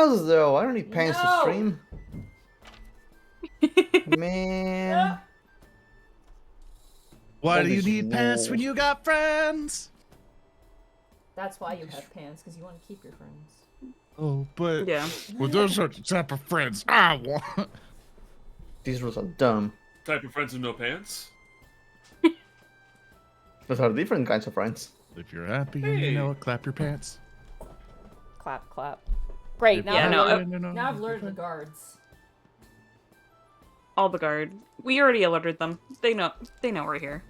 else though. I don't need pants to No. stream. Man. Why All do you these need pants when rules. you got friends? That's why you have pants, because you want to keep your friends. Oh, but Yeah. well, those are the type of friends I want. These rules are dumb. Type of friends with no pants? Those are different kinds of friends. If you're happy and you know Hey. it, clap your pants. Clap, clap. Great, If now, Yeah, I've no, alerted, now I've alerted the guards. All the guard. We already alerted them. They know we're here.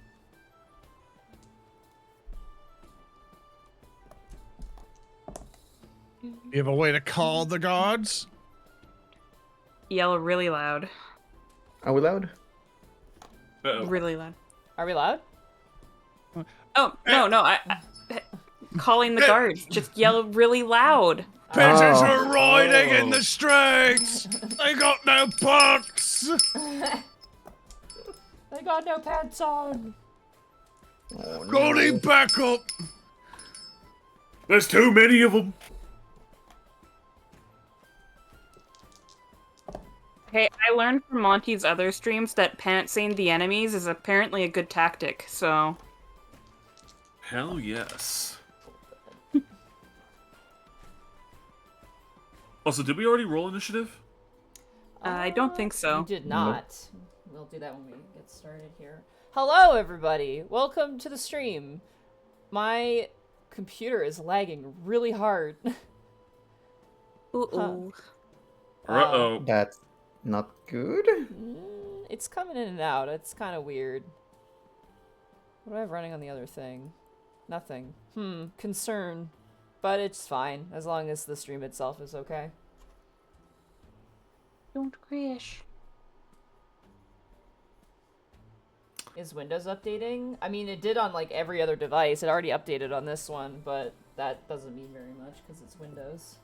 You have a way to call the guards? Yell really loud. Are we loud? Uh-oh. Really loud. Are we loud? Oh, no, calling the guards. Just yell really loud. Peasants Oh. are riding in the streets! They got no pucks! They got no pants on. Oh, no. Got him back up! There's too many of them. Hey, I learned from Monty's other streams that pantsing the enemies is apparently a good tactic, so... Hell yes. Also, did we already roll initiative? I don't think so. We did not. We'll do that when we get started here. Hello, everybody. Welcome to the stream. My computer is lagging really hard. Ooh. Uh-oh. That's not good. It's coming in and out. It's kind of weird. What do I have running on the other thing? Nothing. Concern. But it's fine, as long as the stream itself is okay. Don't crash. Is Windows updating? I mean, it did on, like, every other device. It already updated on this one, but that doesn't mean very much, because it's Windows.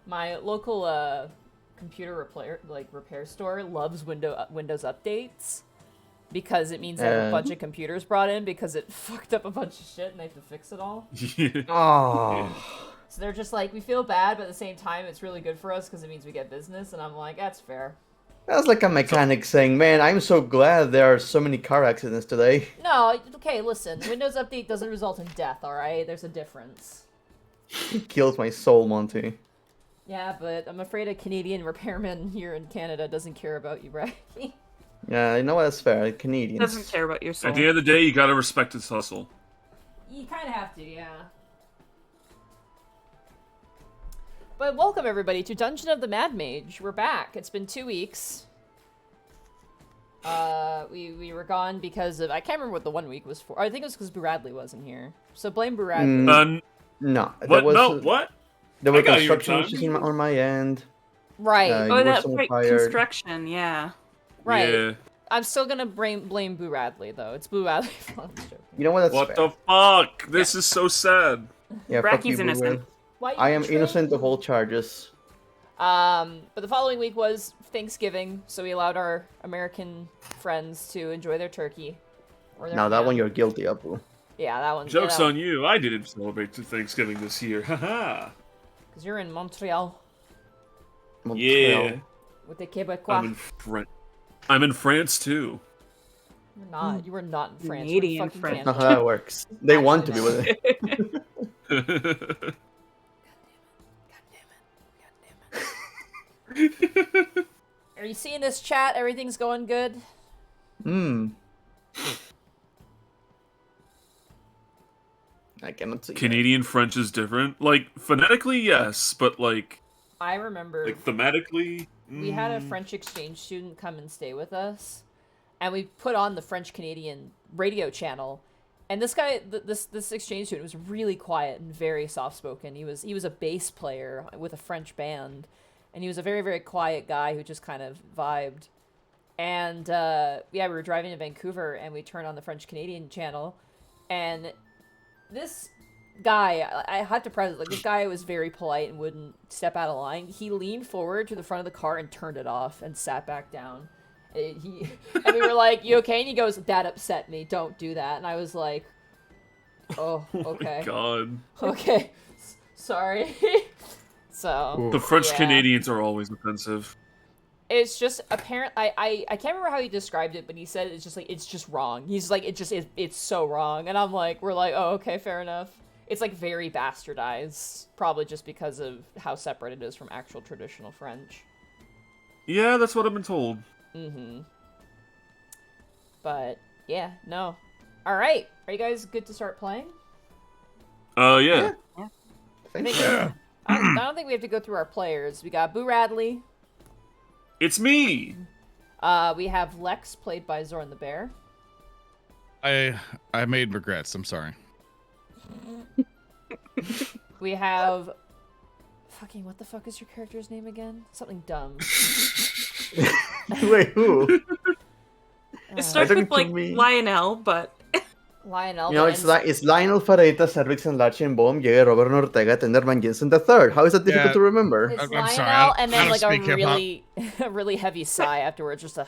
My local, computer repair store loves Windows updates. Because it means they have a bunch of computers brought in because it fucked up a bunch of shit and they have to fix it all. Oh. So they're just like, we feel bad, but at the same time, it's really good for us because it means we get business. And I'm like, that's fair. That's like a mechanic saying, man, I'm so glad there are so many car accidents today. No, okay, listen. Windows Update doesn't result in death, alright? There's a difference. It kills my soul, Monty. Yeah, but I'm afraid a Canadian repairman here in Canada doesn't care about you, right? Yeah, I know that's fair. Canadians. Doesn't care about your soul. At the end of the day, you gotta respect his hustle. You kind of have to, yeah. But welcome, everybody, to Dungeon of the Mad Mage. We're back. It's been 2 weeks. We were gone because of... I can't remember what the 1 week was for. I think it was because Bradley wasn't here. So blame Bradley. No. What? No, what? There were I got your construction time. issues on my end. Right. You Oh, were that's so right. tired. Construction, yeah. Right. Yeah. I'm still gonna blame Boo Radley, though. It's Boo Radley. You know what? That's What fair. the fuck? This is so sad. Yeah, fuck you, Bracky's innocent. Boo. Why you I am betrayed innocent me? of all charges. But the following week was Thanksgiving, so we allowed our American friends to enjoy their turkey. Or their Now that ham. one you're guilty of, Boo. Yeah, that one. Joke's on you. I didn't celebrate Thanksgiving this year. Haha. Because you're in Montreal Yeah. with the Quebecois. I'm in France. I'm in France too. You're not. You were not in France. Canadian you were in fucking France. Not Canada. how that works. They want to be Actually, with it. Are you seeing this chat? Everything's going good? I cannot see. Canadian French is different. Like, phonetically, yes, but like I remember thematically... we had a French exchange student come and stay with us, and we put on the French Canadian radio channel. And this guy, this exchange student was really quiet and very soft spoken. He was a bass player with a French band, and he was a very, very quiet guy who just kind of vibed. And yeah, we were driving to Vancouver, and we turned on the French Canadian channel, and this guy, I had to preface, like, this guy was very polite and wouldn't step out of line. He leaned forward to the front of the car and turned it off and sat back down. And we were like, "You okay?" And he goes, "That upset me. Don't do that." And I was like, Oh, Oh okay. my god. Okay. Sorry. So, The French yeah. Canadians are always offensive. It's just apparent. I can't remember how he described it, but he said it's just like it's just wrong. He's like it's so wrong, and I'm like we're like oh okay fair enough. It's like very bastardized, probably just because of how separate it is from actual traditional French. Yeah, that's what I've been told. Mm-hmm. But yeah, no. All right, are you guys good to start playing? Yeah. Thank think- you. I don't think we have to go through our players. We got Boo Radley. It's me! We have Lex, played by Zorn the Bear. I made regrets. I'm sorry. We have fucking what the fuck is your character's name again? Something dumb. Wait, who? It starts don't with like think me. Lionel, but Lionel. You know, it's Lionel Fareta, Cervix and Larchen Bohm, Jäger, Robert Ortega, Tenderman Jensen the third. How is that difficult Yeah. to remember? It's I'm Lionel, sorry, I don't- and I then don't like a speak hip-hop. really, a really heavy sigh afterwards. Just a.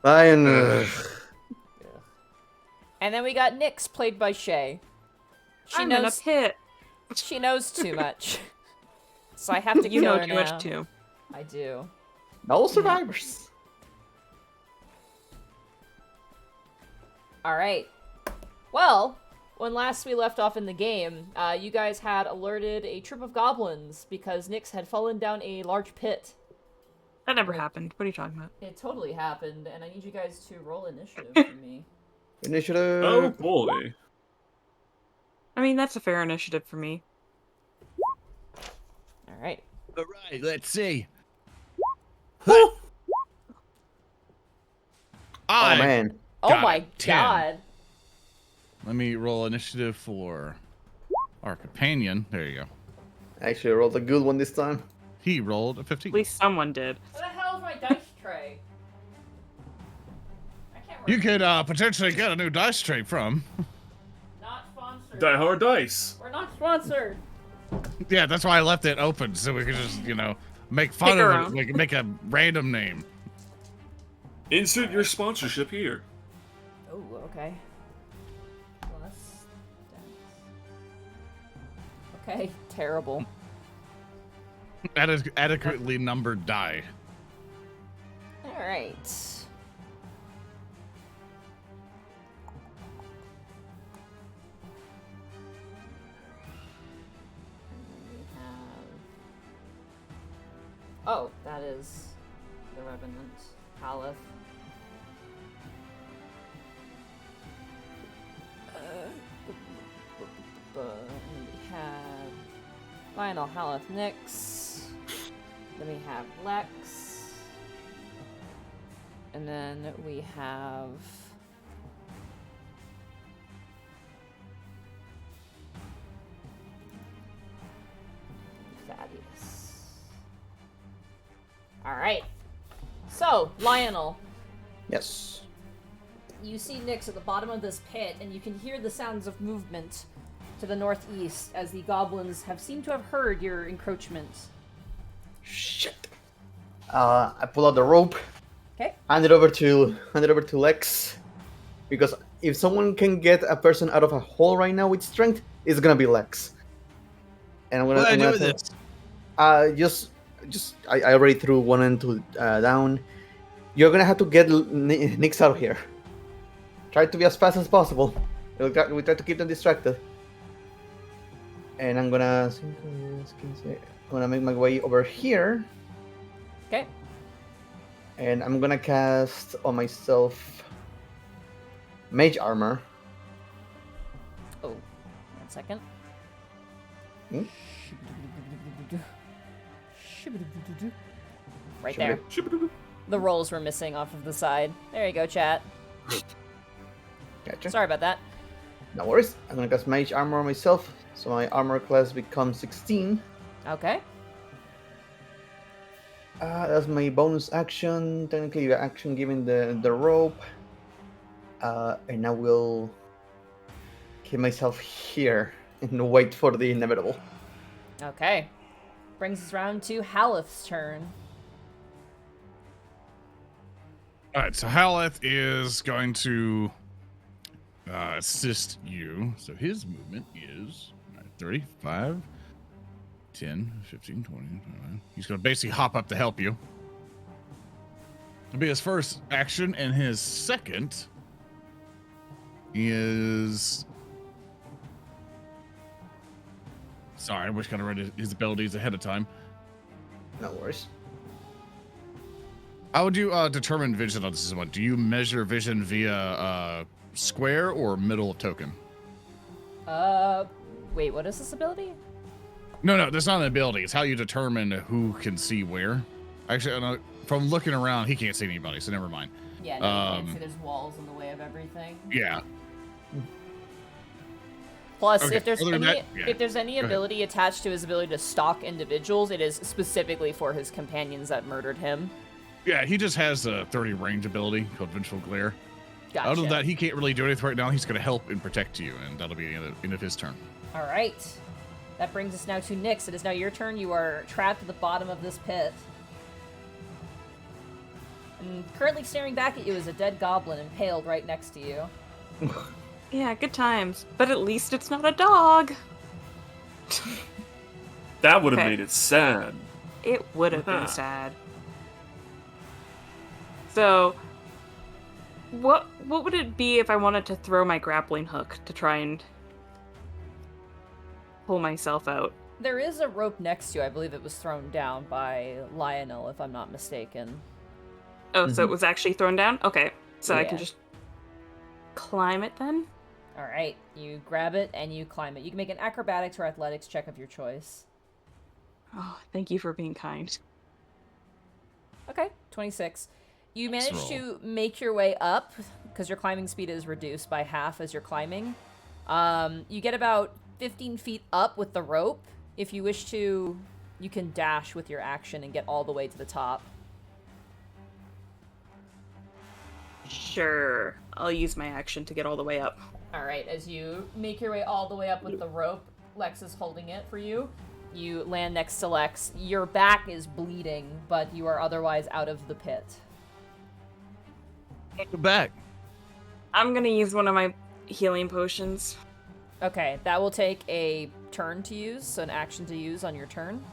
Lion. And then we got Nyx, played by Shay. She I'm in a knows. pit. She knows too much. So I have to You kill know her too now. much too. I do. No survivors. All right. Well, when last we left off in the game, you guys had alerted a troop of goblins because Nyx had fallen down a large pit. That never happened. What are you talking about? It totally happened, and I need you guys to roll initiative for me. Initiative. Oh boy. I mean, that's a fair initiative for me. All right. All right, let's see. Oh I man. Oh Got my it. 10. god. Let me roll initiative for our companion. There you go. Actually, I rolled a good one this time. He rolled a 15. At least someone did. What the hell is my dice tray? I can't You remember. could potentially get a new dice tray from. Not sponsored. Die Hard Dice. We're not sponsored. Yeah, that's why I left it open so we could just, make fun Pick of around. it. We could make a random name. Insert your sponsorship here. Oh, okay. Plus dex. Okay, terrible. Adequately numbered die. All right. We have. Oh, that is the Revenant, Haleth. We have Lionel, Haleth, Nyx. Then we have Lex. And then we have Thaddeus. Alright. So, Lionel, Yes. you see Nyx at the bottom of this pit, and you can hear the sounds of movement to the northeast as the goblins have seemed to have heard your encroachment. Shit. I pull out the rope. Okay. Hand it over to Lex, because if someone can get a person out of a hole right now with strength, it's gonna be Lex. And I'm gonna. What do I I'm do gonna with tell- this? I already threw one and two down. You're gonna have to get Nyx out of here. Try to be as fast as possible. We try to keep them distracted. And I'm gonna make my way over here. Okay. And I'm gonna cast on myself Mage armor. Oh, 1 second. Hmm? Right there. The rolls were missing off of the side. There you go, chat. Gotcha. Sorry about that. No worries. I'm gonna cast Mage armor on myself, so my armor class becomes 16. Okay. That's my bonus action. Technically, the action given the rope. And I will keep myself here and wait for the inevitable. Okay. Brings us round to Haleth's turn. All right, so Haleth is going to assist you. So his movement is 35, 10, 15, 20, 25. He's going to basically hop up to help you. It'll be his first action, and his second is... Sorry, I wish I could have read his abilities ahead of time. No worries. How would you determine vision on this one? Do you measure vision via square or middle token? Wait, what is this ability? No, that's not an ability. It's how you determine who can see where. Actually, from looking around, he can't see anybody, so never mind. Yeah, no, you can't see. There's walls in the way of everything. Yeah. Plus, Okay, if there's other than any, that, yeah. if there's any Go ability attached to his ability to stalk individuals, it is specifically for his companions that murdered him. Yeah, he just has a 30 range ability called Vengeful Glare. Gotcha. Other than that, he can't really do anything right now. He's going to help and protect you, and that'll be the end of his turn. All right. That brings us now to Nyx. It is now your turn. You are trapped at the bottom of this pit. And currently staring back at you is a dead goblin impaled right next to you. Yeah, good times. But at least it's not a dog. That would have Okay. made it sad. It would have been sad. So, what would it be if I wanted to throw my grappling hook to try and pull myself out? There is a rope next to you. I believe it was thrown down by Lionel, if I'm not mistaken. Oh, so it was actually thrown down? Okay, so I can Yeah. just climb it then? All right. You grab it and you climb it. You can make an acrobatics or athletics check of your choice. Oh, thank you for being kind. Okay, 26. You Nice manage roll. to make your way up, because your climbing speed is reduced by half as you're climbing. You get about 15 feet up with the rope. If you wish to, you can dash with your action and get all the way to the top. Sure, I'll use my action to get all the way up. All right, as you make your way all the way up with the rope, Lex is holding it for you. You land next to Lex. Your back is bleeding, but you are otherwise out of the pit. Go back. I'm gonna use one of my healing potions. Okay, that will take a turn to use, so an action to use on your turn.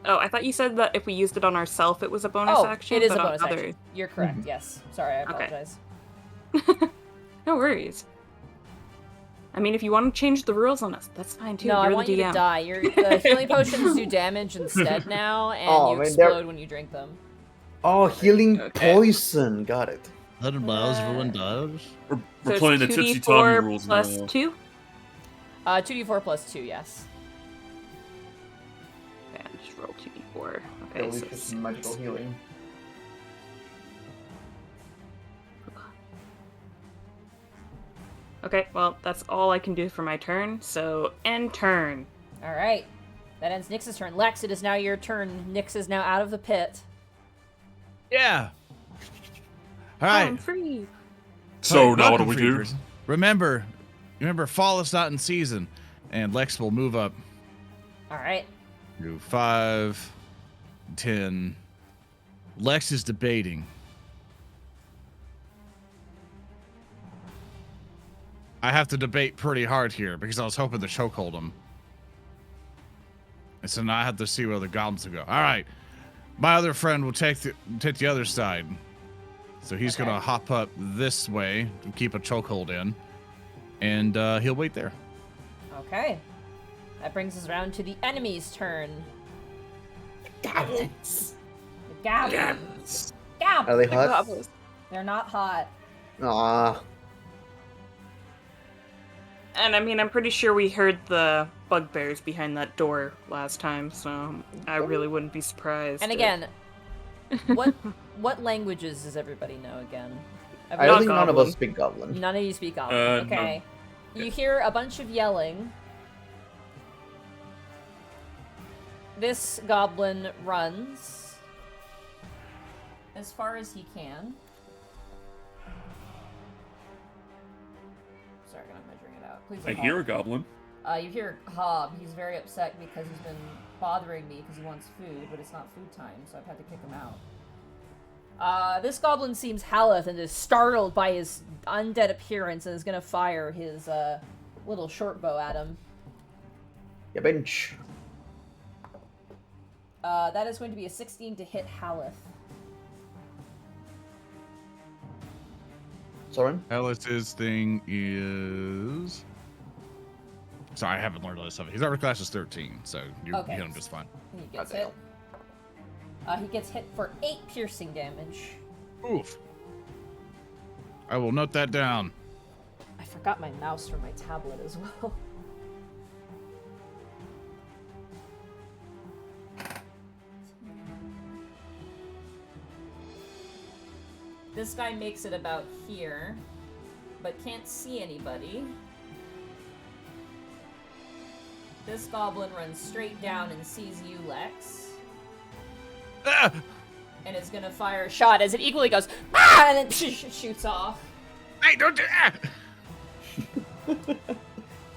Oh, I thought you said that if we used it on ourselves, it was a bonus action. It is a but on bonus other- action. You're correct, yes. Sorry, I Okay. apologize. No worries. I mean, if you want to change the rules on us, that's fine too. No, You're I want the you DM. to die. The healing potions do damage instead now, and Oh, you man, they're- explode when you drink them. Oh, healing Okay. poison. Got it. 100 miles for one dies. We're, So we're it's playing the Tipsy 2d4 Tommy rules plus now. 2? 2d4 plus 2, yes. Yeah, just roll 2d4. At Okay, least so it's magical healing. Okay, well, that's all I can do for my turn, so end turn. All right. That ends Nyx's turn. Lex, it is now your turn. Nyx is now out of the pit. Yeah. All I'm right. free. So All right, now what do welcome, we free do? person. Remember, fall is not in season, and Lex will move up All right. to 5, 10. Lex is debating. I have to debate pretty hard here because I was hoping to chokehold him. And so now I have to see where the goblins will go. All right. My other friend will take the other side. So he's Okay. going to hop up this way and keep a chokehold in. And he'll wait there. Okay. That brings us around to the enemy's turn. Goblins. The goblins. Goblins. Are they The hot? goblins. They're not hot. Ah, And I mean, I'm pretty sure we heard the bugbears behind that door last time, so I really wouldn't be surprised. And if- again, what languages does everybody know again? I Everybody- don't think none of goblin. us speak goblin. None of you speak Goblin. Okay. You hear a bunch of yelling. This goblin runs as far as he can. Sorry, I'm measuring it out. Please I don't hear a goblin. You hear Hob. He's very upset because he's been bothering me because he wants food, but it's not food time, so I've had to kick him out. This goblin seems Haleth and is startled by his undead appearance and is gonna fire his little short bow at him. Yeah, bench. That is going to be a 16 to hit Haleth. Soren? Alice's thing is. Sorry, I haven't learned all this stuff. His armor class is 13, so you Okay. hit him just fine. He gets Goddamn. hit. He gets hit for 8 piercing damage. Oof. I will note that down. I forgot my mouse for my tablet as well. This guy makes it about here, but can't see anybody. This goblin runs straight down and sees you, Lex. Ah! And is gonna fire a shot as it equally goes, ah! And then shoots off. Hey, don't do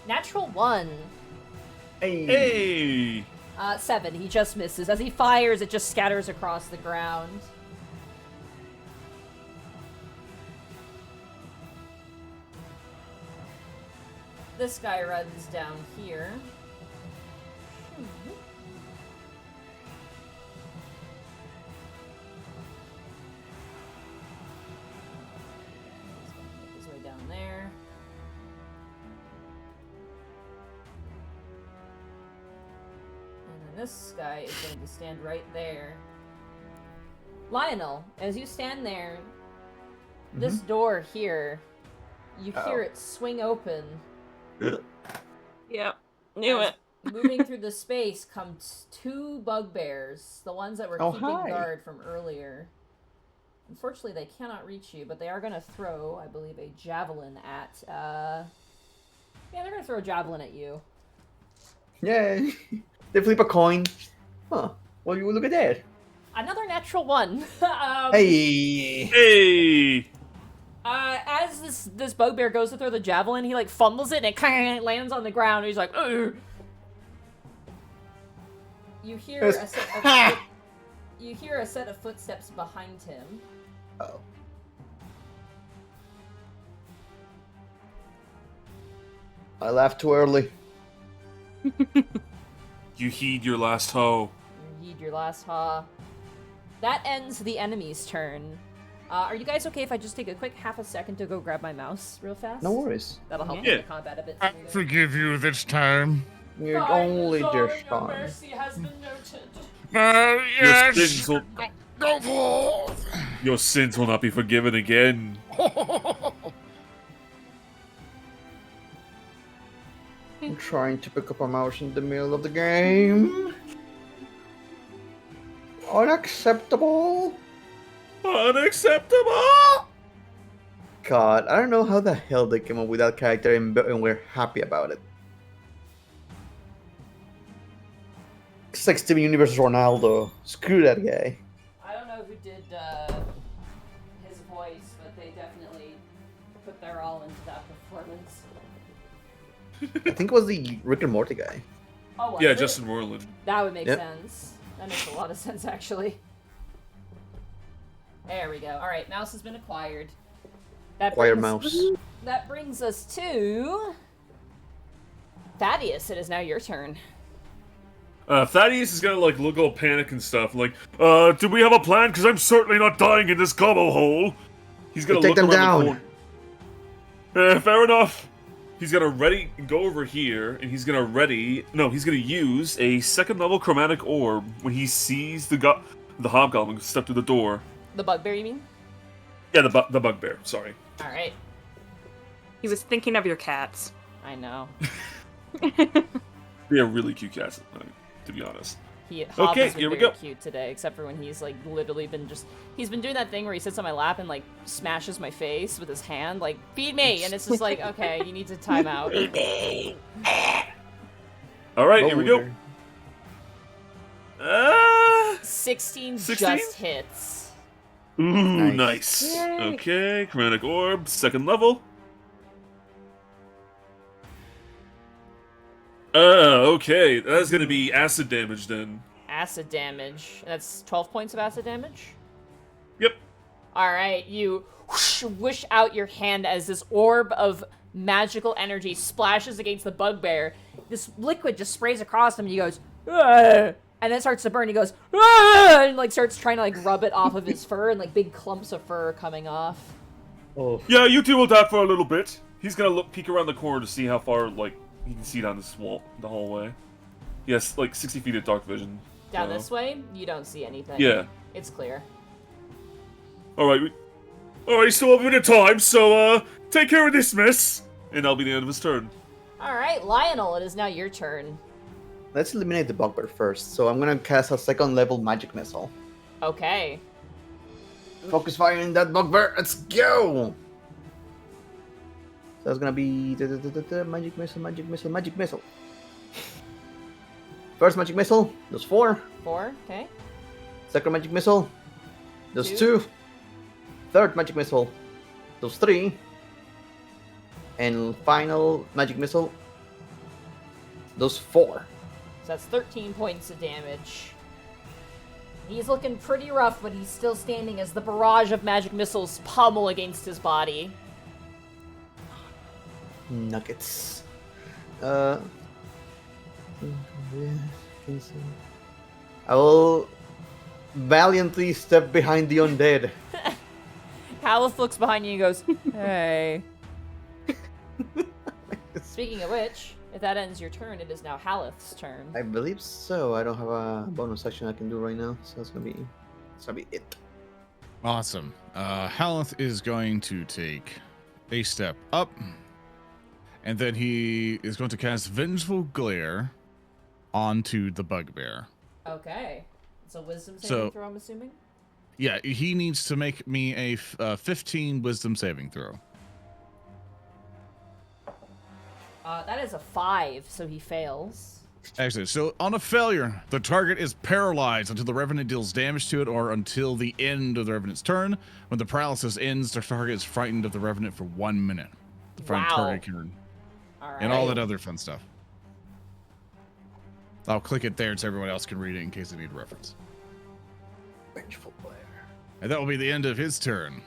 Natural 1. Hey! 7. He just misses. As he fires, it just scatters across the ground. This guy runs down here. He's gonna make his way down there. And then this guy is going to stand right there. Lionel, as you stand there, this door here, you hear it swing open. Yep. Knew it. Moving through the space come 2 bugbears, the ones that were Oh, keeping hi. guard from earlier. Unfortunately, they cannot reach you, but they are going to throw, I believe, a javelin at, yeah, they're going to throw a javelin at you. Yay! They flip a coin. Huh. Well, you look at that. Another natural 1. Hey! Hey! As this bugbear goes to throw the javelin, he, like, fumbles it, and it kind of lands on the ground, and he's like, ugh! You hear a set of you hear a set of footsteps behind him. Oh. I laughed too early. You heed your last hoe. You heed your last ha. That ends the enemy's turn. Are you guys okay if I just take a quick half a second to go grab my mouse real fast? No worries. That'll help Yeah. with the combat a bit I smoother. forgive you this time. You're only Sorry, just your fine. mercy has been noted. Your sins will, Go forth. your sins will not be forgiven again. I'm trying to pick up a mouse in the middle of the game. Unacceptable. Unacceptable! God, I don't know how the hell they came up with that character and we're happy about it. It's like Steven Universe Ronaldo. Screw that guy. I don't know who did his voice, but they definitely put their all into that performance. I think it was the Rick and Morty guy. Oh, was Yeah, it? Justin Roiland. That would make Yep. sense. That makes a lot of sense, actually. There we go. All right, mouse has been acquired. Acquire mouse. That brings us to Thaddeus. It is now your turn. Thaddeus is gonna like look all panic and stuff. Like, do we have a plan? Because I'm certainly not dying in this gobble hole. He's gonna Take look them around down. the corner. Fair enough. He's gonna go over here, and he's gonna he's gonna use a 2nd level chromatic orb when he sees the hobgoblin step through the door. The bugbear, you mean? Yeah, the bugbear. Sorry. All right. He was thinking of your cats. I know. They are really cute cats, to be honest. Hob Okay, has been here we very go. cute today, except for when he's like literally been he's been doing that thing where he sits on my lap and like smashes my face with his hand, like feed me, and it's just like, okay, you need to time out. All right, here we go. Boulder. 16 16? just hits. Ooh, Nice. nice. Yay. Okay, chromatic orb, 2nd level. Okay, that's gonna be acid damage then. Acid damage. That's 12 points of acid damage. Yep. All right, you whoosh out your hand as this orb of magical energy splashes against the bugbear. This liquid just sprays across him, and he goes, "Ugh," and then starts to burn. He goes, "Ugh," and like starts trying to like rub it off of his fur, and like big clumps of fur are coming off. Oh. Yeah, you two will die for a little bit. He's gonna peek around the corner to see how far, like, he can see down this wall, the hallway. Yes, like 60 feet of dark vision. Down so. this way, you don't see anything. Yeah. It's clear. Alright, you still have a bit of time, so, take care of this mess. And that'll be the end of his turn. All right, Lionel, it is now your turn. Let's eliminate the bugbear first. So I'm gonna cast a second level magic missile. Okay. Focus fire in that bugbear. Let's go. So that's gonna be magic missile, magic missile, magic missile. First magic missile does 4. 4, okay. Second magic missile does 2. 2. Third magic missile does 3. And final magic missile does 4. So that's 13 points of damage. He's looking pretty rough, but he's still standing as the barrage of magic missiles pummel against his body. Nuggets. I will valiantly step behind the undead. Haleth looks behind you and goes, "Hey." Speaking of which, if that ends your turn, it is now Haleth's turn. I believe so. I don't have a bonus action I can do right now, so that's gonna be it. Awesome. Haleth is going to take a step up, and then he is going to cast Vengeful Glare onto the bugbear. Okay. It's a wisdom saving throw, I'm assuming? Yeah, he needs to make me a 15 wisdom saving throw. That is a 5, so he fails. Excellent. So on a failure, the target is paralyzed until the Revenant deals damage to it or until the end of the Revenant's turn. When the paralysis ends, the target is frightened of the Revenant for 1 minute. The frightened target can... All right. And all that other fun stuff. I'll click it there so everyone else can read it in case they need a reference. Vengeful Glare. And that will be the end of his turn.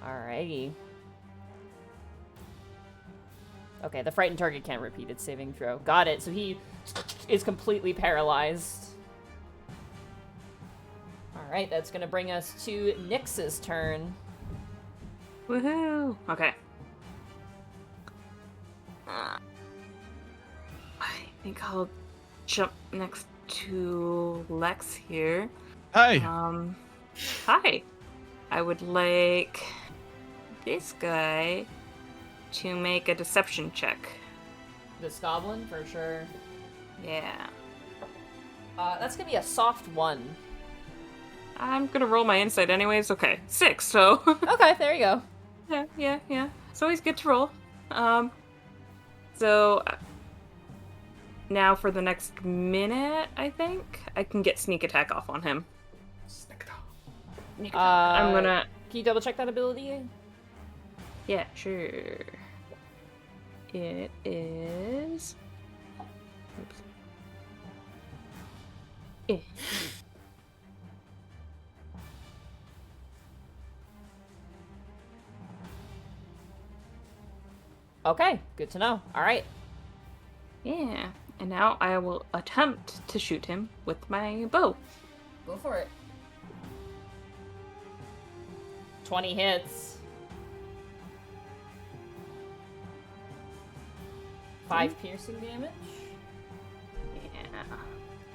Alrighty. Okay, the frightened target can't repeat its saving throw. Got it. So he is completely paralyzed. Alright, that's going to bring us to Nyx's turn. Woohoo! Okay. I think I'll jump next to Lex here. Hi. Hi. I would like this guy to make a deception check. This goblin, for sure. Yeah. That's going to be a soft 1. I'm gonna roll my insight anyways. Okay, 6, so... Okay, there you go. Yeah. It's always good to roll. So... now for the next minute, I think, I can get sneak attack off on him. Sneak attack. I'm gonna... Can you double check that ability? Yeah, sure. It is... Oops. Eh. Okay, good to know. Alright. Yeah, and now I will attempt to shoot him with my bow. Go for it. 20 hits. 5 piercing damage. Yeah.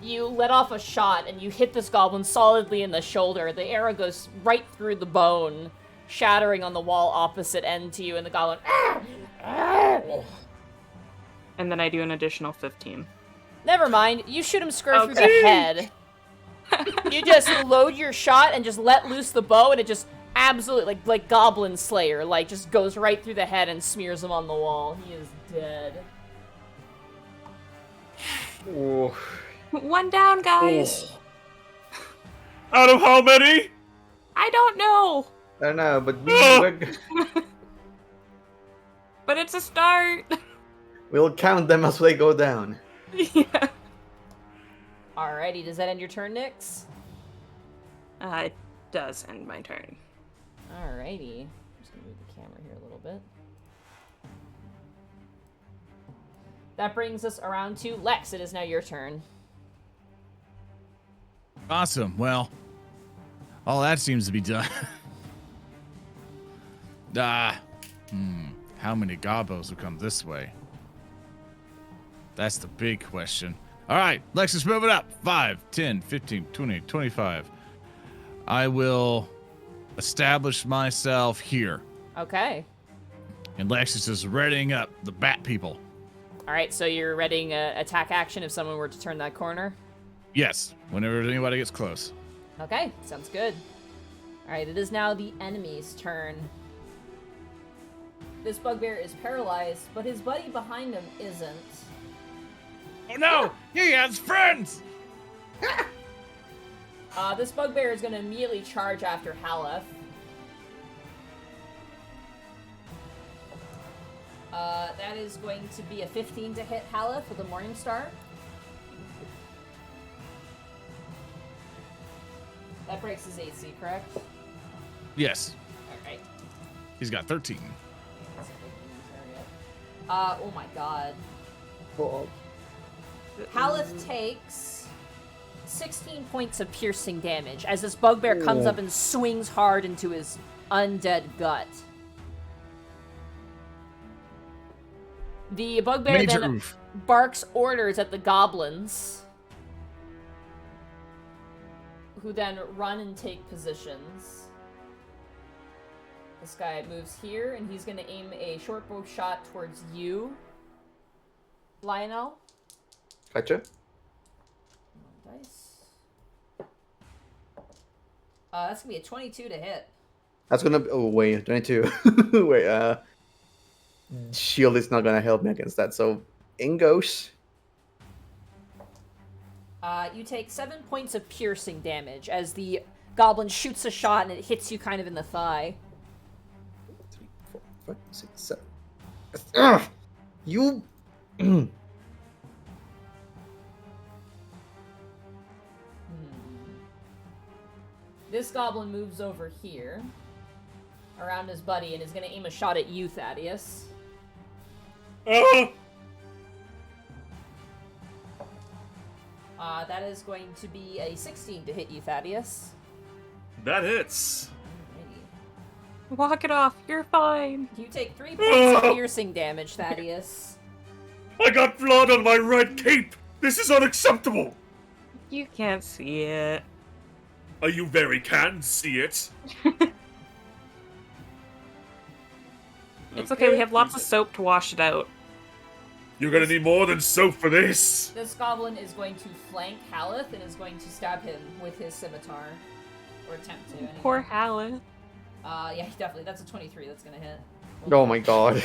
You let off a shot and you hit this goblin solidly in the shoulder. The arrow goes right through the bone, shattering on the wall opposite end to you, and the goblin... And then I do an additional 15. Never mind. You shoot him square through the head. You just load your shot and just let loose the bow, and it just absolutely, like Goblin Slayer, like, just goes right through the head and smears him on the wall. He is dead. Oh. One down, guys. Out of how many? I don't know, I don't know, but we're but it's a start. we'll count them as they go down. Yeah. Alrighty, does that end your turn, Nyx? It does end my turn. Alrighty. I'm just gonna move the camera here a little bit. That brings us around to Lex. It is now your turn. Awesome. Well, all that seems to be done. How many gobos will come this way? That's the big question. All right, Lex is moving up. 5, 10, 15, 20, 25. I will establish myself here. Okay. And Lex is just readying up the bat people. All right, so you're readying a attack action if someone were to turn that corner? Yes, whenever anybody gets close. Okay, sounds good. All right, it is now the enemy's turn. This bugbear is paralyzed, but his buddy behind him isn't. Oh no! He has friends! This bugbear is going to immediately charge after Haleth. That is going to be a 15 to hit Haleth with a Morning Star. That breaks his AC, correct? Yes. Alright. He's got 13. Oh my god. Haleth takes 16 points of piercing damage as this bugbear comes up and swings hard into his undead gut. The bugbear Major then oof. barks orders at the goblins, who then run and take positions. This guy moves here, and he's going to aim a short bow shot towards you, Lionel. Gotcha. Dice. That's going to be a 22 to hit. That's gonna be. Oh, wait, 22. Wait, shield is not gonna help me against that, so in goes. You take 7 points of piercing damage as the goblin shoots a shot and it hits you kind of in the thigh. 3, 4, 5, 6, 7. Ugh! You. This goblin moves over here, around his buddy, and is going to aim a shot at you, Thaddeus. That is going to be a 16 to hit you, Thaddeus. That hits. Alrighty. Walk it off. You're fine. You take 3 points of piercing damage, Thaddeus. I got blood on my red cape. This is unacceptable. You can't see it. You very can see it. It's okay, we have lots of soap to wash it out. You're gonna need more than soap for this. This goblin is going to flank Haleth and is going to stab him with his scimitar. Or attempt to, anyway. Poor Haleth. Yeah, definitely. That's a 23 that's gonna hit. Oh my god.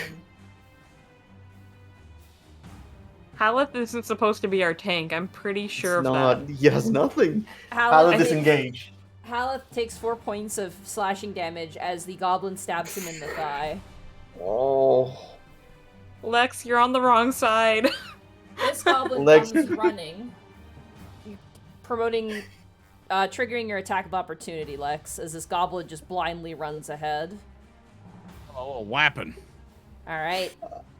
Haleth isn't supposed to be our tank. I'm pretty sure It's of not. that. He has nothing. Haleth Disengage. Haleth takes 4 points of slashing damage as the goblin stabs him in the thigh. Oh. Lex, you're on the wrong side. This goblin Lex. comes running, promoting, triggering your attack of opportunity, Lex, as this goblin just blindly runs ahead. Oh, whapping. Alright.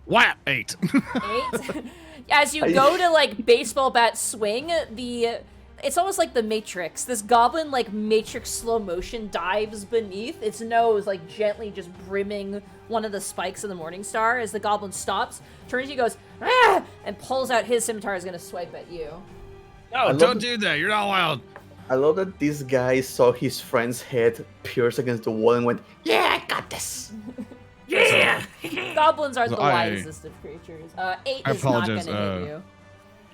Whap! 8. 8. As you go to, like, baseball bat swing, it's almost like the Matrix. This goblin, like, Matrix slow motion dives beneath, its nose, like, gently just brimming one of the spikes of the Morning Star as the goblin stops, turns to you, goes, ah! And pulls out his scimitar, is gonna swipe at you. No, don't do that. You're not allowed. I love that this guy saw his friend's head pierce against the wall and went, "Yeah, I got this." Yeah. Goblins are the I- wisest of creatures. 8 I is not apologize, gonna hit you.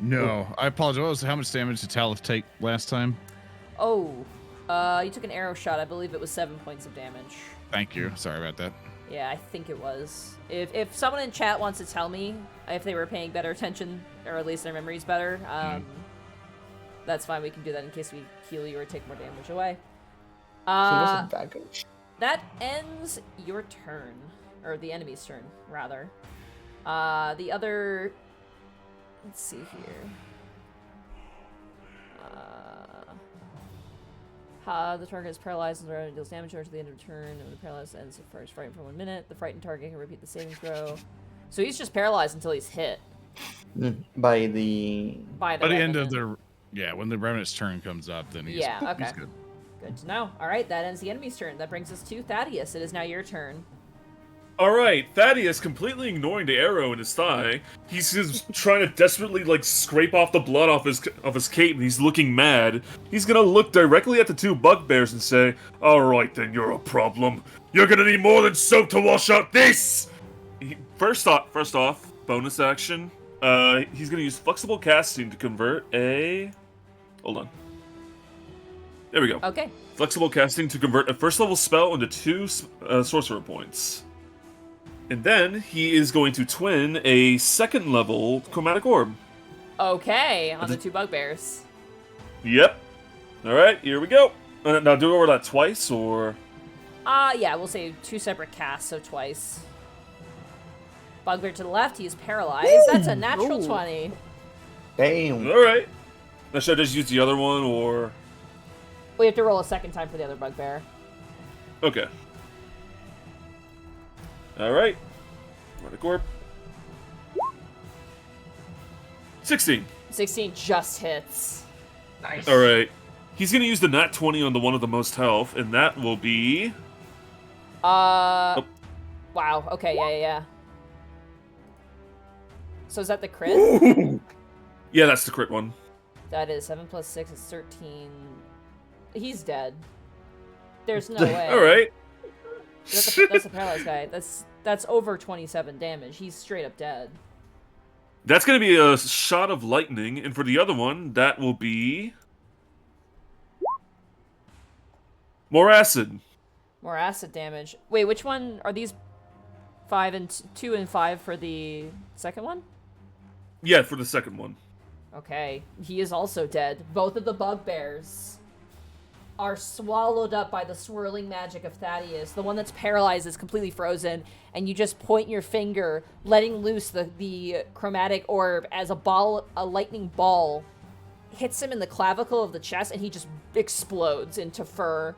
No, I apologize. How much damage did Talith take last time? Oh, you took an arrow shot. I believe it was 7 points of damage. Thank you. Sorry about that. Yeah, I think it was. If someone in chat wants to tell me if they were paying better attention, or at least their memory's better, that's fine. We can do that in case we heal you or take more damage away. He was a bagger. That ends your turn. Or the enemy's turn, rather. The other... Let's see here. The target is paralyzed and deals damage to the end of the turn. And when the paralyzed ends, the first frightened for 1 minute. The frightened target can repeat the saving throw. So he's just paralyzed until he's hit. By the By the end of the when the Revenant's turn comes up, then he's okay. he's good. Good to know. All right, that ends the enemy's turn. That brings us to Thaddeus. It is now your turn. All right, Thaddeus, completely ignoring the arrow in his thigh, he's just trying to desperately like scrape off the blood off his cape, and he's looking mad. He's gonna look directly at the two bugbears and say, "All right, then you're a problem. You're gonna need more than soap to wash out this." First off, bonus action. He's gonna use flexible casting to convert a. Hold on. There we go. Okay. Flexible casting to convert a first level spell into 2 sorcerer points. And then he is going to twin a 2nd level chromatic orb. Okay, on the two bugbears. Yep. Alright, here we go. Now do over that twice, or... Yeah, we'll say 2 separate casts, so twice. Bugbear to the left, he is paralyzed. Ooh, that's a natural 20. Damn. Alright. Now should I just use the other one, or... We have to roll a 2nd time for the other bugbear. Okay. Alright. Chromatic orb. 16. 16 just hits. Nice. Alright. He's gonna use the nat 20 on the one of the most health, and that will be... Wow. Okay, yeah. So is that the crit? Ooh. Yeah, that's the crit one. That is 7 plus 6 is 13. He's dead. There's no way. Alright. That's a paralyzed guy. That's over 27 damage. He's straight up dead. That's going to be a shot of lightning, and for the other one, that will be... more acid. More acid damage. Wait, which one are these? 5 and 2 and 5 for the second one? Yeah, for the second one. Okay, he is also dead. Both of the bugbears are swallowed up by the swirling magic of Thaddeus. The one that's paralyzed is completely frozen, and you just point your finger, letting loose the chromatic orb as a lightning ball hits him in the clavicle of the chest, and he just explodes into fur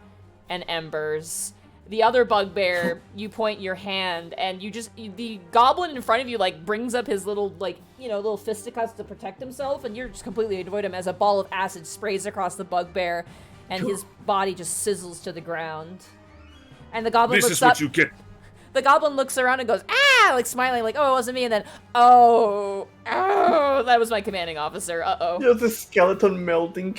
and embers. The other bugbear, you point your hand, and the goblin in front of you, like, brings up his little, like, little fisticuffs to protect himself, and you're just completely avoid him as a ball of acid sprays across the bugbear, and his body just sizzles to the ground. And the goblin This looks is up. what you get. The goblin looks around and goes, "Ah!" like smiling, like, "Oh, it wasn't me." And then, "Oh, that was my commanding officer. Uh-oh." There's a skeleton melting.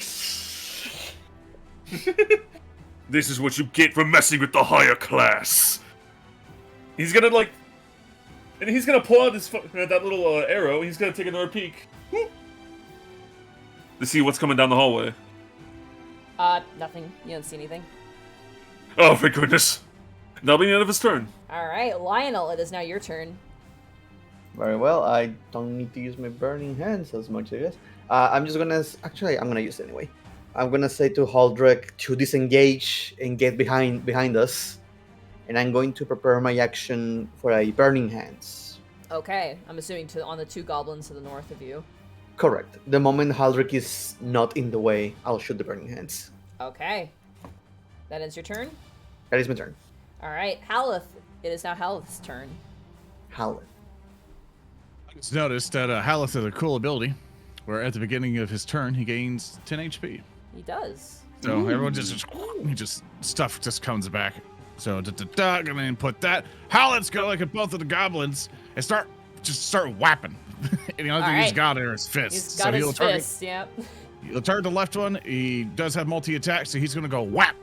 This is what you get for messing with the higher class. He's gonna, like... and he's gonna pull out that little arrow, and he's gonna take another peek. To see what's coming down the hallway. Nothing. You don't see anything. Oh, thank goodness. That'll be the end of his turn. Alright, Lionel, it is now your turn. Very well. I don't need to use my burning hands as much, I guess. I'm just gonna... Actually, I'm gonna use it anyway. I'm gonna say to Haldrek to disengage and get behind us. And I'm going to prepare my action for a burning hands. Okay, I'm assuming on the 2 goblins to the north of you. Correct. The moment Haldrek is not in the way, I'll shoot the burning hands. Okay. That ends your turn? That is my turn. Alright, Haleth. It is now Haleth's turn. Howleth. I just noticed that Haleth has a cool ability where at the beginning of his turn, he gains 10 HP. He does. So everyone just stuff just comes back. So gonna input that. Haleth's gonna look at both of the goblins and start whapping. And the only thing he's got are his fists. He's got his fists, yep. He'll target the left one. He does have multi-attack, so he's gonna go whap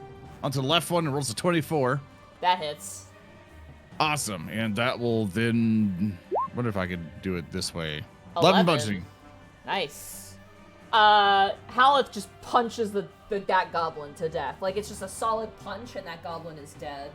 onto the left one and rolls a 24. That hits. Awesome. And that will then... wonder if I could do it this way. 11 bludgeoning. Nice. Haleth just punches that goblin to death. Like, it's just a solid punch, and that goblin is dead.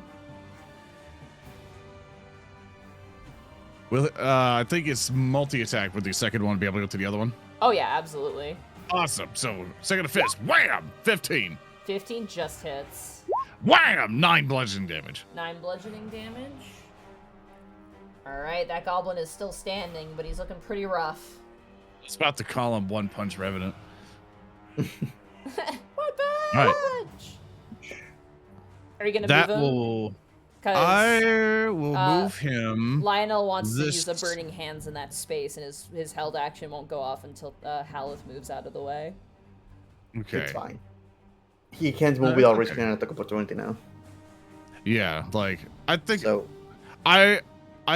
Well, I think it's multi-attack with the second one be able to go to the other one. Oh, yeah, absolutely. Awesome. So, second fist. Wham! 15. 15 just hits. Wham! 9 bludgeoning damage. 9 bludgeoning damage. Alright, that goblin is still standing, but he's looking pretty rough. It's about to call him One Punch Revenant. One punch! Right. Are you gonna That move him? will. 'Cause, I will move Hmm? him. Lionel wants to this- use a burning hands in that space, and his held action won't go off until Haleth moves out of the way. Okay. It's fine. He can't move It's without okay. risking an attack opportunity now. Yeah, like I think So I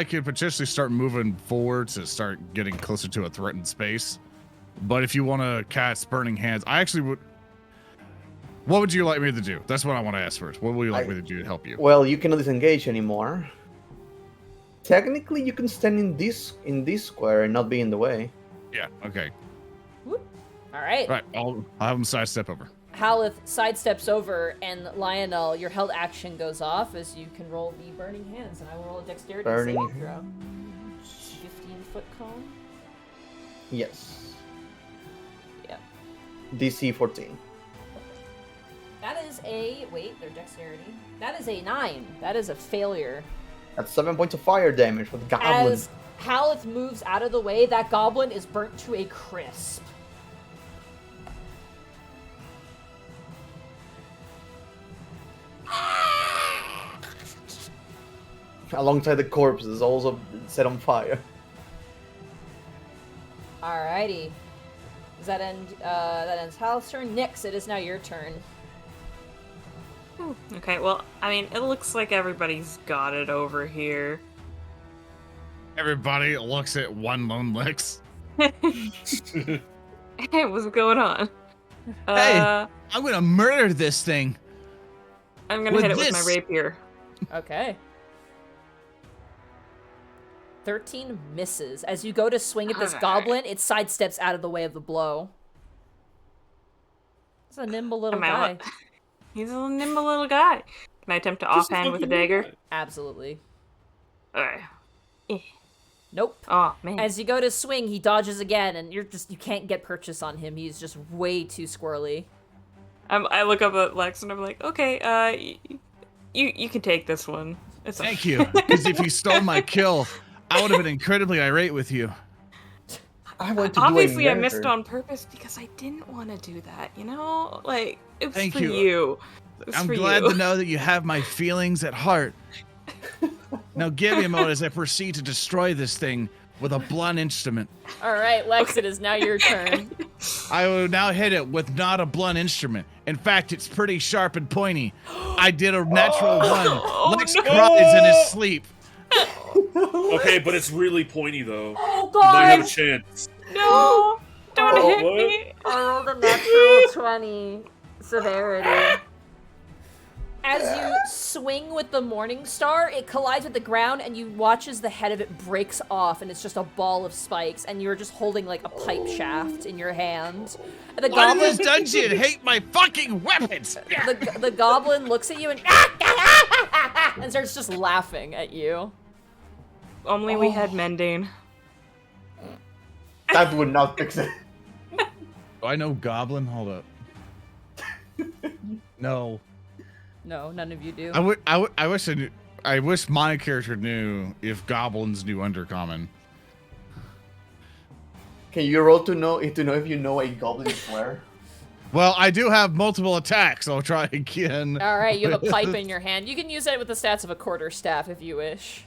could potentially start moving forward to start getting closer to a threatened space. But if you want to cast Burning Hands, I actually would. What would you like me to do? That's what I want to ask first. What would you like me to do to help you? well, you cannot disengage anymore. Technically, you can stand in this square and not be in the way. Yeah. Okay. All right. Right. I'll have him sidestep over. Haleth sidesteps over, and Lionel, your held action goes off as you can roll the burning hands, and I will roll a dexterity Burning saving throw. 15-foot cone. Yes. Yep. DC 14. That is a their dexterity. That is a 9. That is a failure. That's 7 points of fire damage for the goblin. As Haleth moves out of the way, that goblin is burnt to a crisp. Alongside the corpse is also set on fire. Alrighty. Does that end? That ends Haleth's turn. Nyx, it is now your turn. Okay, well, I mean, it looks like everybody's got it over here. Everybody looks at one lone Lex. Hey, what's going on? Hey! I'm gonna murder this thing. I'm gonna with hit it with my this. rapier. Okay. 13 misses. As you go to swing at this Alright. goblin, it sidesteps out of the way of the blow. It's a nimble little Come guy. out. He's a nimble little guy. Can I attempt to Just offhand with a fucking dagger? move it. Absolutely. Alright. Nope. Oh, man. As you go to swing, he dodges again, and you can't get purchase on him. He's just way too squirrely. I look up at Lex and I'm like, okay, you can take this one. It's Thank you. Because if you stole my kill, I would have been incredibly irate with you. I want to Obviously, do a I missed murder. on purpose because I didn't want to do that, you know? Like, it was Thank for you. you. It was I'm for glad you. to know that you have my feelings at heart. Now give me a moment as I proceed to destroy this thing with a blunt instrument. All right, Lex, it is now your turn. I will now hit it with not a blunt instrument. In fact, it's pretty sharp and pointy. I did a natural one. Lex no. cries in his sleep. Okay, but it's really pointy though. Oh, You might have a God! chance. No! Don't Oh, hit what? me! I rolled a natural 20 severity. As you swing with the Morning Star, it collides with the ground, and you watch as the head of it breaks off, and it's just a ball of spikes, and you're just holding like a pipe shaft in your hand. And the Why does goblin, this dungeon hate my fucking weapons? the goblin looks at you and and starts just laughing at you. Only we had mending. That would not fix it. Do I know Goblin? Hold up. No. No, none of you do. I wish I knew. I wish my character knew if goblins knew Undercommon. Can you roll to know if you know a goblin swear? Well, I do have multiple attacks. I'll try again. All right, you have a pipe in your hand. You can use it with the stats of a quarterstaff if you wish.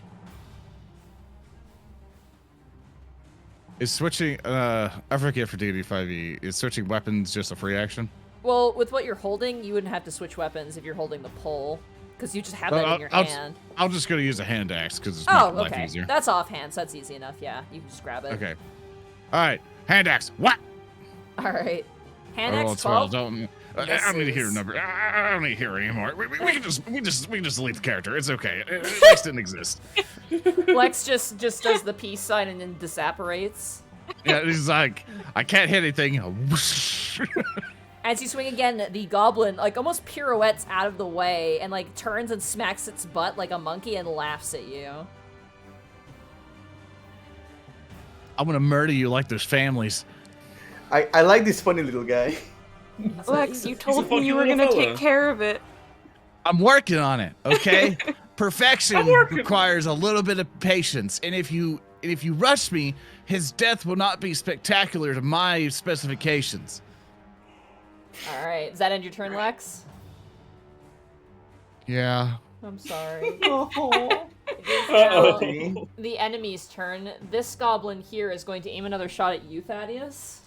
Is switching? I forget for D&D 5e. Is switching weapons just a free action? Well, with what you're holding, you wouldn't have to switch weapons if you're holding the pole, because you just have that in your hand. I'm just gonna use a hand axe because it's Oh, making life okay. easier. That's offhand, so that's easy enough. Yeah, you can just grab it. Okay. All right. Hand axe. What? All right. Hand I rolled axe 12. 12. Don't. I don't need to hear a Misses. number. I don't need to hear it anymore. We can just delete the character. It's okay. It just didn't exist. Lex just does the peace sign and then disapparates. Yeah, he's like, I can't hit anything. Whoosh. As you swing again, the goblin like almost pirouettes out of the way and like turns and smacks its butt like a monkey and laughs at you. I'm gonna murder you like there's families. I like this funny little guy. Lex, you told funky me you were little gonna fella. take care of it. I'm working on it. Okay. Perfection I'm working. requires a little bit of patience, and if you rush me, his death will not be spectacular to my specifications. All right. Does that end your turn, Lex? Yeah. I'm sorry. Oh. It is now Uh-oh. the enemy's turn. This goblin here is going to aim another shot at you, Thaddeus.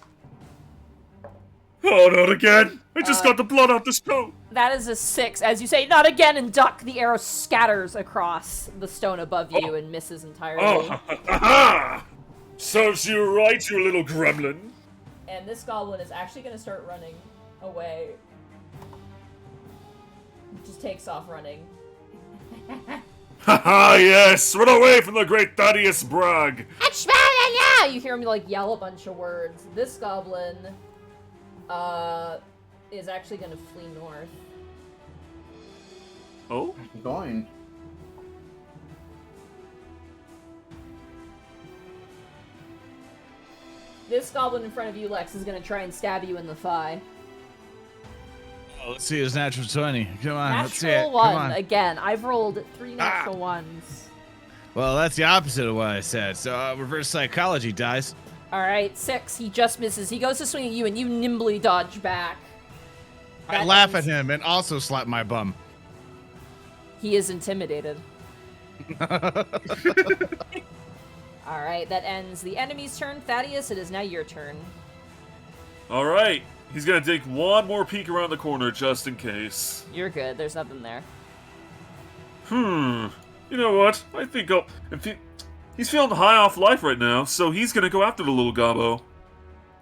Oh, not again! I just got the blood out this coat! That is a 6. As you say, not again, and duck, the arrow scatters across the stone above you and misses entirely. Oh, ha! Serves you right, you little gremlin! And this goblin is actually going to start running away. Just takes off running. Haha, yes! Run away from the great Thaddeus Bragg! You hear him like yell a bunch of words. This goblin is actually going to flee north. Oh? Going. This goblin in front of you, Lex, is going to try and stab you in the thigh. Oh, let's see his natural 20. Come on, let's see it. Natural Come 1. on. Again, I've rolled 3 natural ones. Well, that's the opposite of what I said. So reverse psychology dies. Alright, 6. He just misses. He goes to swing at you, and you nimbly dodge back. I That laugh ends- at him and also slap my bum. He is intimidated. Alright, that ends the enemy's turn. Thaddeus, it is now your turn. Alright, he's gonna take one more peek around the corner just in case. You're good. There's nothing there. You know what? I think he's feeling high off life right now, so he's gonna go after the little gobbo.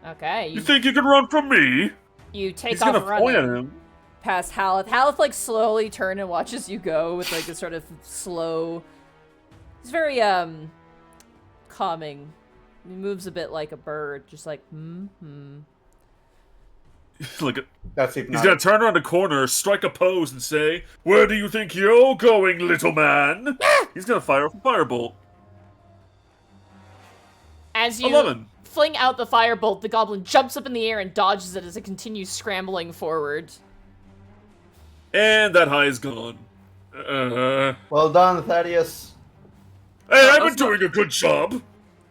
Okay, You think you can run from me? you take He's off gonna point at running him. past Haleth. Haleth, like, slowly turn and watches you go with, like, a sort of slow... It's very, calming. He moves a bit like a bird, just like, Look at. That's He's hypnotic. gonna turn around the corner, strike a pose, and say, "Where do you think you're going, little man?" He's gonna fire a firebolt. As you 11. fling out the firebolt, the goblin jumps up in the air and dodges it as it continues scrambling forward. And that high is gone. Well done, Thaddeus. Hey, I've been doing a good job.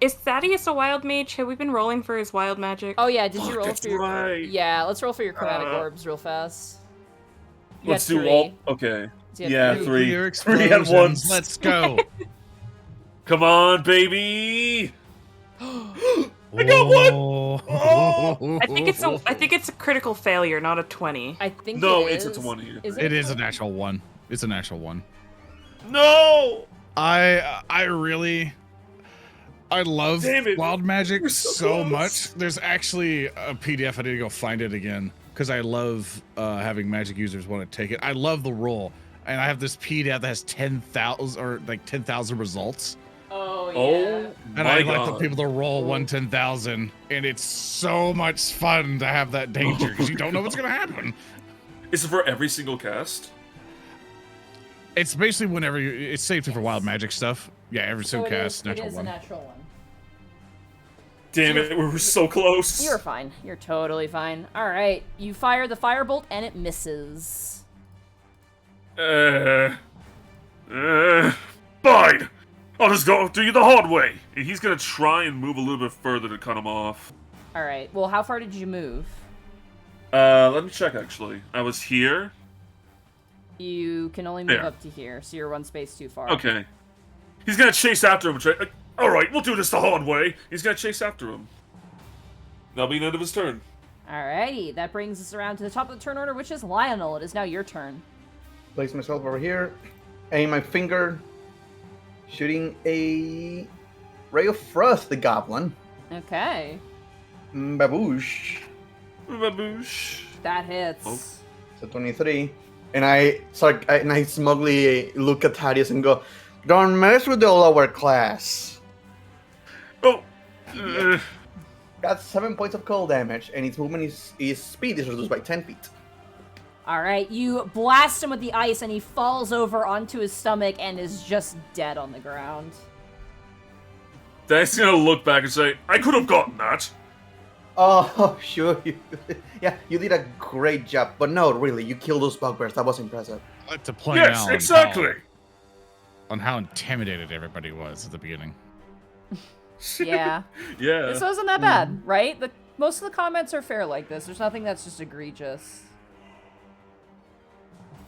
Is Thaddeus a wild mage? Have we been rolling for his wild magic? Oh yeah, did you Fuck, roll that's for your... right. Yeah, let's roll for your chromatic orbs real fast. You Let's had do 3. all. Okay. So you Yeah, had 3. Nuclear 3 at explosions. once. Let's go. Come on, baby. I got one! Oh. I think it's a critical failure, not a 20. I think No, it it's is. a 20. It is a natural 1. It's a natural 1. No. I love Damn it. wild magic We're so so close. much. There's actually a PDF. I need to go find it again because I love having magic users want to take it. I love the roll, and I have this PDF that has 10,000 or like 10,000 results, Oh yeah. Oh and my I god. like the people to roll 1/10,000, and it's so much fun to have that danger because you don't know what's gonna happen. Is it for every single cast? It's basically whenever it's safety for wild magic stuff. Yeah, every So single it cast, is, natural it is a 1. natural 1. Damn it, we were so close. You're fine. You're totally fine. Alright, you fire the firebolt and it misses. Fine. I'll just go do you the hard way. And he's gonna try and move a little bit further to cut him off. Alright, well, how far did you move? Let me check actually. I was here. You can only move There. up to here, so you're 1 space too far. Okay. He's gonna chase after him. Alright, we'll do this the hard way. He's gonna chase after him. That'll be the end of his turn. Alrighty, that brings us around to the top of the turn order, which is Lionel. It is now your turn. Place myself over here. Aim my finger. Shooting a ray of frost, the goblin. Okay, Baboosh. Baboosh. that hits. Oh. So 23. And I smugly look at Thaddeus and go, "Don't mess with the lower class." Oh. Got 7 points of cold damage, and its movement is speed is reduced by 10 feet. Alright, you blast him with the ice and he falls over onto his stomach and is just dead on the ground. Dad's gonna look back and say, I could have gotten that. Oh, sure. Yeah, you did a great job. But no, really, you killed those bugbears. That was impressive. I like to point Yes, out exactly. on how intimidated everybody was at the beginning. Yeah. Yeah. This wasn't that bad, right? Most of the comments are fair like this. There's nothing that's just egregious.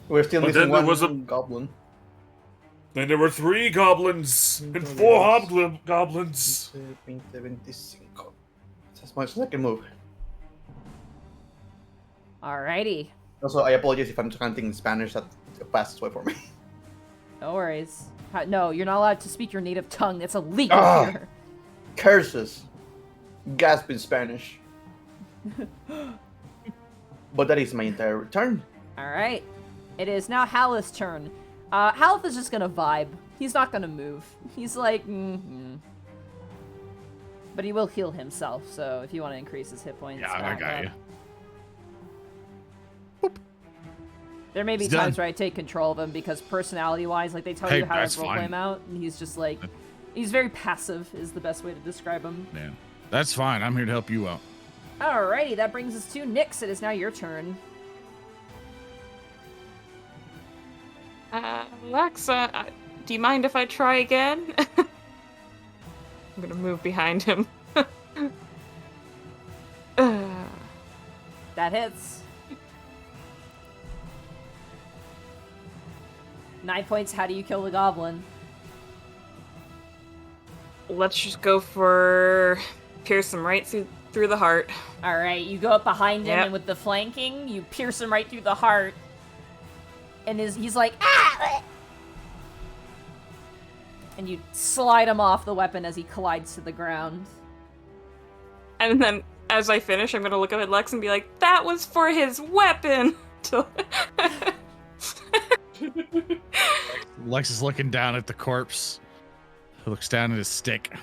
We're still But missing then there one was a- goblin. Then there were 3 goblins and 4 goblins. 75. It's as much as I can move. Alrighty. Also, I apologize if I'm chanting in Spanish. That's the fastest way for me. No worries. No, you're not allowed to speak your native tongue. It's illegal Ah. here. Curses. Gasp in Spanish. But that is my entire turn. Alright. It is now Halith's turn. Halith is just gonna vibe. He's not gonna move. He's like, But he will heal himself, so if you want to increase his hit points. Yeah, I back got up. you. There may be He's times done. where I take control of him because personality-wise, like they tell Hey, you how that's to roleplay fine. him out, and he's just like, he's very passive is the best way to describe him. Yeah, that's fine. I'm here to help you out. Alrighty, that brings us to Nyx. It is now your turn. Alexa, do you mind if I try again? I'm gonna move behind him. That hits. 9 points. How do you kill the goblin? Let's just go for pierce him right through the heart. All right, you go up behind him, Yep. and with the flanking, you pierce him right through the heart. And he's like, ah! And you slide him off the weapon as he collides to the ground. And then, as I finish, I'm gonna look up at Lex and be like, "That was for his weapon." Lex is looking down at the corpse. He looks down at his stick.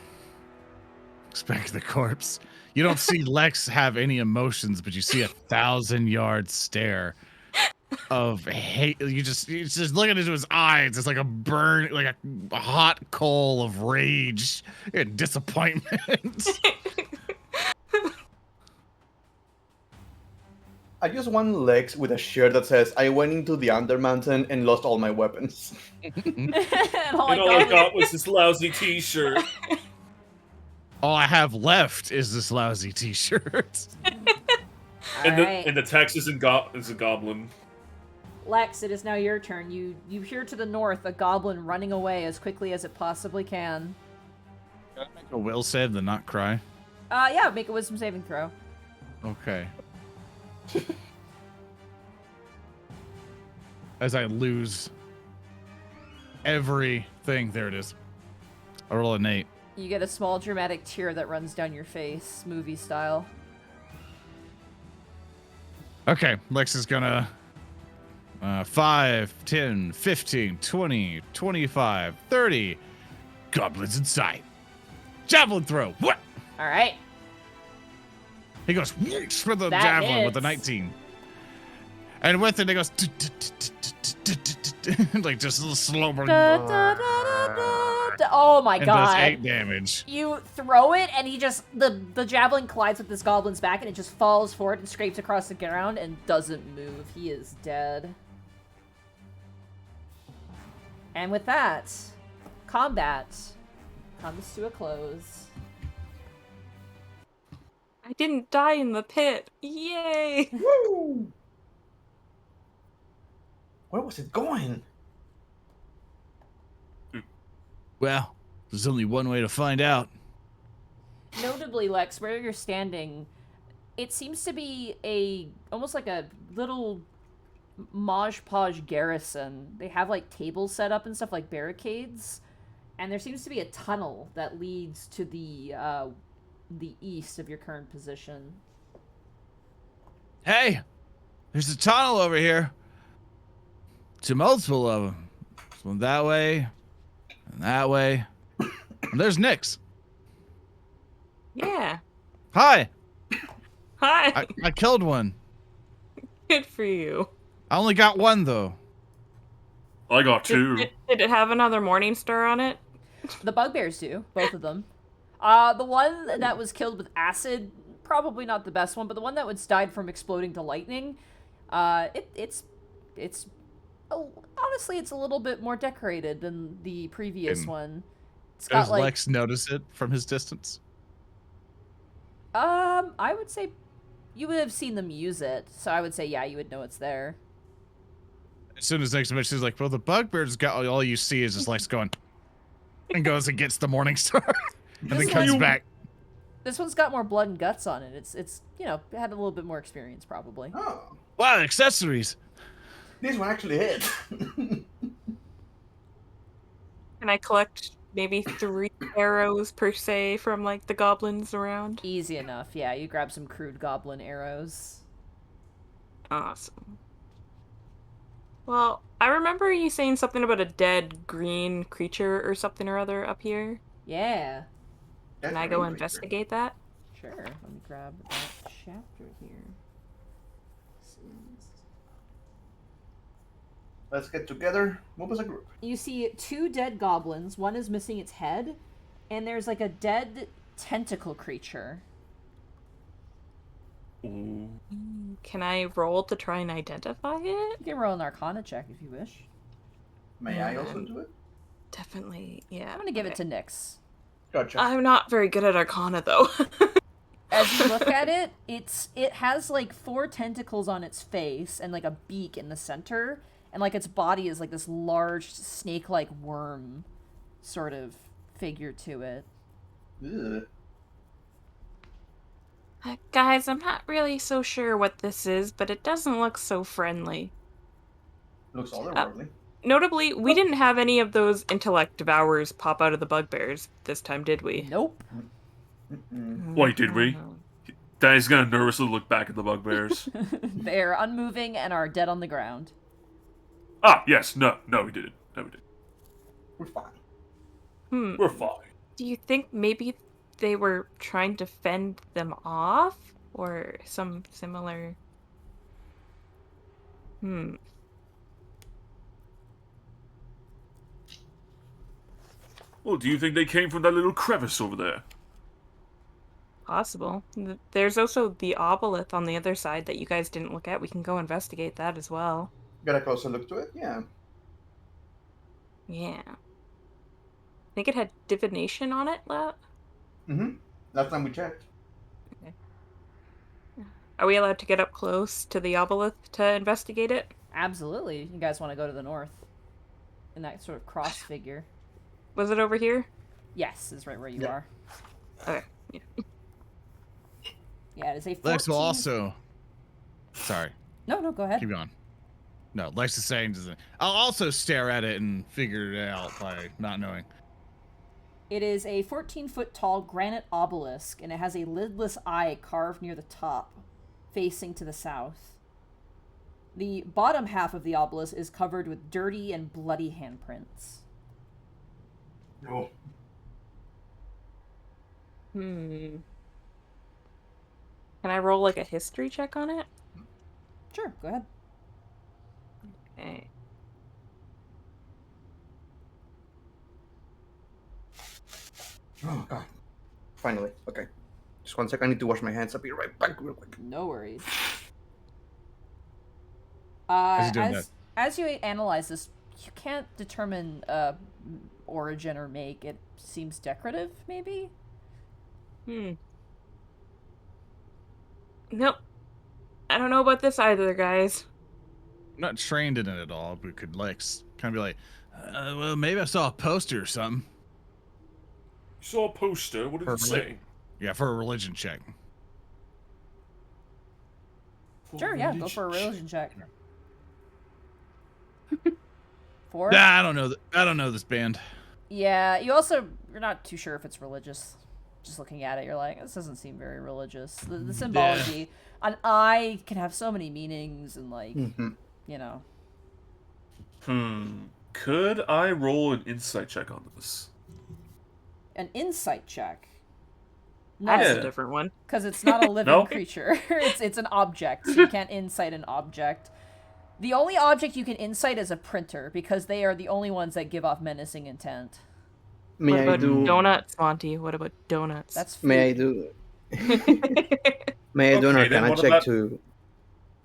Looks back at the corpse. You don't see Lex have any emotions, but you see 1,000-yard stare of hate. You just looking into his eyes. It's like a burn, like a hot coal of rage and disappointment. I just want Lex with a shirt that says, I went into the Undermountain and lost all my weapons. And And all I got was this lousy T-shirt. All I have left is this lousy T-shirt. And the text is a goblin. Lex, it is now your turn. You hear to the north a goblin running away as quickly as it possibly can. Can I make a will save to not cry? Yeah, make a wisdom saving throw. Okay. As I lose everything. There it is. I roll an 8. You get a small dramatic tear that runs down your face, movie style. Okay, Lex is gonna 5, 10, 15, 20, 25, 30 goblins in sight. Javelin throw. What? All right. He goes whoosh for the That javelin with the hits. 19. And with it, he goes like just a little slow burn. Da, da, da, da, da, da. Oh my And does god. 8 damage. You throw it, and he just the javelin collides with this goblin's back, and it just falls forward and scrapes across the ground and doesn't move. He is dead. And with that, combat comes to a close. I didn't die in the pit. Yay! Woo! Where was it going? Well, there's only one way to find out. Notably, Lex, where you're standing, it seems to be almost like a little Mage Podge garrison. They have like tables set up and stuff, like barricades, and there seems to be a tunnel that leads to the east of your current position. Hey, there's a tunnel over here. To multiple of them. One that way, and that way. And there's Nyx. Yeah. Hi. Hi. I killed one. Good for you. I only got one though. I got 2. Did it have another morning star on it? The bugbears do, both of them. The one that was killed with acid, probably not the best one, but the one that was died from exploding to lightning, it's honestly, it's a little bit more decorated than the previous And one. It's got Does like, Lex notice it from his distance? I would say you would have seen them use it, so I would say, yeah, you would know it's there. As soon as next mention is like, well, the bugbear's got all you see is his legs going, and goes and gets the morning star, and then comes back. This one's got more blood and guts on it. It's you know, it had a little bit more experience probably. Oh, Wow, accessories. this one actually hit. Can I collect maybe 3 arrows per se from like the goblins around? Easy enough. Yeah, you grab some crude goblin arrows. Awesome. Well, I remember you saying something about a dead green creature or something or other up here. Yeah. Can I go investigate that? Sure. Let me grab that chapter here. Let's get together. Move as a group. You see 2 dead goblins. One is missing its head, and there's like a dead tentacle creature. Ooh. Can I roll to try and identify it? You can roll an Arcana check if you wish. May I also do it? Definitely, yeah. I'm gonna give it to Nyx. Gotcha. I'm not very good at Arcana though. As you look at it, it has like 4 tentacles on its face and like a beak in the center, and like its body is like this large snake-like worm sort of figure to it. Ugh. Guys, I'm not really so sure what this is, but it doesn't look so friendly. Looks otherworldly. Notably, we didn't have any of those intellect devourers pop out of the bugbears this time, did we? Nope. Wait, did we? Danny's gonna nervously look back at the bugbears. They're unmoving and are dead on the ground. Ah, yes. No, we didn't. No, we didn't. We're fine. We're fine. Do you think maybe they were trying to fend them off? Or some similar... Well, do you think they came from that little crevice over there? Possible. There's also the obelisk on the other side that you guys didn't look at. We can go investigate that as well. Got a closer look to it? Yeah. Yeah. I think it had divination on it. Mm-hmm. Last time we checked. Okay. Are we allowed to get up close to the obelisk to investigate it? Absolutely. You guys want to go to the north. In that sort of cross figure. Was it over here? Yes, is right where you Yeah. are. Okay. Yeah. Yeah, it is a 14... Lex will also. Sorry, No, go ahead. keep going. No, Lex is saying, I'll also stare at it and figure it out by not knowing. It is a 14-foot tall granite obelisk, and it has a lidless eye carved near the top, facing to the south. The bottom half of the obelisk is covered with dirty and bloody handprints. No. Can I roll like a history check on it? Sure, go ahead. Okay. Oh, God. Finally. Okay. Just 1 second. I need to wash my hands. I'll be right back real quick. No worries. How's he doing As you analyze this, you can't determine origin or make. It seems decorative, maybe? Nope. I don't know about this either, guys. I'm not trained in it at all. We could Lex kind of be like, well, maybe I saw a poster or something. You saw a poster. What did it say? Yeah, for a religion check. Sure, yeah, go for a religion check. 4? Nah, I don't know. I don't know this band. Yeah, you're not too sure if it's religious. Just looking at it, you're like, this doesn't seem very religious. The symbology, an eye can have so many meanings, and like, you know. Could I roll an insight check on this? An insight check. That's Yeah. a different one. Because it's not a living No? creature. It's an object. So you can't insight an object. The only object you can insight is a printer, because they are the only ones that give off menacing intent. May What I about do? donuts, Monty? What about donuts? That's food. May I do? May I do an Okay, then Arcana what check about- to?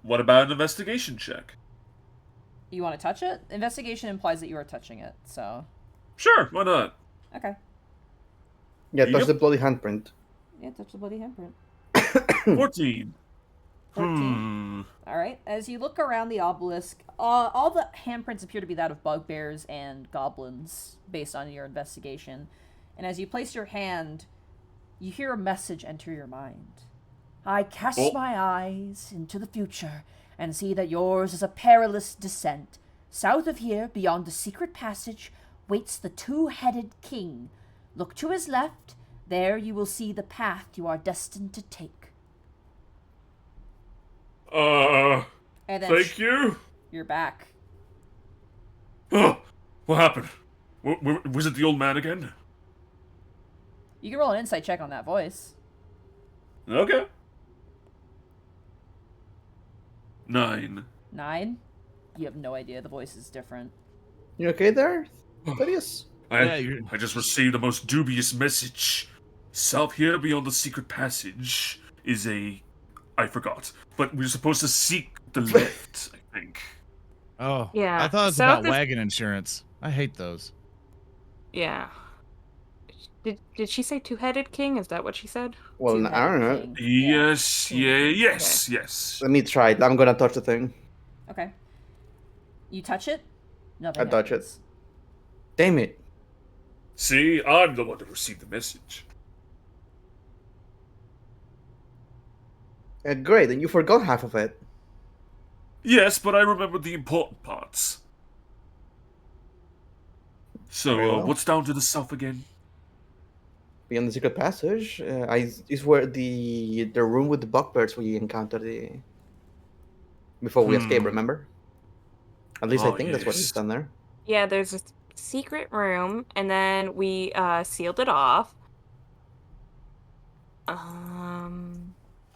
What about an investigation check? You want to touch it? Investigation implies that you are touching it, so... Sure, why not? Okay. Yeah, touch Yep. the bloody handprint. Yeah, touch the bloody handprint. 14. 13. All right. As you look around the obelisk, all the handprints appear to be that of bugbears and goblins, based on your investigation. And as you place your hand, you hear a message enter your mind. I cast my eyes into the future and see that yours is a perilous descent. South of here, beyond the secret passage, waits the two-headed king. Look to his left. There you will see the path you are destined to take. And then Thank you. You're back. Oh, what happened? Was it the old man again? You can roll an insight check on that voice. Okay. 9. 9? You have no idea. The voice is different. You okay there, Thaddeus? I just received a most dubious message. South here beyond the secret passage is I forgot. But we're supposed to seek the left, I think. Oh, Yeah, I thought it was South about is- wagon insurance. I hate those. Yeah. Did she say two-headed king? Is that what she said? Well, I don't know. King. Yes, Yeah. yes. Let me try it. I'm gonna touch the thing. Okay. You touch it? Nothing I touch it. happens. Damn it. See, I'm the one to receive the message. Great, and you forgot half of it. Yes, but I remember the important parts. So, Very well. what's down to the south again? Beyond the secret passage, is where the room with the bugbears we encountered before we escaped. Remember? At least I think that's what yes. he's done there. Yeah, there's a secret room, and then we sealed it off.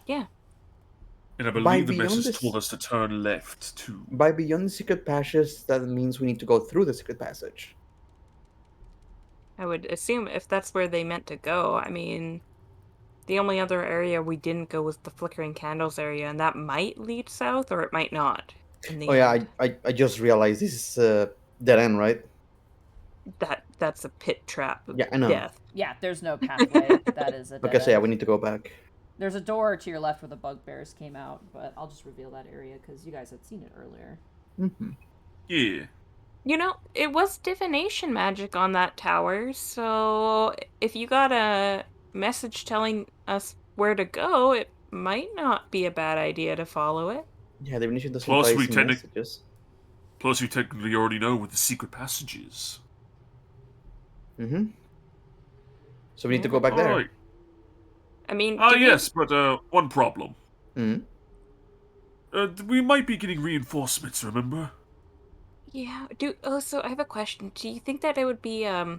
Yeah. And I By believe the beyond message this- told us to turn left, too. By beyond the secret passage, that means we need to go through the secret passage. I would assume if that's where they meant to go. I mean, the only other area we didn't go was the flickering candles area, and that might lead south, or it might not. in the Oh yeah, end. I just realized this is dead end, right? That's a pit trap of Yeah, I know. death. Yeah, there's no pathway. That is a dead Okay, so yeah, end. we need to go back. There's a door to your left where the bugbears came out, but I'll just reveal that area because you guys had seen it earlier. Mm-hmm. Yeah. You know, it was divination magic on that tower, so if you got a message telling us where to go, it might not be a bad idea to follow it. Yeah, the ignition doesn't Plus, place we tend to- messages. Plus, you technically already know what the secret passage is. Mm-hmm. So we need to go back there. Alright. I mean, Ah, do we- yes, but one problem. Mm-hmm. We might be getting reinforcements, remember? Yeah, so I have a question. Do you think that it would be a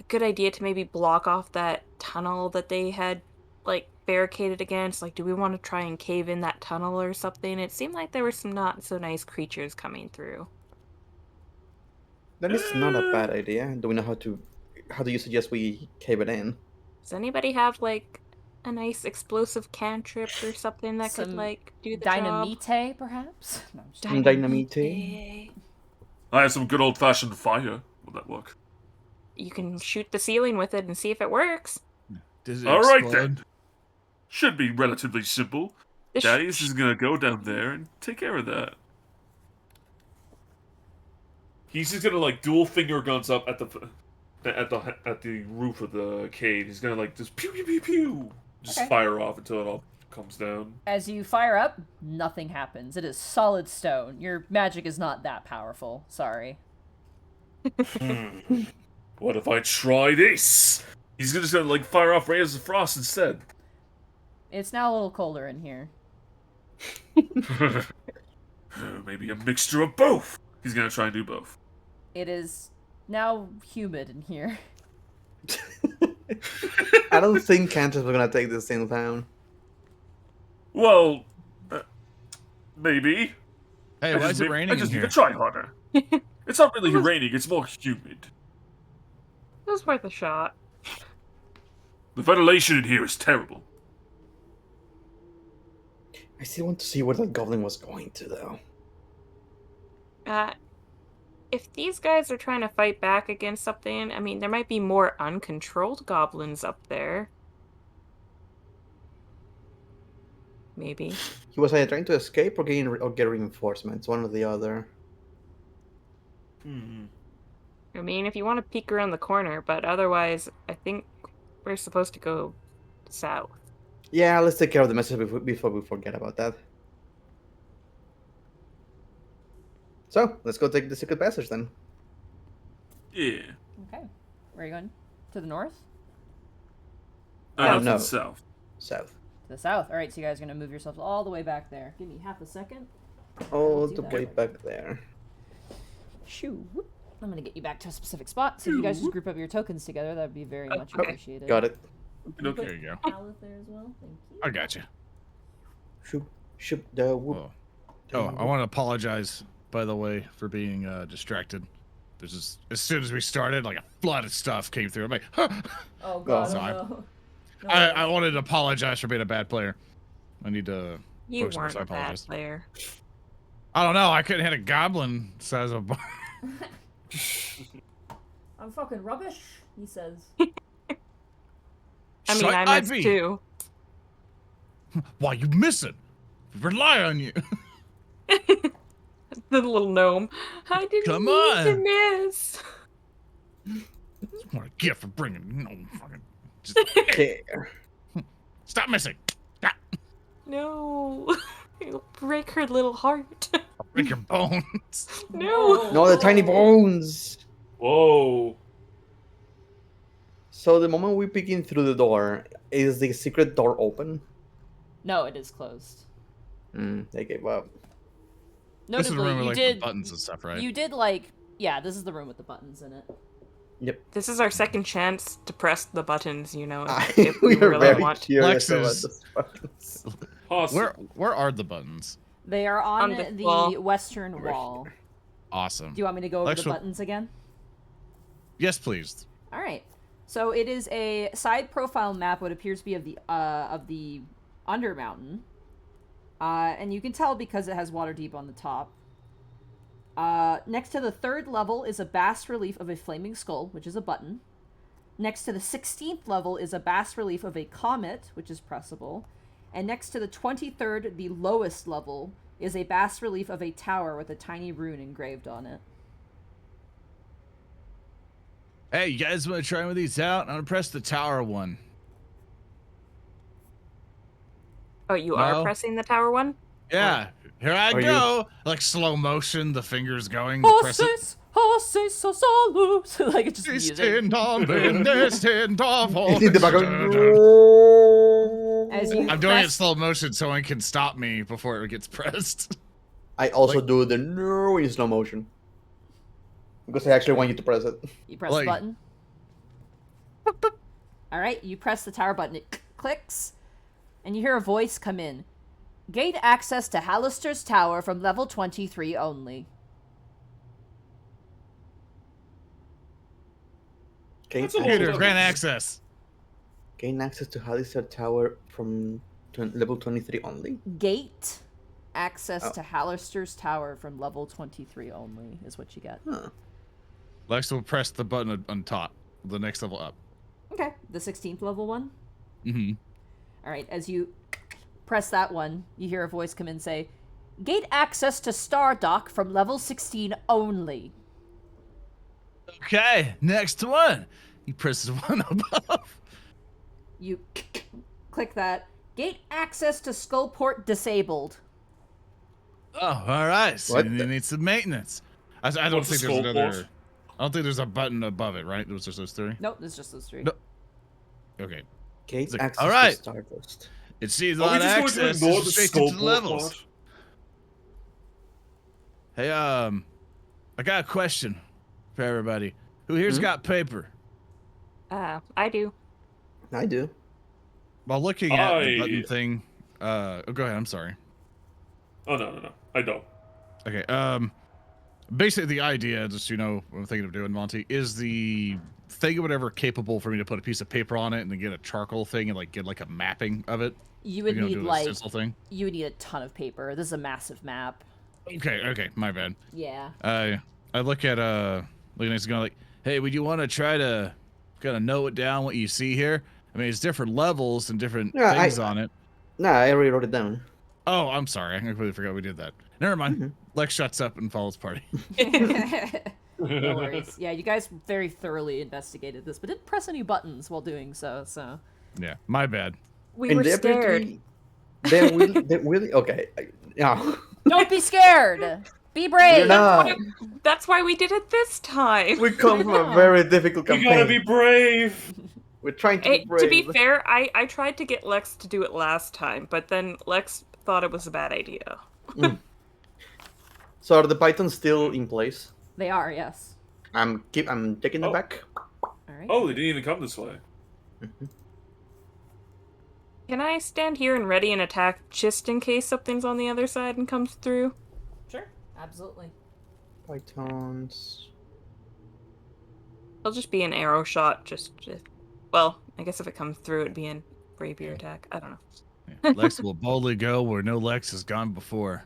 good idea to maybe block off that tunnel that they had like barricaded against? Like, do we want to try and cave in that tunnel or something? It seemed like there were some not so nice creatures coming through. That is not a bad idea. Do we know how do you suggest we cave it in? Does anybody have like a nice explosive cantrip or something that could Some like do the job? Dynamite, perhaps? No, I'm just Some dynamite. I have some good old-fashioned fire. Will that work? You can shoot the ceiling with it and see if it works. Does it Alright explode? then. Should be relatively simple. The sh- Darius is gonna go down there and take care of that. He's just gonna like dual finger guns up at the roof of the cave. He's gonna like just pew pew pew pew, just Okay. fire off until it all comes down. As you fire up, nothing happens. It is solid stone. Your magic is not that powerful. Sorry. What if I try this? He's just gonna like fire off rays of frost instead. It's now a little colder in here. Maybe a mixture of both. He's gonna try and do both. It is now humid in here. I don't think cantrips are gonna take this thing down. Well, maybe. Hey, I why is it need raining in to here? try harder. It's not really raining, it's more humid. It was worth a shot. The ventilation in here is terrible. I still want to see where that goblin was going to, though. If these guys are trying to fight back against something, I mean, there might be more uncontrolled goblins up there. maybe. He was either trying to escape or get reinforcements, one or the other. Hmm. I mean, if you want to peek around the corner, but otherwise, I think we're supposed to go south. Yeah, let's take care of the message before we forget about that. So, let's go take the secret passage then. Yeah. Okay. Where are you going? To the north? No, to no. the south. South. To the south. All right, so you guys are going to move yourselves all the way back there. Give me half a second. All do the that. way back there. Shoo. I'm going to get you back to a specific spot. So if you guys just group up your tokens together, that would be very much Okay. appreciated. Got it. Okay. There you go. Aleph there as well. Thank you. I got you. Shoop, the whoop. Oh, I want to apologize, by the way, for being distracted. There's just, as soon as we started, like a flood of stuff came through. I'm like, huh. Oh, God. So Oh, I- no. No I worries. wanted to apologize for being a bad player. I need to. You focus on this, weren't I a bad apologize. player. I don't know. I couldn't hit a goblin size of. I'm fucking rubbish, he says. I mean, I missed too. Why you missing? Rely on you. The little gnome. I didn't Come mean on. to miss. What a gift for bringing. No, fucking. Just There. stop missing. Ah, No. It'll break her little heart. I'll break your bones. No. No, the tiny bones. Whoa. So the moment we peek in through the door, is the secret door open? No, it is closed. They gave up. This is the Notably, room with you like did. the buttons and stuff, right? You did like. Yeah, this is the room with the buttons in it. Yep. This is our second chance to press the buttons, you know, if We we are really very want. curious about Lexus. this buttons. Awesome. Where are the buttons? They are on, On the the wall. western Right wall. Awesome. Do you want me to go over Lex, the buttons again? Yes, please. All right. So it is a side profile map, what appears to be of the Undermountain, and you can tell because it has Waterdeep on the top. Next to the third level is a bas relief of a flaming skull, which is a button. Next to the 16th level is a bas relief of a comet, which is pressable. And next to the 23rd, the lowest level, is a bas relief of a tower with a tiny rune engraved on it. Hey, you guys want to try one of these out? I'm gonna press the tower one. Oh, you No. are pressing the tower one? Yeah, here I Are go. Like slow motion, the fingers going. To press it. Salus. Like it's just music. It's in the background. As you I'm doing it press- slow motion so one can stop me before it gets pressed. I also Like- do the no in slow motion. Because I actually want you to press it. You press Like- the button. All right, you press the tower button. It clicks, and you hear a voice come in. Gate access to Hallister's Tower from level 23 only. Gain That's a access, lot. Computer, grant access. gain access to Hallister Tower from level 23 only. Gate access Oh. to Hallister's Tower from level 23 only is what you get. Huh. Lex will press the button on top, the next level up. Okay, the 16th level one. Mm-hmm. All right, as you press that one, you hear a voice come in and say, Gate access to Stardock from level 16 only. Okay, next one. He presses one above. You click that. Gate access to Skullport disabled. Oh, all right. So What you the- need some maintenance. I don't What's the think there's skull another. port? I don't think there's a button above it, right? It was just those three. Nope, there's just those three. No. Okay. Gate Like, access alright. to Stardust. It seems a Are we lot of just going access to ignore is the straight skull into the levels. part? Hey, I got a question for everybody. Who here's got paper? I do. I do. While looking at the I- button thing, oh, go ahead. I'm sorry. Oh, no. I don't. Okay. Basically the idea, just what I'm thinking of doing, Monty, is the thing or whatever capable for me to put a piece of paper on it and then get a charcoal thing and like get like a mapping of it. You would You're gonna need do a like stencil thing. you would need a ton of paper. This is a massive map. Okay, my bad. Yeah. I look at looking at this going like, hey, would you want to try to kind of note down what you see here? I mean, it's different levels and different Yeah, things on it. Nah, I already wrote it down. Oh, I'm sorry. I completely forgot we did that. Never mind. Lex shuts up and follows party. No worries. Yeah, you guys very thoroughly investigated this, but didn't press any buttons while doing so. So Yeah, my bad. We And were they appear to scared. be- They're really okay. Yeah. don't be scared. Be brave. Nah, That's why we did it this time. we come from a know. very difficult You campaign. gotta be brave. We're trying to be To brave. be fair, I tried to get Lex to do it last time, but then Lex thought it was a bad idea. So are the pythons still in place? They are, yes. I'm taking them Oh. back. All right. Oh, they didn't even come this way. Can I stand here and ready an attack just in case something's on the other side and comes through? Sure. Absolutely. Pythons. It'll just be an arrow shot, well, I guess if it comes through, it'd be a rapier attack. I don't know. Yeah. Lex will boldly go where no Lex has gone before.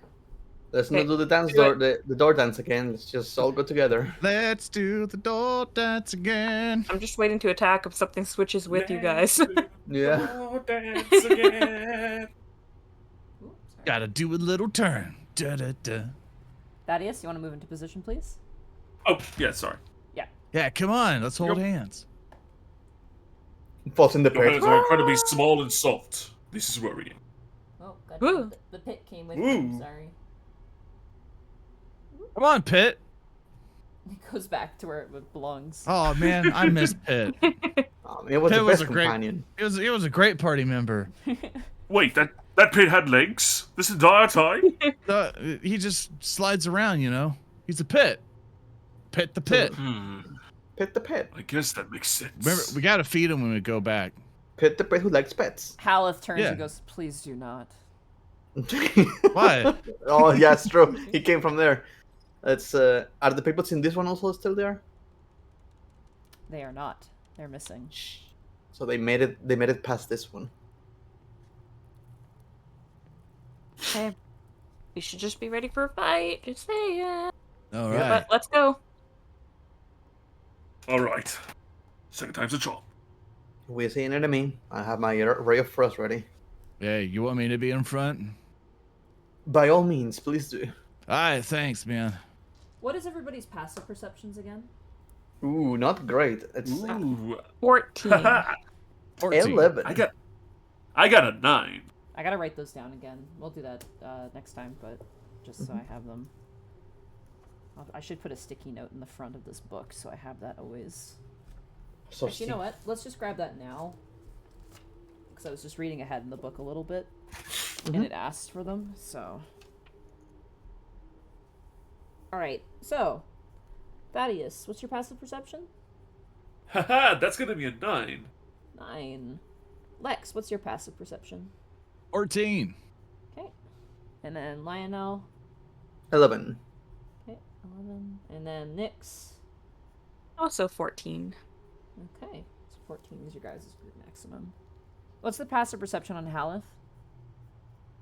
Let's Okay, not do the dance do door, the door dance again. Let's just all go together. Let's do the door dance again. I'm just waiting to attack if something switches with you guys. Yeah. Oh, dance again. Ooh, sorry. Gotta do a little turn. Da da da. Thaddeus, you want to move into position, please? Oh, yeah, sorry. Yeah, come on. Let's hold Yep. hands. Falls in the Your pit. hands are incredibly small and soft. This is worrying. Oh, god. Woo. The pit came with Woo. you. Sorry. Come on, Pit. It goes back to where it belongs. Oh man, I miss Pit. It was Pit the was best a great- companion. It was a great party member. Wait, that pit had legs this entire time? He just slides around, you know. He's a pit. Pit the pit. Pit the pit. I guess that makes sense. Remember, we gotta feed him when we go back. Pit the pit who likes pets. Haleth turns Yeah. and goes, please do not. What? Oh, yeah, it's true. He came from there. It's are the peoples in this one also still there? They are not. They're missing. So they made it past this one. Okay. We should just be ready for a fight. Just saying. All Yeah, right. But let's go. All right. Second time's a charm. If we see an enemy, I have my ray of frost ready. Hey, you want me to be in front? By all means, please do. All right, thanks, man. What is everybody's passive perceptions again? Ooh, not great. It's Ooh. 14. 14. 11. I got a 9. I gotta write those down again. We'll do that next time, but just so I have them. I should put a sticky note in the front of this book so I have that always. So Actually, you know what? Let's just grab that now. Because I was just reading ahead in the book a little bit. And it asked for them, so. Alright, so. Thaddeus, what's your passive perception? Haha, that's gonna be a 9. 9. Lex, what's your passive perception? 14. Okay. And then Lionel. 11. Okay, 11. And then Nyx. Also 14. Okay. So 14 is your guys' group maximum. What's the passive perception on Haleth?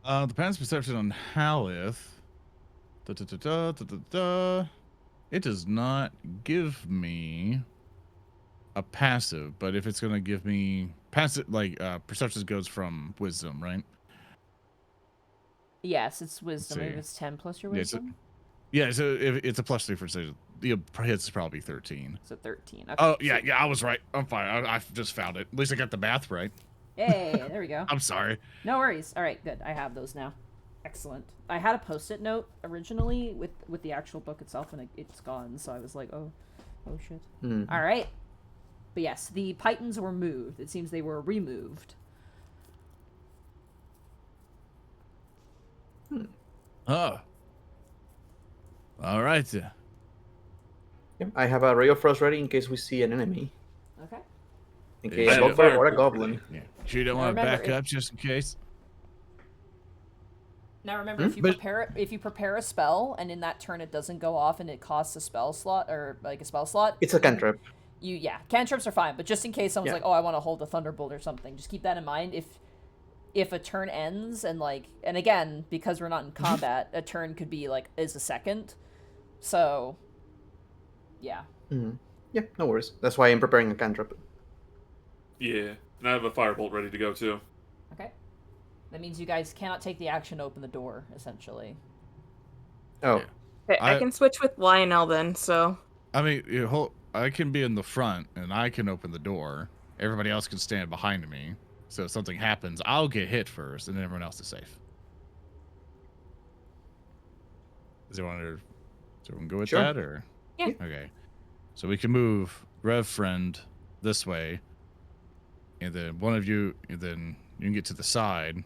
The passive perception on Haleth. It does not give me a passive, but if it's gonna give me passive, like perception goes from wisdom, right? Yes, it's wisdom. see. If it's 10 plus your Yeah, so- wisdom. Yeah, so if it's a +3 for stage, the hits is probably 13. So 13. Okay. Oh yeah, yeah, I was right. I'm fine. I just found it. At least I got the math right. Hey, there we go. I'm sorry. No worries. All right, good. I have those now. Excellent. I had a post-it note originally with the actual book itself, and it's gone. So I was like, oh shit. All right. But yes, the pythons were moved. It seems they were removed. Oh. All right. Yeah, I have a ray of frost ready in case we see an enemy. Okay. In Yeah, case I a have a bugbear or a firebolt goblin. Yeah. Sure you don't Now want to remember, back up just in case? Now remember, if you prepare a spell, and in that turn it doesn't go off, and it costs a spell slot or like a spell slot. It's a cantrip. Cantrips are fine, but just in case someone's Yeah. like, oh, I want to hold a thunderbolt or something, just keep that in mind. If a turn ends and again, because we're not in combat, a turn could be is a second. So, yeah. Yeah, no worries. That's why I'm preparing a cantrip. Yeah, and I have a firebolt ready to go too. Okay. That means you guys cannot take the action to open the door, essentially. Oh, Okay, I can switch with Lionel then, so... I mean, I can be in the front and I can open the door. Everybody else can stand behind me. So if something happens, I'll get hit first, and then everyone else is safe. Is everyone go with Sure. that, or? Yeah. Okay. So we can move Rev Friend this way, and then one of you, and then you can get to the side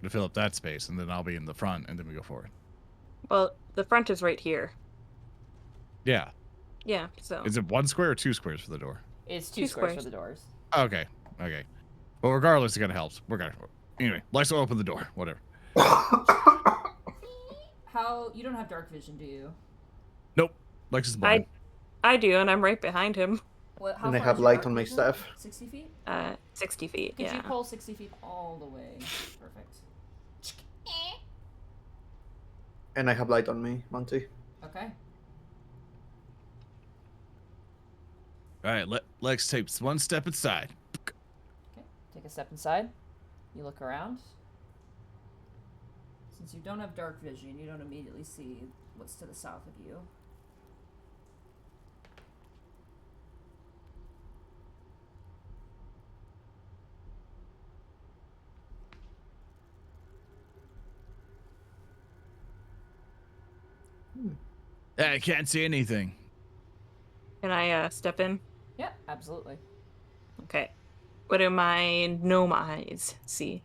to fill up that space, and then I'll be in the front, and then we go forward. Well, the front is right here. Yeah. Yeah, so... Is it 1 square or 2 squares for the door? It's two Two squares squares. for the doors. Okay. Okay. Well, regardless, it kind of helps. We're gonna. Anyway, Lex will open the door. Whatever. How you don't have dark vision, do you? Nope. Lex is blind. I do, and I'm right behind him. How And I far have is your light dark on my vision? staff. 60 feet? 60 feet, Could yeah. you pull 60 feet all the way? Perfect. And I have light on me, Monty. Okay. All right. Lex takes 1 step inside. Okay. Take a step inside. You look around. Since you don't have dark vision, you don't immediately see what's to the south of you. I can't see anything. Can I step in? Yeah, absolutely. Okay. What do my gnome eyes see?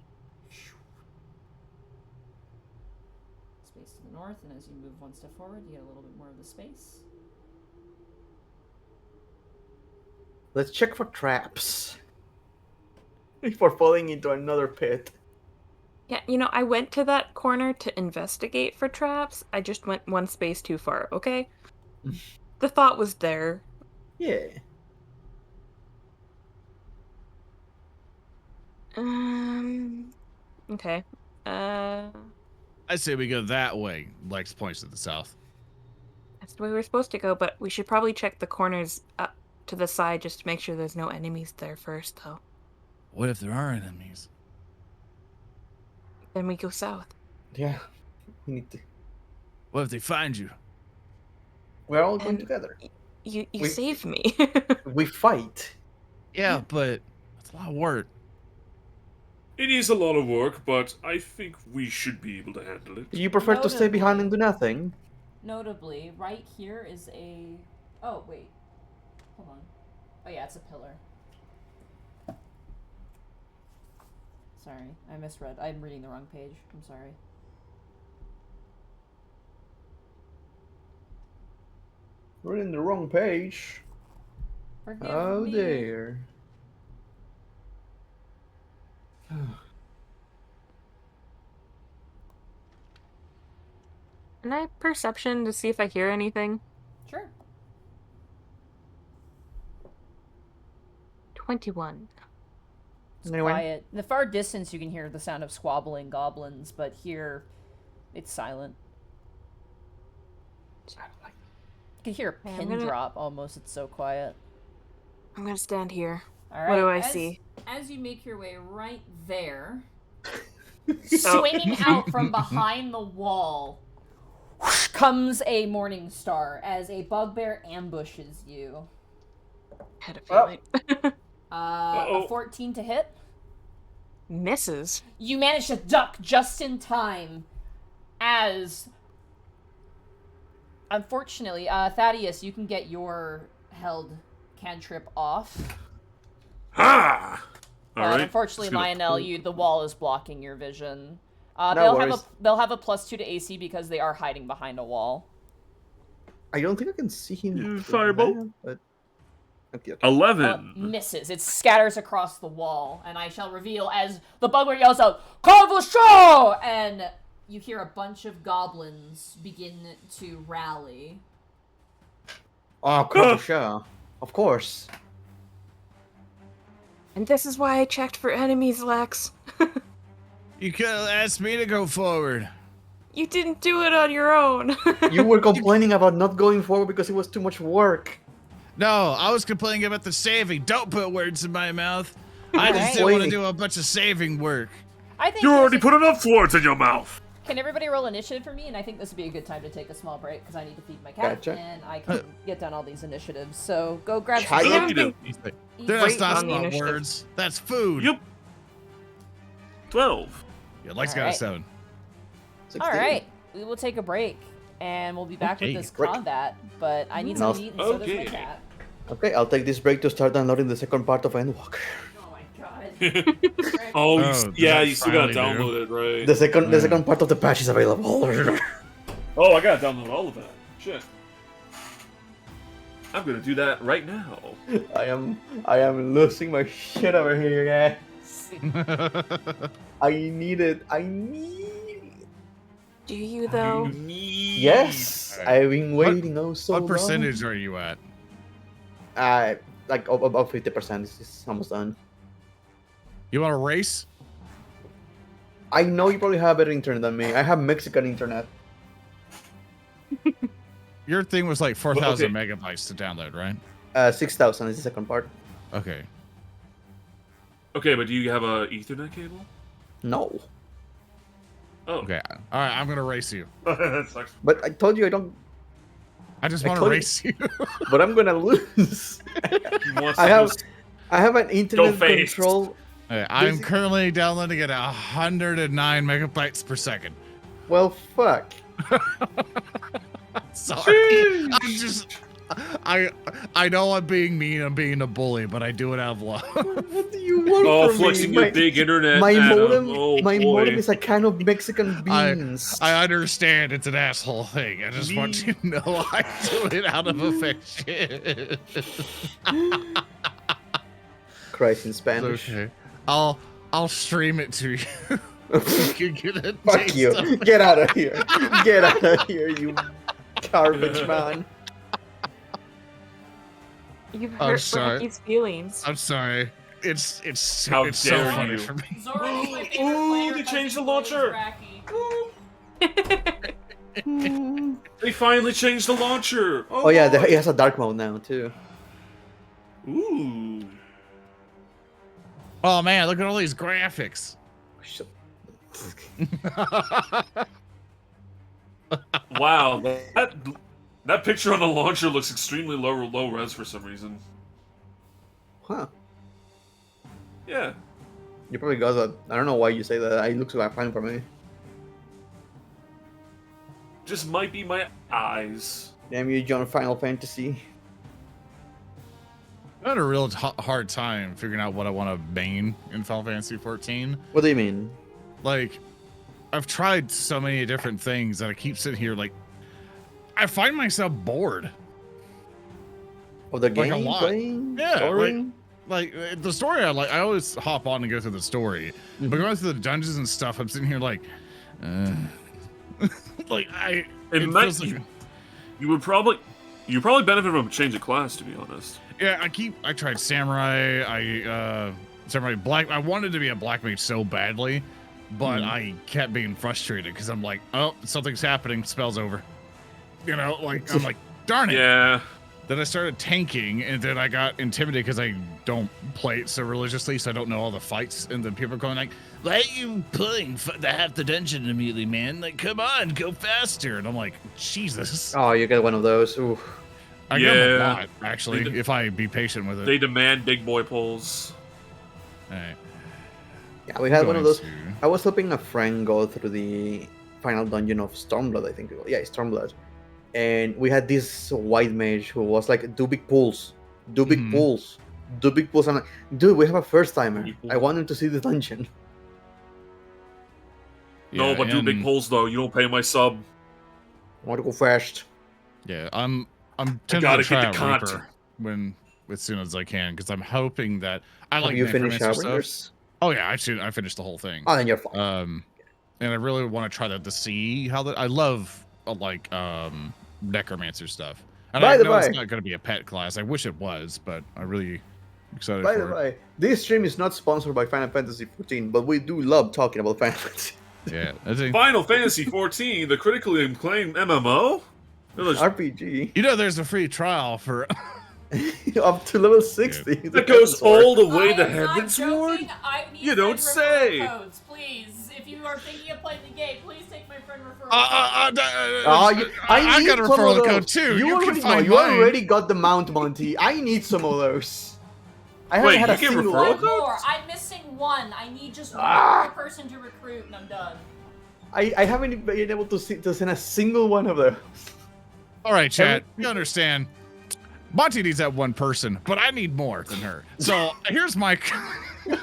Space to the north, and as you move 1 step forward, you get a little bit more of the space. Let's check for traps. Before falling into another pit. Yeah, you know, I went to that corner to investigate for traps. I just went 1 space too far, okay? The thought was there. Yeah. Okay. I say we go that way. Lex points to the south. That's the way we were supposed to go, but we should probably check the corners up to the side just to make sure there's no enemies there first, though. What if there are enemies? Then we go south. Yeah. We need to. What if they find you? We're all going And- together. You We- saved me. We fight. Yeah, but that's a lot of work. It is a lot of work, but I think we should be able to handle it. Do you prefer to stay behind and do Notably. nothing? Notably, right here is a... Oh, wait. Hold on. Oh, yeah, it's a pillar. Sorry, I misread. I'm reading the wrong page. I'm sorry. We're in the wrong page. Forgive Oh me. dear. Can I perception to see if I hear anything? Sure. 21. It's Anyone? quiet. In the far distance, you can hear the sound of squabbling goblins, but here, it's silent. You can hear a Okay, pin drop almost. It's so quiet. I'm gonna stand here. All right. What do I as, see? As you make your way right there, So- swinging out from behind the wall, comes a morning star as a bugbear ambushes you. Had a Oh. feeling. A 14 to hit. Misses. You manage to duck just in time as... Unfortunately, Thaddeus, you can get your held cantrip off. Ha! But Alright. unfortunately, Just gonna Lionel, the wall is blocking your vision. No they'll worries. have a +2 to AC because they are hiding behind a wall. I don't think I can see him. You with firebolt? that, but... Okay. 11. Misses. It scatters across the wall, and I shall reveal as the bugbear yells out, "Conversation!" And you hear a bunch of goblins begin to rally. Oh, Krabusha. Of course. And this is why I checked for enemies, Lex. You could have asked me to go forward. You didn't do it on your own. You were complaining about not going forward because it was too much work. No, I was complaining about the saving. Don't put words in my mouth. I just Alright. didn't want to do a bunch of saving work. I think You already there's put enough swords in your mouth. Can everybody roll initiative for me? And I think this would be a good time to take a small break because I need to feed my cat Gotcha. and I can get done all these initiatives. So go grab Chai- some. I haven't been That's great not on the about initiative. words. That's food. Yep. 12. Yeah, Lex got a Alright. 7. 16. All right, we will take a break and we'll be back Okay. with this Break. combat. But I need No. some meat and so does my Okay. cat. Okay, I'll take this break to start downloading the second part of Endwalker. Oh my god. Oh, did you still gotta finally do? download it, right? The second part of the patch is available. Oh, I gotta download all of that. Shit. I'm gonna do that right now. I am losing my shit over here, guys. I need it. I need it. Do you though? Yes, Alright. I've been waiting so What long. percentage are you at? Like about 50%. It's almost done. You want to race? I know you probably have better internet than me. I have Mexican internet. Your thing was like 4,000 okay. megabytes to download, right? 6,000 is the second part. Okay. Okay, but do you have a Ethernet cable? No, Oh. Okay. All right. I'm gonna race you. That sucks. but I told you I don't. I just I want to told you. race you. But I'm gonna lose. He wants I to have, just- I have an internet face. control. Okay, I'm Basic- currently downloading at 109 megabytes per second. Well, fuck. Sorry. I'm just. I know I'm being mean. I'm being a bully, but I do it out of love. What do you want Oh, from flexing me? your big internet. My Adam. modem, Oh, my boy. modem is a kind of Mexican beans. I understand it's an asshole thing. I just want you to know I do it out of affection. Christ in Spanish. Okay. I'll stream it to you. You can get a Fuck taste you. of it. Get out of here. Get out of here, you garbage man. You've I'm hurt sorry. Frankie's feelings. I'm sorry. It's How it's so dare funny you. for me. Zora is my favorite Ooh, player, they but changed the he's always launcher. cracky. They finally changed the launcher. Oh yeah, boy. it has a dark mode now too. Ooh. Oh man, look at all these graphics. Shit. Wow. That picture on the launcher looks extremely low res for some reason. Huh. Yeah. You probably got that. I don't know why you say that. It looks like fine for me. Just might be my eyes. Damn you, John Final Fantasy. I had a real hard time figuring out what I want to main in Final Fantasy 14. What do you mean? Like, I've tried so many different things that I keep sitting here like, I find myself bored. Of the Like a game lot. playing? Yeah, Story? Like the story, I always hop on and go through the story, but going through the dungeons and stuff, I'm sitting here like, like It might, you probably benefit from a change of class, to be honest. Yeah, I tried samurai, samurai black. I wanted to be a black mage so badly, but I kept being frustrated because I'm like, oh, something's happening, spell's over. You know, like I'm like, darn it. Yeah. Then I started tanking, and then I got intimidated because I don't play it so religiously, so I don't know all the fights. And then people are going like, "Why are you pulling the half the dungeon immediately, man? Like, come on, go faster!" And I'm like, "Jesus." Oh, you get one of those. Ooh. I get them a Yeah. lot, actually, if I be patient with it. They demand big boy pulls. Alright. Yeah, we had one of those. Going I was helping a friend go through the final dungeon of Stormblood, I think it was. Yeah, Stormblood. And we had this white mage who was like, do big pulls. Do big Mhm. pulls. Do big pulls. I'm like, dude, we have a first timer. Big pull. I want him to see the dungeon. No, Yeah, but do big and- pulls though. You don't pay my sub. I want to go fast. Yeah, I'm tempted gotta to get try the a content. Reaper as soon as I can, because I'm hoping that I Have like you finished necromancer Harvesters? Oh yeah, I finished the whole thing. Oh, then you're fine. And I really want to try that to see how that. I love necromancer stuff. And By I the know it's by- not going to be a pet class. I wish it was, but I'm really excited By for the it. way, this stream is not sponsored by Final Fantasy 14, but we do love talking about Final Fantasy. Yeah, I think, Final Fantasy 14, the critically acclaimed MMO. RPG. you know, there's a free trial for. Up to level 60. That goes all the way I to am not Heaven's Ward. joking. I need You don't my referral say. Codes, please. please, if you are thinking of playing the game, please take my friend referral. I need got a some of referral those. code too. You already, can find you mine. already got the mount, Monty. I need some of those. I Wait, haven't had you a get single referral one. codes? More. I'm missing one. I need just one more person to recruit, and I'm done. I haven't been able to send a single one of those. All right, chat. You understand? Monty needs that one person, but I need more than her. So here's my. Soren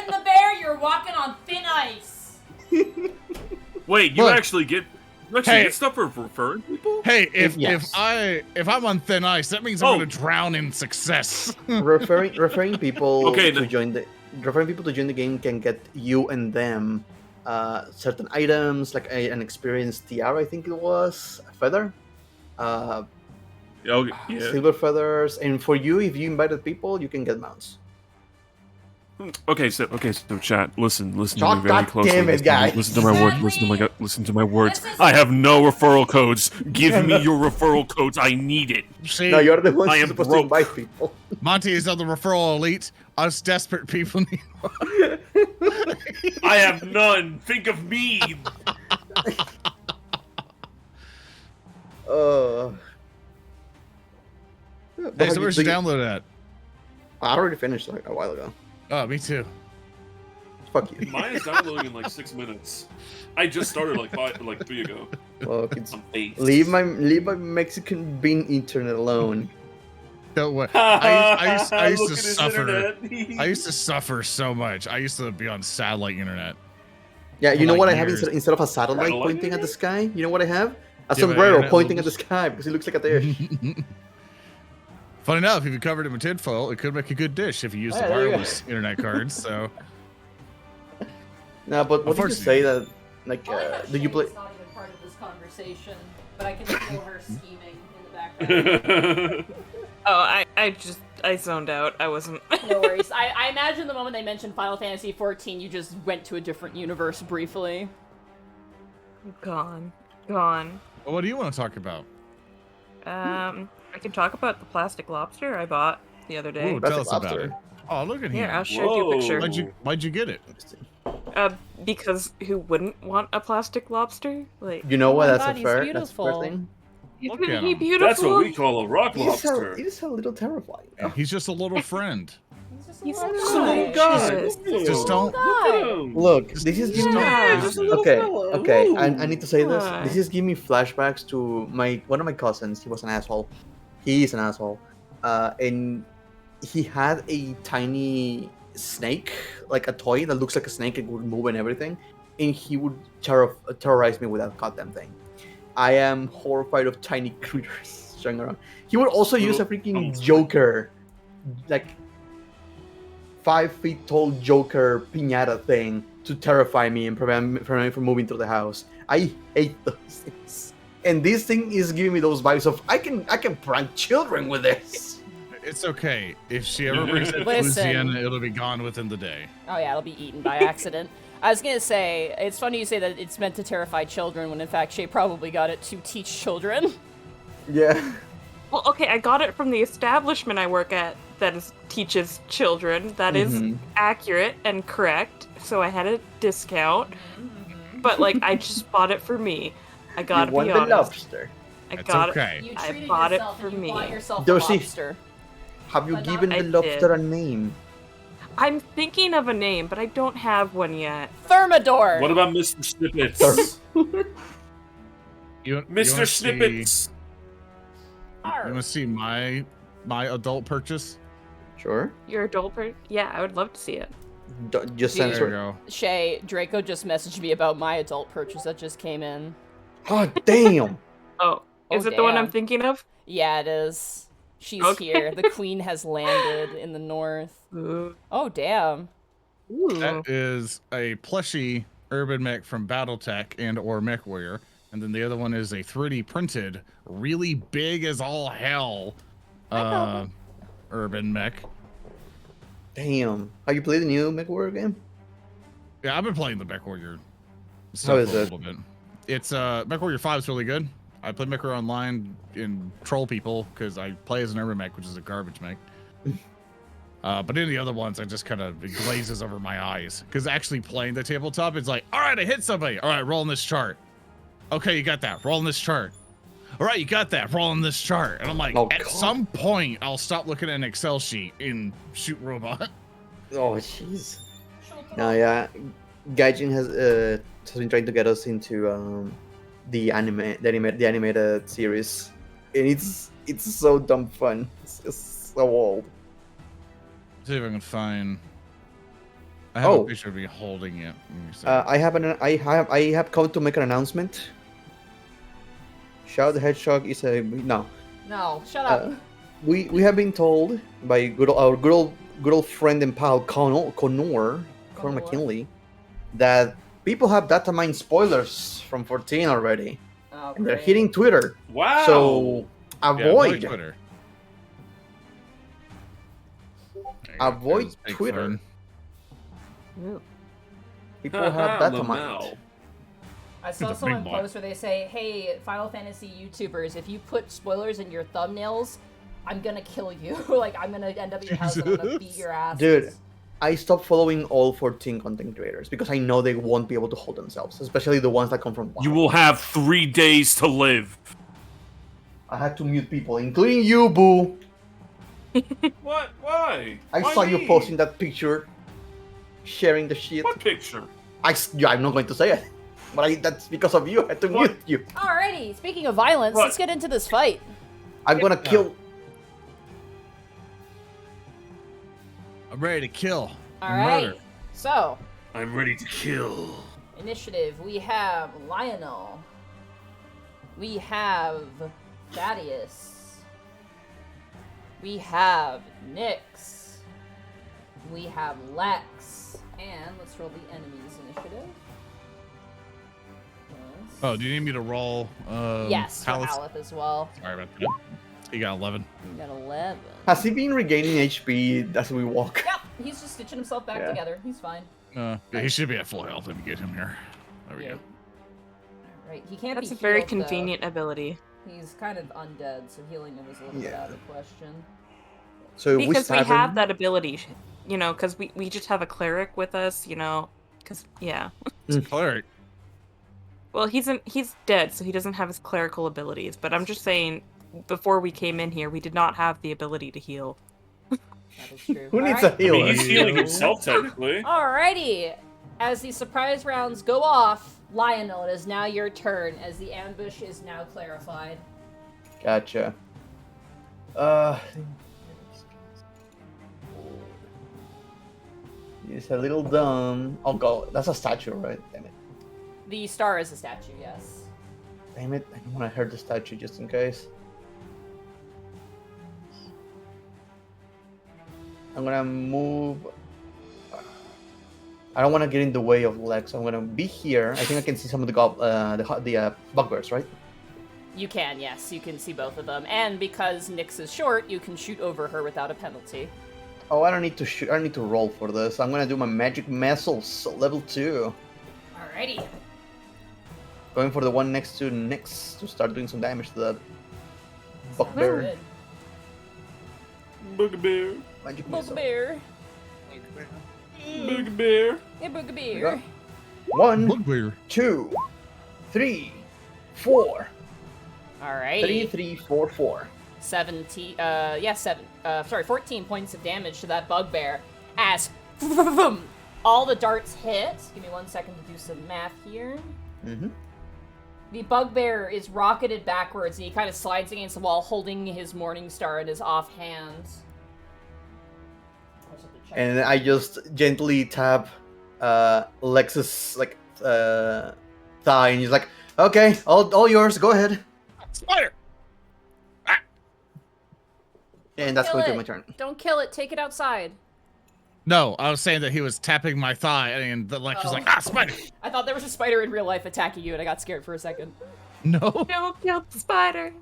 the bear, you're walking on thin ice. Wait, you Look. actually get stuff for referring people? Hey, if Yes. I'm on thin ice, that means I'm gonna drown in success. referring people Okay, to then. join the game can get you and them certain items like an experienced tiara, I think it was, a feather, Yeah. silver feathers, and for you, if you invited people, you can get mounts. Okay, so chat, listen to me God very closely. damn it, guys. Listen to my words. Exactly. Listen to my words. This is- I have no referral codes. Give me your referral codes. I need it. See, No, you're the one I who's am supposed broke. to invite people. Monty is on the referral elite. Us desperate people need. I have none. Think of me. Hey, so where's you download at? I already finished like a while ago. Oh, me too. Fuck you. Mine is downloading in like 6 minutes. I just started like 3 ago. Look, it's, I'm based. leave my Mexican bean internet alone. Don't worry. I used Look to at his suffer. internet. I used to suffer so much. I used to be on satellite internet. Yeah, you For know like what I have years. instead of a satellite Satellite pointing at the sky? You know what I have? A Yeah, but sombrero internet pointing at the levels. sky because it looks like a dish. Fun enough, if you covered it with tinfoil, it could make a good dish if you use the Yeah, there you go. wireless internet cards. So No, but what did you say that, like, I like how do you play? Shay's not even part of this conversation, but I can feel her scheming in the background. Oh, I zoned out. I wasn't. No worries. I imagine the moment they mentioned Final Fantasy XIV, you just went to a different universe briefly. Gone. well, what do you want to talk about? I can talk about the plastic lobster I bought the other day. Ooh, That's tell a us about lobster. it. Oh, look at Here, him. I'll show you a picture. Whoa. Why'd you get it? Because who wouldn't want a plastic lobster? Like, You know Oh what? my That's God, a he's fair. That's a beautiful. fair thing. he's Look at really him. beautiful. That's what we call a rock It lobster. is a little terrifying. Yeah, he's just a little friend. He's a Just a little guy. Just don't. Look at him. Look, this is giving me. Yeah, just a little Okay, fella. okay. Ooh. I need to say this. Why? This is giving me flashbacks to one of my cousins. He was an asshole. He is an asshole, and he had a tiny snake, like a toy that looks like a snake and would move and everything, and he would terrorize me with that goddamn thing. I am horrified of tiny critters running around. He would also use a freaking Joker, like 5 feet tall Joker piñata thing to terrify me and prevent me from moving through the house. I hate those things. And this thing is giving me those vibes of I can prank children with this. It's okay. If she ever brings it to Listen. Louisiana, it'll be gone within the day. Oh yeah, it'll be eaten by accident. I was gonna say, it's funny you say that it's meant to terrify children when in fact Shay probably got it to teach children. Yeah. Well, okay, I got it from the establishment I work at that teaches children. That is Mhm. accurate and correct. So I had a discount. But like, I just bought it for me. I gotta You want be the honest. lobster. I It's got okay. You I treated bought it yourself for and you me. bought yourself a Dorsey. lobster. Have you But not- given the I lobster did. a name? I'm thinking of a name, but I don't have one yet. Thermidor. What about Mr. Snippets? You Mr. wanna Snippets. You want to see my adult purchase? Sure. Your adult Yeah, I would love to see it. Just Dude. There you censor. go. Shay, Draco just messaged me about my adult purchase that just came in. Oh damn! Oh, is Oh, it the one I'm damn. thinking of? Yeah, it is. She's Okay. here. The queen has landed in the north. Ooh. Oh, damn. That is a plushie urban mech from BattleTech and or MechWarrior, and then the other one is a 3D printed, really big as all hell, urban mech. Damn. Have you played the new MechWarrior game? Yeah, I've been playing the MechWarrior stuff How is for a it? little bit. It's MechWarrior 5 is really good. I play MechWarrior online and troll people because I play as an urban mech, which is a garbage mech. But in the other ones, I just kind of it glazes over my eyes because actually playing the tabletop is like, all right, I hit somebody. All right, roll on this chart. Okay, you got that. Roll on this chart. All right, you got that. Roll on this chart. And I'm like, Oh, at God. some point, I'll stop looking at an Excel sheet and shoot robot. Oh, jeez. No, yeah. Gaijin has been trying to get us into the animated series, and it's so dumb fun. It's just so old. See if I can find. I have Oh. a picture of me holding it. Let me see. I have come to make an announcement. Shadow the Hedgehog is a no. No, shut up. We have been told by our good old friend and pal Connor McKinley that people have data mine spoilers from 14 already, Oh, and they're great. hitting Twitter. Wow. So Yeah, avoid Twitter. Avoid That's big Twitter. fun. Ooh. People have data Lamau. mined. I saw It's a big someone boy. post where they say, "Hey, Final Fantasy YouTubers, if you put spoilers in your thumbnails, I'm gonna kill you. Like, I'm gonna end up at your house and I'm gonna beat your ass." Dude, I stopped following all 14 content creators because I know they won't be able to hold themselves, especially the ones that come from WoW. You will have 3 days to live. I had to mute people, including you, Boo. What? Why? I Why saw you me? posting that picture, sharing the shit. What picture? Yeah, I'm not going to say it, but that's because of you. I had to What? mute you. Alrighty, speaking of violence, What? let's get into this fight. I'm gonna kill. I'm ready to kill. Alright, Murder. so, I'm ready to kill. initiative, we have Lionel. We have Thaddeus. We have Nyx. We have Lex. And let's roll the enemy's initiative. Yes. Oh, do you need me to roll? Yes, for Haleth? Haleth as well. Sorry about that. He got 11. We got 11. Has he been regaining HP as we walk? Yep, he's just stitching himself back Yeah. together. He's fine. Yeah, he should be at full health. Let me get him here. There we Yeah. go. Alright, he can't That's be a very healed, though. convenient ability. He's kind of undead, so healing him is a little bit Yeah. out of question. So Because we stab have him. that ability, you know, because we just have a cleric with us, you know, because, yeah. It's cleric. Well, he's dead, so he doesn't have his clerical abilities, but I'm just saying, before we came in here, we did not have the ability to heal. That is true. Who needs Alright. a I mean, healer? he's healing himself technically. Alrighty! As the surprise rounds go off, Lionel, it is now your turn, as the ambush is now clarified. Gotcha. He's a little dumb. Oh god, that's a statue, right? Damn it. The star is a statue, yes. Damn it, I don't want to hurt the statue just in case. I'm gonna move. I don't want to get in the way of Lex. I'm gonna be here. I think I can see some of the bugbears, right? You can, yes. You can see both of them. And because Nyx is short, you can shoot over her without a penalty. Oh, I don't need to shoot. I don't need to roll for this. I'm gonna do my magic missiles, level 2. Alrighty. Going for the one next to Nyx to start doing some damage to the Sounds bugbear. good. Bugbear. Magic missile. Bugbear. Bugbear. Hey, There Bugbear. you go. 1, Bugbear. 2, 3, 4. Alrighty. 3, 3, 4, 4. 14 points of damage to that bugbear as all the darts hit. Give me 1 second to do some math here. Mm-hmm. The bugbear is rocketed backwards and he kind of slides against the wall holding his morning star in his offhand. I just have to check. And I just gently tap Lex's thigh, and he's like, "Okay, all yours. Go ahead." Spider! And that's Kill going to be it. my turn. Don't kill it. Take it outside. No, I was saying that he was tapping my thigh, and the Lex was Oh. like, ah, spider! I thought there was a spider in real life attacking you and I got scared for a second. No. Don't kill the spider.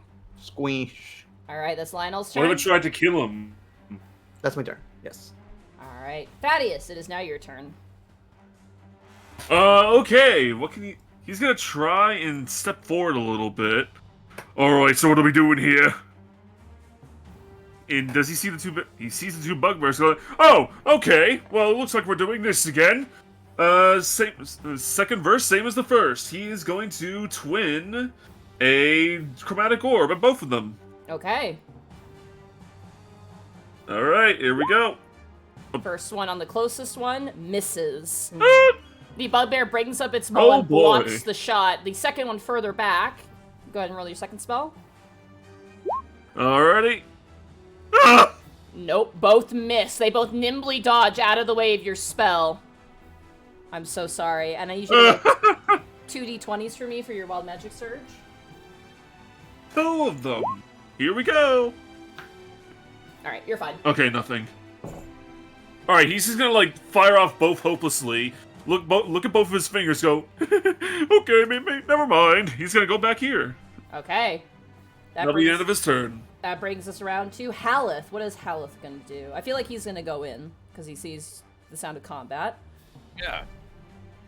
Squish. Alright, that's Lionel's What turn. if I tried to kill him? That's my turn. Yes. Alright. Thaddeus, it is now your turn. Okay. What can he? He's gonna try and step forward a little bit. All right. So what are we doing here? And does he see the two? He sees the two bugbears going. Oh, okay. Well, it looks like we're doing this again. Second verse, same as the first. He is going to twin a chromatic orb at both of them. Okay. All right, here we go. First one on the closest one misses. Ah! The bugbear brings up its maul Oh, and boy. blocks the shot. The second one further back. Go ahead and roll your second spell. Alrighty. Ah! Nope, both miss. They both nimbly dodge out of the way of your spell. I'm so sorry. And I need you to make 2d20s for me for your wild magic surge. Two of them. Here we go. Alright, you're fine. Okay, nothing. Alright, he's just gonna, like, fire off both hopelessly. Look at both of his fingers, go, okay, never mind. He's gonna go back here. Okay. That'll be the end of his turn. That brings us around to Haleth. What is Haleth gonna do? I feel like he's gonna go in, because he sees the sound of combat. Yeah.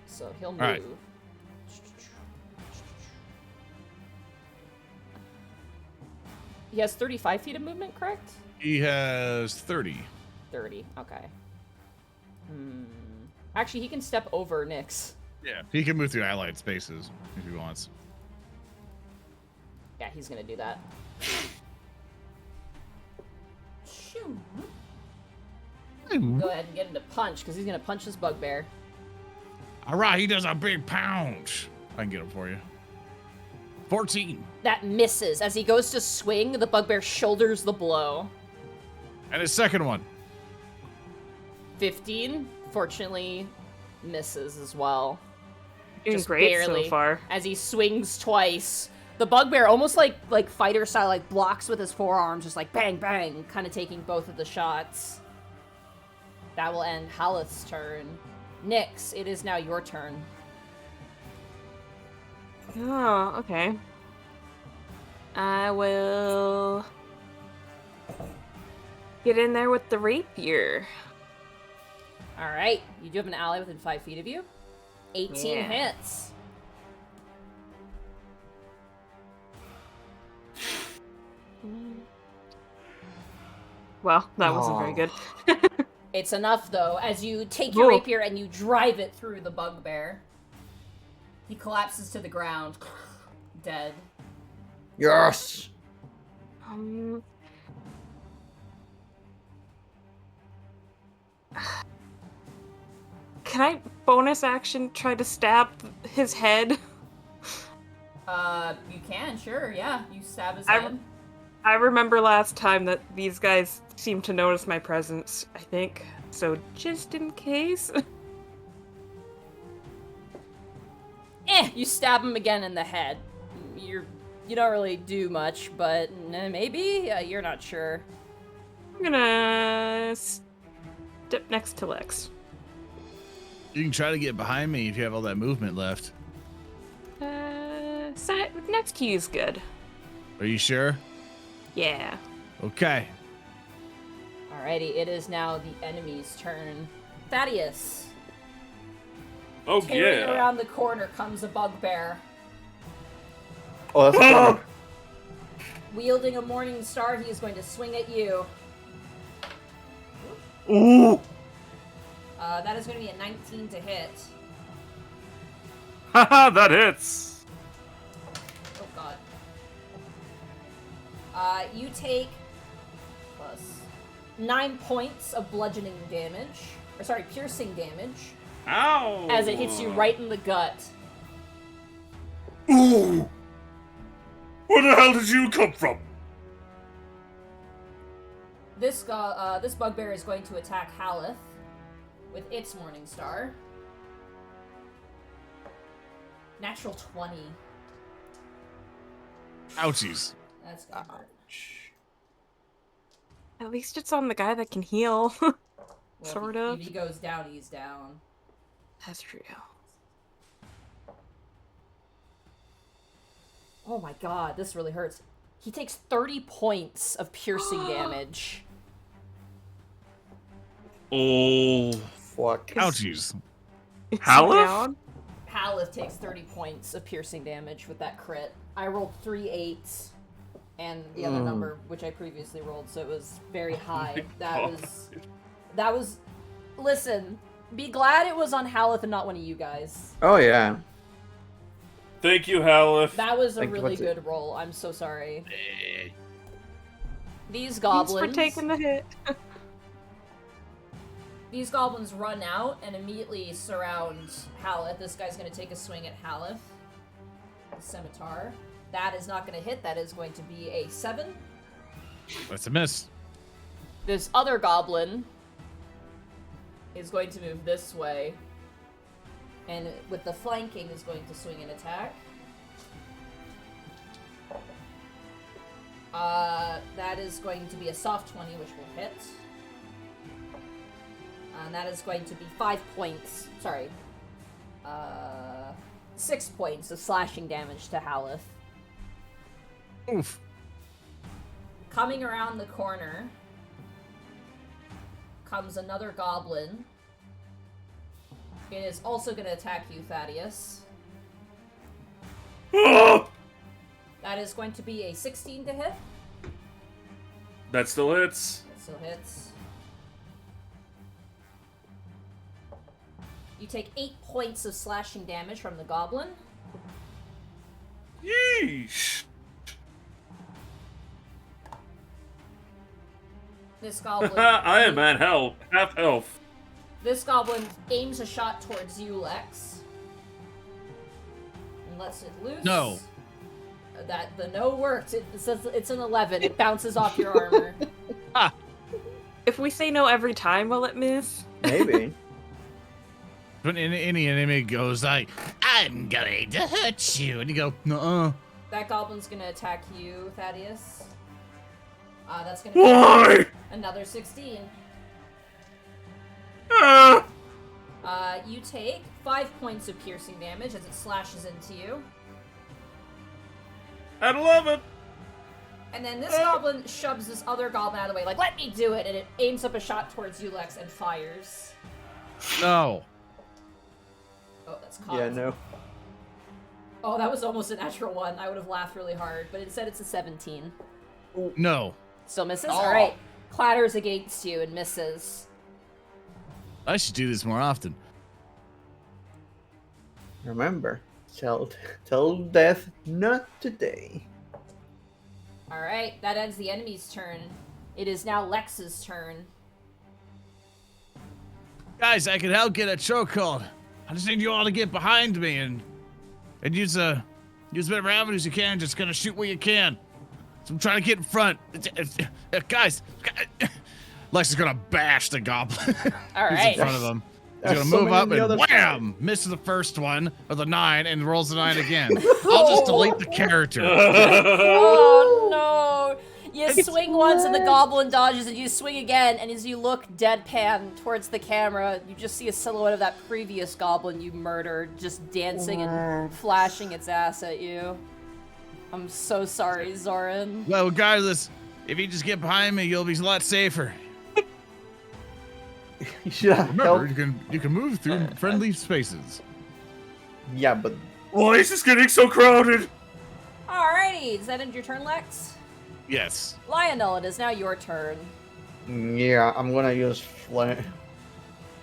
So he'll move. Alright. He has 35 feet of movement, correct? He has 30. 30, okay. Actually, he can step over Nyx. Yeah. He can move through allied spaces if he wants. Yeah, he's gonna do that. Shoo. Go ahead and get him to punch, because he's gonna punch this bugbear. All right, he does a big pound. I can get him for you. 14. That misses. As he goes to swing, the bugbear shoulders the blow. And his second one. 15, fortunately, misses as well. Doing Just great barely. so far. As he swings twice. The bugbear, almost like fighter style, like blocks with his forearms, just like bang, bang, kind of taking both of the shots. That will end Haleth's turn. Nyx, it is now your turn. Oh, okay. I will get in there with the rapier. Alright, you do have an ally within 5 feet of you. 18 Yeah. hits. Well, that wasn't very good. It's enough, though, as you take your Whoa. rapier and you drive it through the bugbear. He collapses to the ground, dead. Yes. Can I bonus action try to stab his head? You can, sure, yeah. You stab his I- head. I remember last time that these guys seemed to notice my presence, I think. So just in case. You stab him again in the head. You don't really do much, but maybe? You're not sure. I'm gonna step next to Lex. You can try to get behind me if you have all that movement left. Next to you is good. Are you sure? Yeah. Okay. Alrighty, it is now the enemy's turn. Thaddeus. Oh, Tearing yeah. around the corner comes a bugbear. Oh, that's a bummer. Wielding a morning star, he is going to swing at you. Ooh. That is going to be a 19 to hit. Haha, that hits. Oh god. You take plus 9 points of bludgeoning damage. Or sorry, piercing damage. Ow. As it hits you right in the gut. Ooh. Where the hell did you come from? This bugbear is going to attack Haleth with its morning star. Natural 20. Ouchies. That's gonna hurt. At least it's on the guy that can heal. Well, Sort if of. he goes down, he's down. That's true. Oh my god, this really hurts. He takes 30 points of piercing damage. Oh. Fuck. Ouchies. Is he Haleth? down? Haleth takes 30 points of piercing damage with that crit. I rolled 3 8s. and the other number, which I previously rolled, so it was very high. God. That was. Listen, be glad it was on Haleth and not one of you guys. Oh yeah. Thank you, Halif. That was a Like, really what's it- good roll. I'm so sorry. These Thanks goblins. for taking the hit. These goblins run out and immediately surround Haleth. This guy's going to take a swing at Haleth. The scimitar. That is not going to hit. That is going to be a 7. That's a miss. This other goblin is going to move this way. And with the flanking is going to swing an attack. That is going to be a soft 20, which will hit. And that is going to be 5 points. Sorry. 6 points of slashing damage to Haleth. Oof. Coming around the corner comes another goblin. It is also going to attack you, Thaddeus. That is going to be a 16 to hit. That still hits. That still hits. You take 8 points of slashing damage from the goblin. Yeesh. This goblin. I am at half health. This goblin aims a shot towards you, Lex. And lets it loose. No. The no worked. It says it's an 11. It bounces off your armor. If we say no every time, will it miss? Maybe. When any enemy goes like, I'm going to hurt you, and you go, nuh-uh. That goblin's gonna attack you, Thaddeus. That's gonna be Why? another 16. Ah! You take 5 points of piercing damage as it slashes into you. At 11. And then this goblin shoves this other goblin out of the way, like, let me do it! And it aims up a shot towards you, Lex, and fires. No. Oh, that's caught. Yeah, no. Oh, that was almost a natural 1. I would have laughed really hard, but instead it's a 17. No. Still misses? Alright. Clatters against you and misses. I should do this more often. Remember, tell death not today. Alright, that ends the enemy's turn. It is now Lex's turn. Guys, I can help get a chokehold. I just need you all to get behind me and use whatever avenues you can. Just gonna shoot where you can. So I'm trying to get in front. Guys, Lex is gonna bash the goblin. All Who's right. in front of him. He's There's gonna so move many up on the and other wham! Misses the first one with a 9 and rolls the 9 again. I'll just delete the character. Oh no! You swing once and the goblin dodges, and you swing again, and as you look deadpan towards the camera, you just see a silhouette of that previous goblin you murdered just dancing and flashing its ass at you. I'm so sorry, Zoran. Well, regardless, if you just get behind me, you'll be a lot safer. You should have Remember, helped. you can move through friendly spaces. Yeah, but Why is this getting so crowded? Alrighty, does that end your turn, Lex? Yes. Lionel, it is now your turn. yeah, I'm gonna use flame.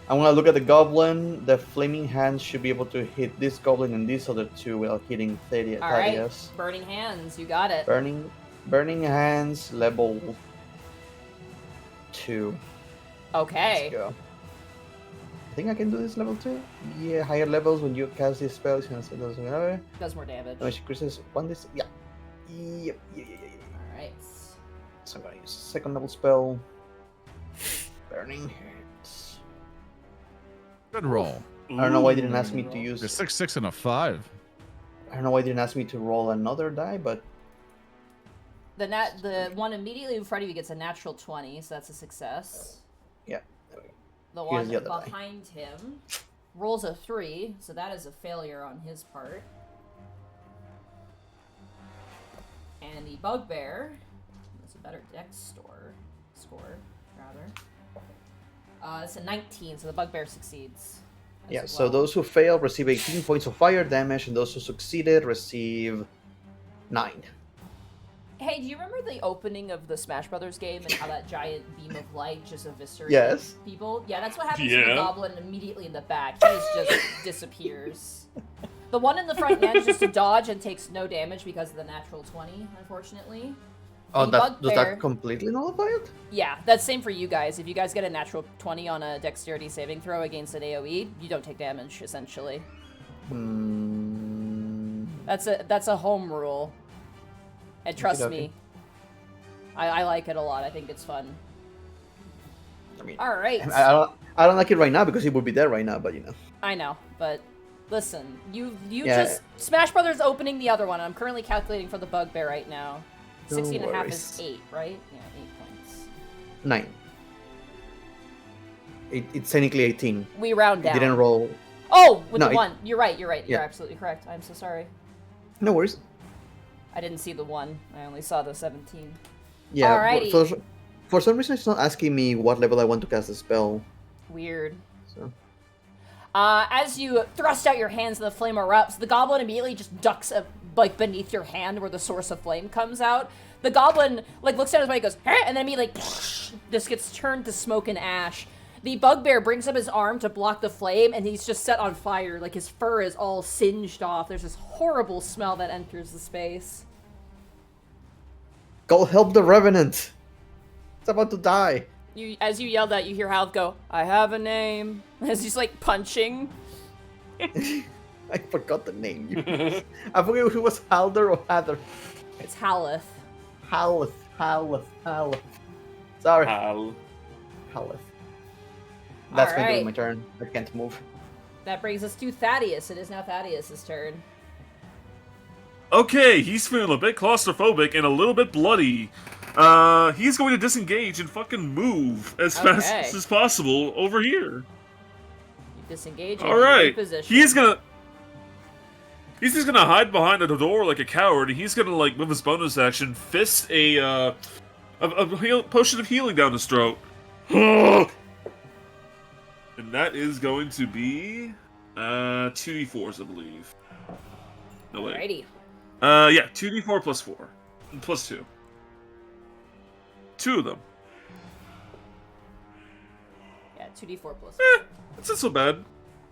I'm gonna look at the goblin. The flaming hands should be able to hit this goblin and these other two without hitting Alright, Thaddeus. burning hands, you got it. Burning hands, level 2. Okay. Let's go. I think I can do this level 2. Yeah, higher levels when you cast these spells, you know, so it doesn't matter. Does more damage. Damage increases 1d6. Yeah. Yep. Yeah. Alright. So I'm gonna use second level spell. Burning hands. Good roll. I don't know why it didn't ask me to There's use. 6, 6, and a 5. I don't know why it didn't ask me to roll another die, but The one immediately in front of you gets a natural 20, so that's a success. yeah. There we go. The Here's one the other die. behind him rolls a 3, so that is a failure on his part. And the Bugbear, that's a better dex score, rather. It's a 19, so the Bugbear succeeds. as Yeah, so well. those who fail receive 18 points of fire damage, and those who succeeded receive 9. Hey, do you remember the opening of the Smash Brothers game and how that giant beam of light just eviscerated Yes. people? Yeah, that's what happens to the Yeah. goblin immediately in the back. He just disappears. The one in the front manages to dodge and takes no damage because of the natural 20, unfortunately. Oh, The does Bugbear- that completely nullify it? Yeah, that's same for you guys. If you guys get a natural 20 on a dexterity saving throw against an AoE, you don't take damage, essentially. Hmm. That's a home rule. And trust Okey-dokey. me, I like it a lot. I think it's fun. I mean, All right. I don't like it right now because it would be there right now, but you know. I know, but listen, you Yeah. just Smash Brothers opening the other one. I'm currently calculating for the Bugbear right now. No 16 and a half worries. is 8, right? Yeah, 8 points. 9. It's technically 18. We round It down. didn't roll. Oh, with No, the it- 1. You're right. You're Yeah. absolutely correct. I'm so sorry. No worries. I didn't see the 1. I only saw the 17. Yeah. Alrighty. For some reason, it's not asking me what level I want to cast the spell. Weird. So. As you thrust out your hands and the flame erupts, the goblin immediately just ducks like beneath your hand where the source of flame comes out. The goblin like looks down his body and goes, "Huh?" And then he like this gets turned to smoke and ash. The bugbear brings up his arm to block the flame, and he's just set on fire. Like his fur is all singed off. There's this horrible smell that enters the space. Go help the revenant. It's about to die. As you yell that, you hear Haleth go, "I have a name." As he's like punching. I forgot the name. I forget if it was Halder or Hather. It's Haleth. Haleth. Sorry, Hal. Haleth. That's going to be Alright. my turn. I can't move. That brings us to Thaddeus. It is now Thaddeus' turn. Okay, he's feeling a bit claustrophobic and a little bit bloody. He's going to disengage and fucking move as fast Okay. as possible over here. You disengage and All right, reposition. he's just gonna hide behind the door like a coward. And he's gonna like with his bonus action fist a potion of healing down his throat. And that is going to be 2d4s, I believe. No wait. Alrighty. Yeah, 2d4 plus 4. Plus 2. 2 of them. Yeah, 2d4 plus. That's not so bad.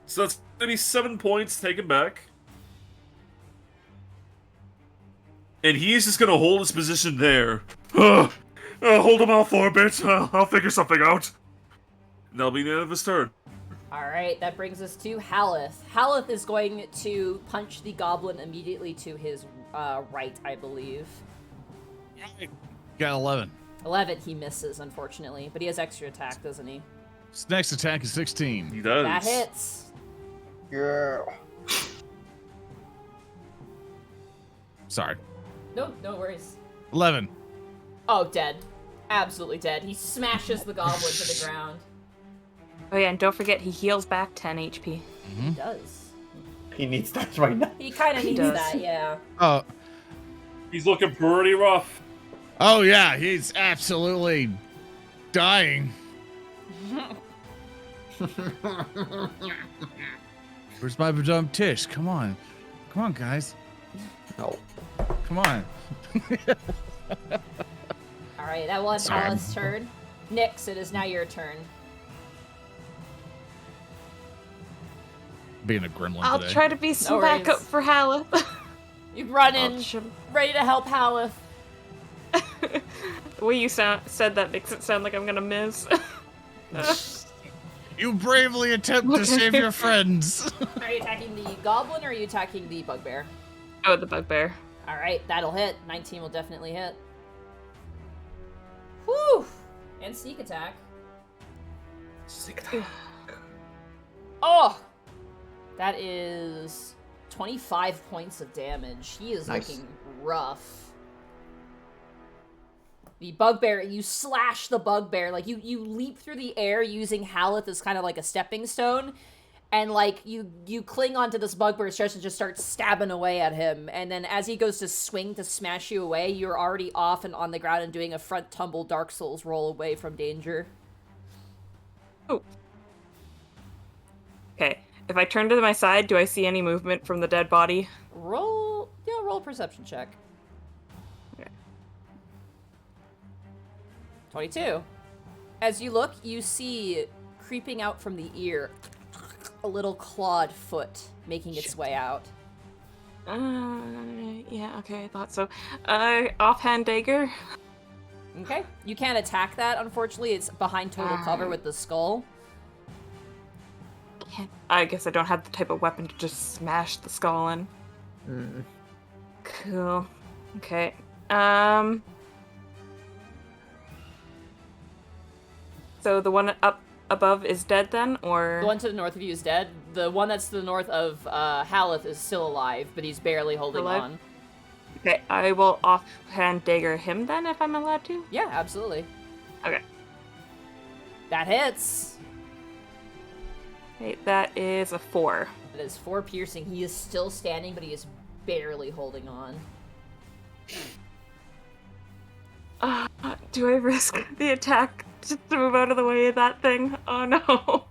So that's maybe 7 points taken back. And he's just gonna hold his position there. Hold him out for a bit. I'll figure something out. And that'll be the end of his turn. Alright, that brings us to Haleth. Haleth is going to punch the goblin immediately to his right, I believe. Got 11. 11, he misses, unfortunately. But he has extra attack, doesn't he? His next attack is 16. He does. That hits. Yeah. Sorry. No worries. 11. Oh, dead. Absolutely dead. He smashes the goblin to the ground. Oh yeah, and don't forget he heals back 10 HP. He does. He needs that right now. He kind of He needs does. that, yeah. Oh, He's looking pretty rough. oh yeah, he's absolutely dying. Where's my dumb Tish? Come on, guys. No. Come on. Alright, that was Sorry. Haleth's turn. Nyx, it is now your turn. Being a gremlin I'll today. try to be some No backup worries. for Haleth. You run in, I'll shim- ready to help Haleth. The way you said that makes it sound like I'm gonna miss. You bravely attempt to save your friends. Are you attacking the goblin or are you attacking the bugbear? Oh, the bugbear. Alright, that'll hit. 19 will definitely hit. Whew! And sneak attack. Oh! That is 25 points of damage. He is Nice. looking rough. The bugbear, you slash the bugbear. Like, you leap through the air using Haleth as kind of like a stepping stone. And, like, you cling onto this bugbear stretch and just start stabbing away at him. And then as he goes to swing to smash you away, you're already off and on the ground and doing a front tumble Dark Souls roll away from danger. Oh. Okay. If I turn to my side, do I see any movement from the dead body? Roll a perception check. 22. As you look, you see creeping out from the ear a little clawed foot making its way out. Yeah, okay, I thought so. Offhand dagger. Okay. You can't attack that, unfortunately. It's behind total cover with the skull. I guess I don't have the type of weapon to just smash the skull in. Cool. Okay. So the one up above is dead then, or? The one to the north of you is dead. The one that's to the north of Haleth is still alive, but he's barely holding on. Okay, I will offhand dagger him then, if I'm allowed to? Yeah, absolutely. Okay. That hits. Okay, that is a 4. It is 4 piercing. He is still standing, but he is barely holding on. Do I risk the attack just to move out of the way of that thing? Oh no.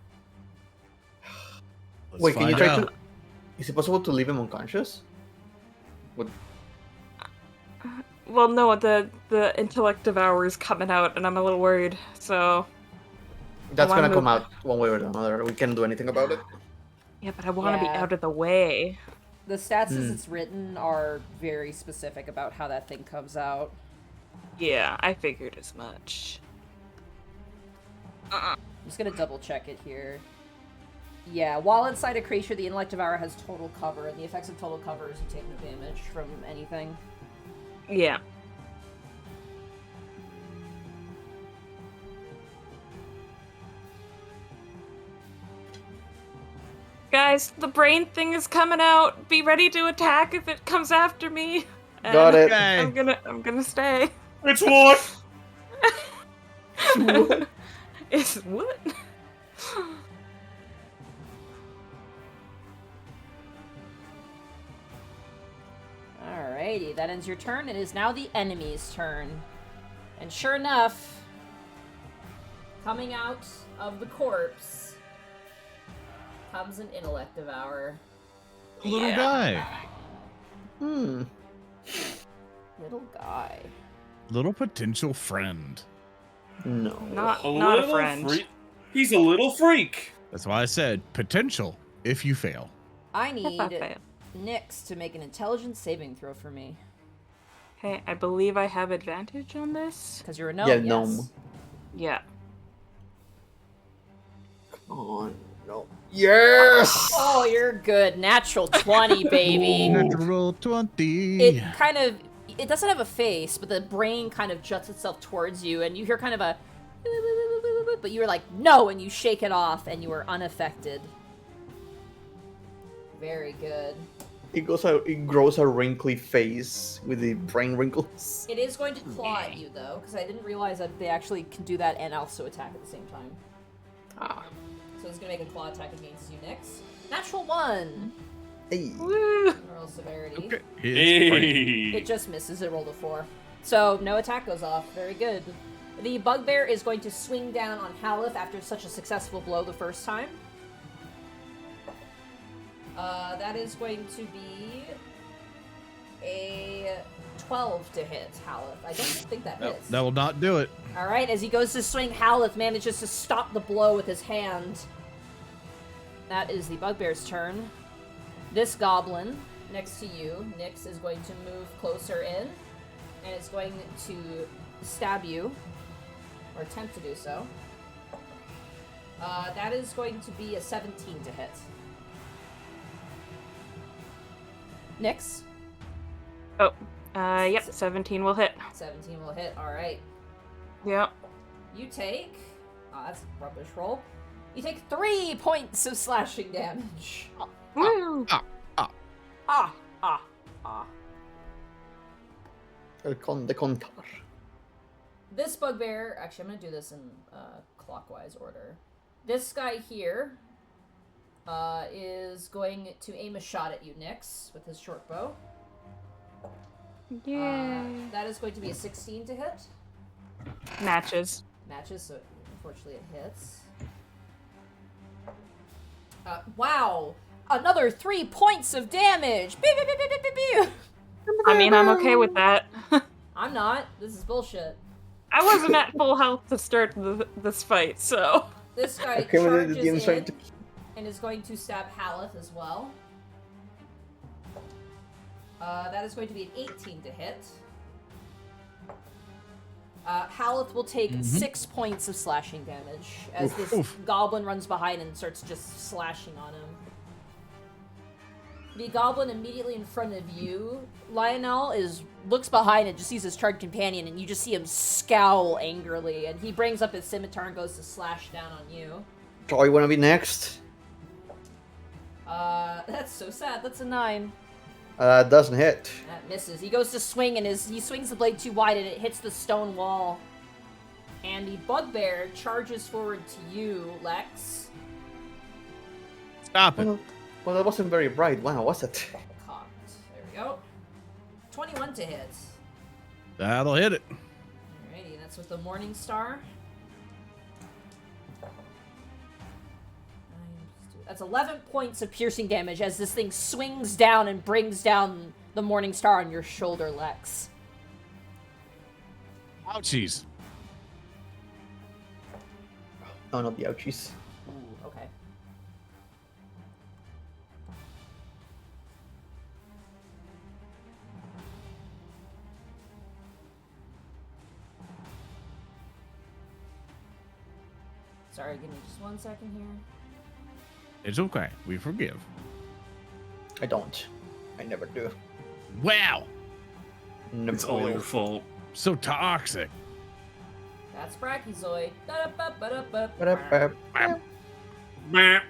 Wait, can you try out. to... Is it possible to leave him unconscious? What? Well, no, the intellect devourer is coming out, and I'm a little worried, so... That's wanna gonna come move- out one way or another. We can't do anything about it. Yeah, but I want to be Yeah. out of the way. The stats as it's written are very specific about how that thing comes out. Yeah, I figured as much. I'm just gonna double check it here. Yeah, while inside a creature, the intellect devourer has total cover, and the effects of total cover is you take no damage from anything. Yeah. Guys, the brain thing is coming out. Be ready to attack if it comes after me. Got it. Okay. I'm gonna stay. It's what? It's what? Alrighty, that ends your turn. It is now the enemy's turn. And sure enough, coming out of the corpse comes an intellect devourer. Little guy. Hmm. Little guy. Little potential friend. No. Not A a little friend. freak. He's a little freak. That's why I said potential if you fail. I If I need fail. Nyx to make an intelligence saving throw for me. Okay, I believe I have advantage on this. Because you're a gnome, Yeah, yes. gnome. Yeah. Come on. No. Yes! Oh, you're good. Natural 20, baby. Natural 20. It kind of... It doesn't have a face, but the brain kind of juts itself towards you, and you hear kind of a... But you were like, no, and you shake it off, and you are unaffected. Very good. It grows a wrinkly face with the brain wrinkles. It is going to claw at you, though, because I didn't realize that they actually can do that and also attack at the same time. Ah. So it's going to make a claw attack against you, Nyx. Natural 1! Hey. Woo! Roll severity. Okay. It's great. It Hey. just misses. It rolled a 4. So, no attack goes off. Very good. The Bugbear is going to swing down on Haleth after such a successful blow the first time. That is going to be a 12 to hit Haleth. I don't think that hits. That will not do it. Alright, as he goes to swing, Haleth manages to stop the blow with his hand. That is the Bugbear's turn. This goblin next to you, Nyx, is going to move closer in and is going to stab you, or attempt to do so. That is going to be a 17 to hit. Nyx, Oh, yep, 17 will hit. 17 will hit. Alright. Yep. You take... Oh, that's a rubbish roll. You take 3 points of slashing damage. Woo! Ah, ah, ah. The contar. This bugbear... Actually, I'm going to do this in clockwise order. This guy here is going to aim a shot at you, Nyx, with his short bow. Yay. That is going to be a 16 to hit. Matches. Matches, so unfortunately it hits. Wow! Another 3 points of damage! Pew, pew, pew, pew, pew, pew, pew. I mean, I'm okay with that. I'm not. This is bullshit. I wasn't at full health to start this fight, so. This guy Okay, well, charges the game's trying in to- and is going to stab Haleth as well. That is going to be an 18 to hit. Haleth will take 6 points of slashing damage as this goblin runs behind and starts just slashing on him. The goblin immediately in front of you, Lionel, looks behind and just sees his charged companion, and you just see him scowl angrily, and he brings up his scimitar and goes to slash down on you. Troy, you wanna be next? That's so sad. That's a 9. Doesn't hit. That misses. He goes to swing, and he swings the blade too wide, and it hits the stone wall. And the bugbear charges forward to you, Lex. Stop it. Well, that wasn't very bright. Wow, was it? Cocked. There we go. 21 to hit. That'll hit it. Alrighty, that's with the Morning Star. That's 11 points of piercing damage as this thing swings down and brings down the Morning Star on your shoulder, Lex. Ouchies. Oh, not the ouchies. Ooh, okay. Sorry, give me just 1 second here. It's okay. We forgive. I don't. I never do. Wow. Never It's all will. your fault. So toxic. That's Brachiozoid. Da-da-ba-ba-da-ba. Ba-da-ba. Meh.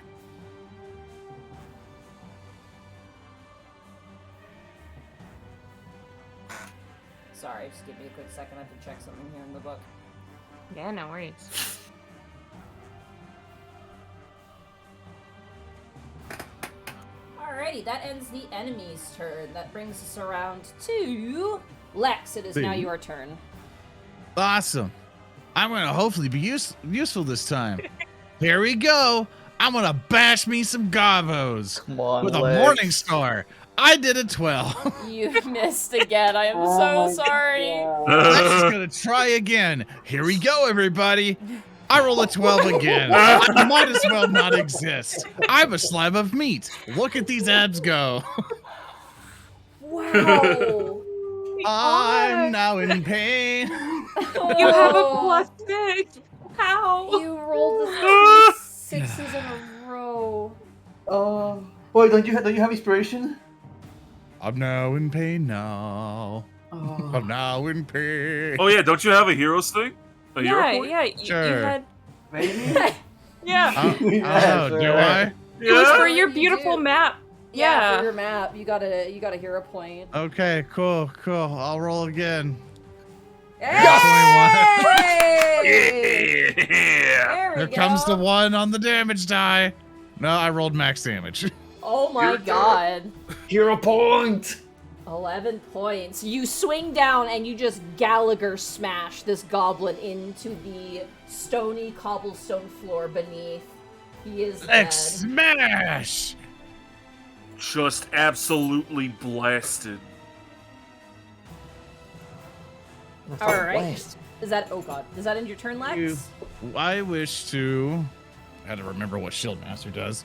Sorry, just give me a quick second. I have to check something here in the book. Yeah, no worries. Alrighty, that ends the enemy's turn. That brings us around to Lex. It is now See? your turn. Awesome. I'm gonna hopefully be useful this time. Here we go. I'm gonna bash me some gobos Come on, with a Lex. morning star. I did a 12. You missed again. I am Oh so sorry. Lex is gonna try again. Here we go, everybody. I roll a 12 again. I might as well not exist. I'm a slab of meat. Look at these abs go. Wow. I'm now in pain. You have a +6. How? You rolled the 6s in a row. Oh, wait, don't you have inspiration? I'm now in pain now. Oh. I'm now in pain. Oh yeah, don't you have a heroes thing? A hero Yeah, point? yeah. You Sure. had. Maybe? Yeah. Oh, do I? It was Yeah? for your You beautiful do. map. Yeah, Yeah. for your map, you got a hero point. Okay, cool. I'll roll again. Hey! Yeah. There we Here go. comes the 1 on the damage die. No, I rolled max damage. Oh my god. Hero point! 11 points. You swing down and you just Gallagher smash this goblin into the stony cobblestone floor beneath. He is X dead. smash! Just absolutely blasted. Alright. Is that, oh god, is that end your turn, Lex? I wish to. I had to remember what Shieldmaster does.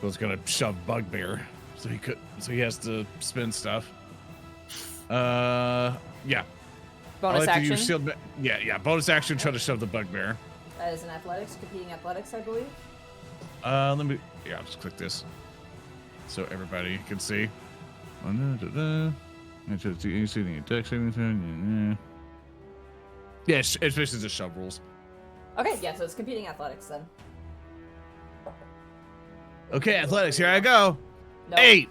I was gonna shove Bugbear, so he has to spin stuff. Yeah. Bonus I'll have to action. use shield. Yeah. Bonus action. Try to shove the Bugbear. That is an athletics, competing athletics, I believe. Let me. Yeah, I'll just click this, so everybody can see. Yeah, it's basically just shove rules. Okay, yeah, so it's competing athletics then. Okay, athletics. Here I go. No. 8.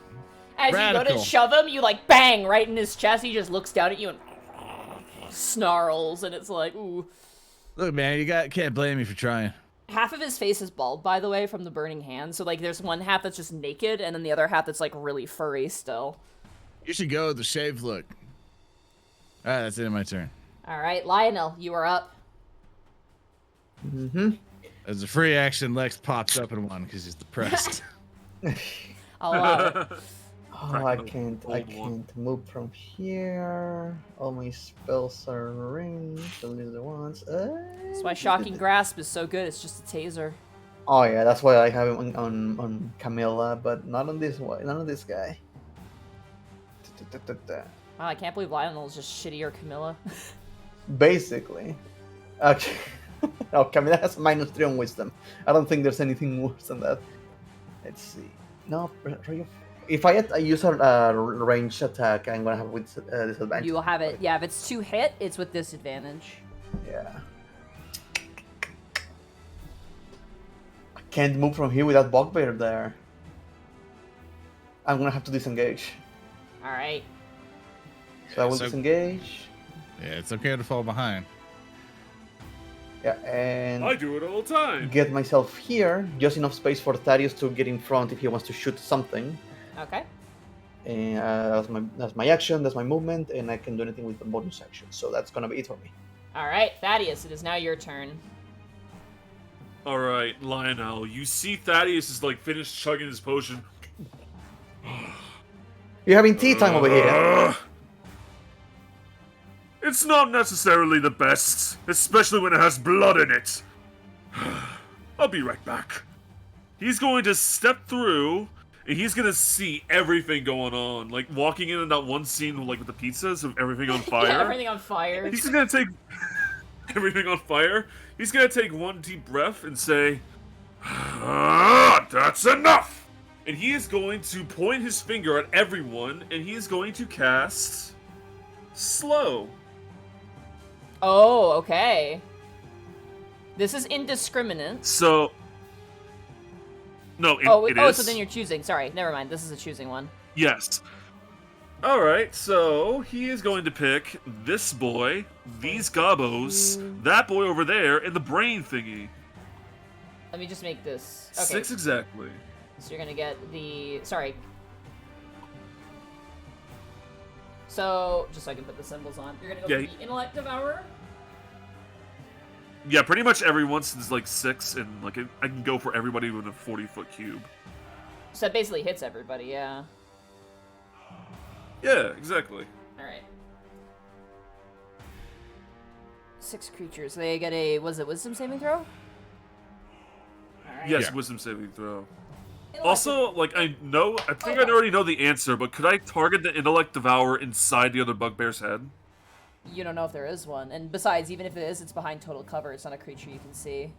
As you go Radical. to shove him, you like bang right in his chest. He just looks down at you and snarls, and it's like, ooh. Look, man, can't blame me for trying. Half of his face is bald, by the way, from the burning hand. So like, there's one half that's just naked, and then the other half that's like really furry still. You should go with the shaved look. All right, that's the end of my turn. All right, Lionel, you are up. Mm-hmm. As a free action, Lex pops up in one because he's depressed. I'll Oh, I cracking can't. an I old one. can't move from here. All my spells are ranged. Only the ones. That's why Shocking Grasp is so good. It's just a taser. Oh yeah, that's why I have him on Camilla, but not on this one. Not on this guy. Wow, I can't believe Lionel's just shittier Camilla. Basically. Okay. Oh, Camilla has -3 on wisdom. I don't think there's anything worse than that. Let's see. No, if I use a range attack, I'm gonna have with disadvantage. You will have it. Yeah, if it's 2 hit, it's with disadvantage. Yeah. I can't move from here without Bugbear there. I'm gonna have to disengage. All right. So I will disengage. Yeah, it's okay to fall behind. Yeah, and I do it all the time. get myself here, just enough space for Thaddeus to get in front if he wants to shoot something. Okay. And that's my action, that's my movement, and I can do anything with the bonus action. So that's gonna be it for me. All right, Thaddeus, it is now your turn. All right, Lionel. You see Thaddeus is like finished chugging his potion. You're having tea time over here. It's not necessarily the best, especially when it has blood in it. I'll be right back. He's going to step through, and he's going to see everything going on. Like, walking in that one scene like with the pizzas of everything on fire. Yeah, everything on fire. He's going to take everything on fire. He's going to take one deep breath and say, that's enough! And he is going to point his finger at everyone, and he is going to cast Slow. Oh, okay. This is indiscriminate. So, no, it is. So then you're choosing. Sorry, never mind. This is a choosing one. Yes. All right, so he is going to pick this boy, these gobos, that boy over there, and the brain thingy. Let me just make this. Okay. 6 exactly. So you're gonna get the. Sorry. So, just so I can put the symbols on, you're gonna go for the intellect devourer. Yeah, pretty much everyone since like 6, and like I can go for everybody with a 40-foot cube. So that basically hits everybody, yeah. Yeah, exactly. All right. 6 creatures. They get a. Was it wisdom saving throw? All right. Yes, Yeah. wisdom saving throw. Intellect Also, like I think I already know the answer, but could I target the intellect devourer inside the other bugbear's head? You don't know if there is one, and besides, even if it is, it's behind total cover. It's not a creature you can see.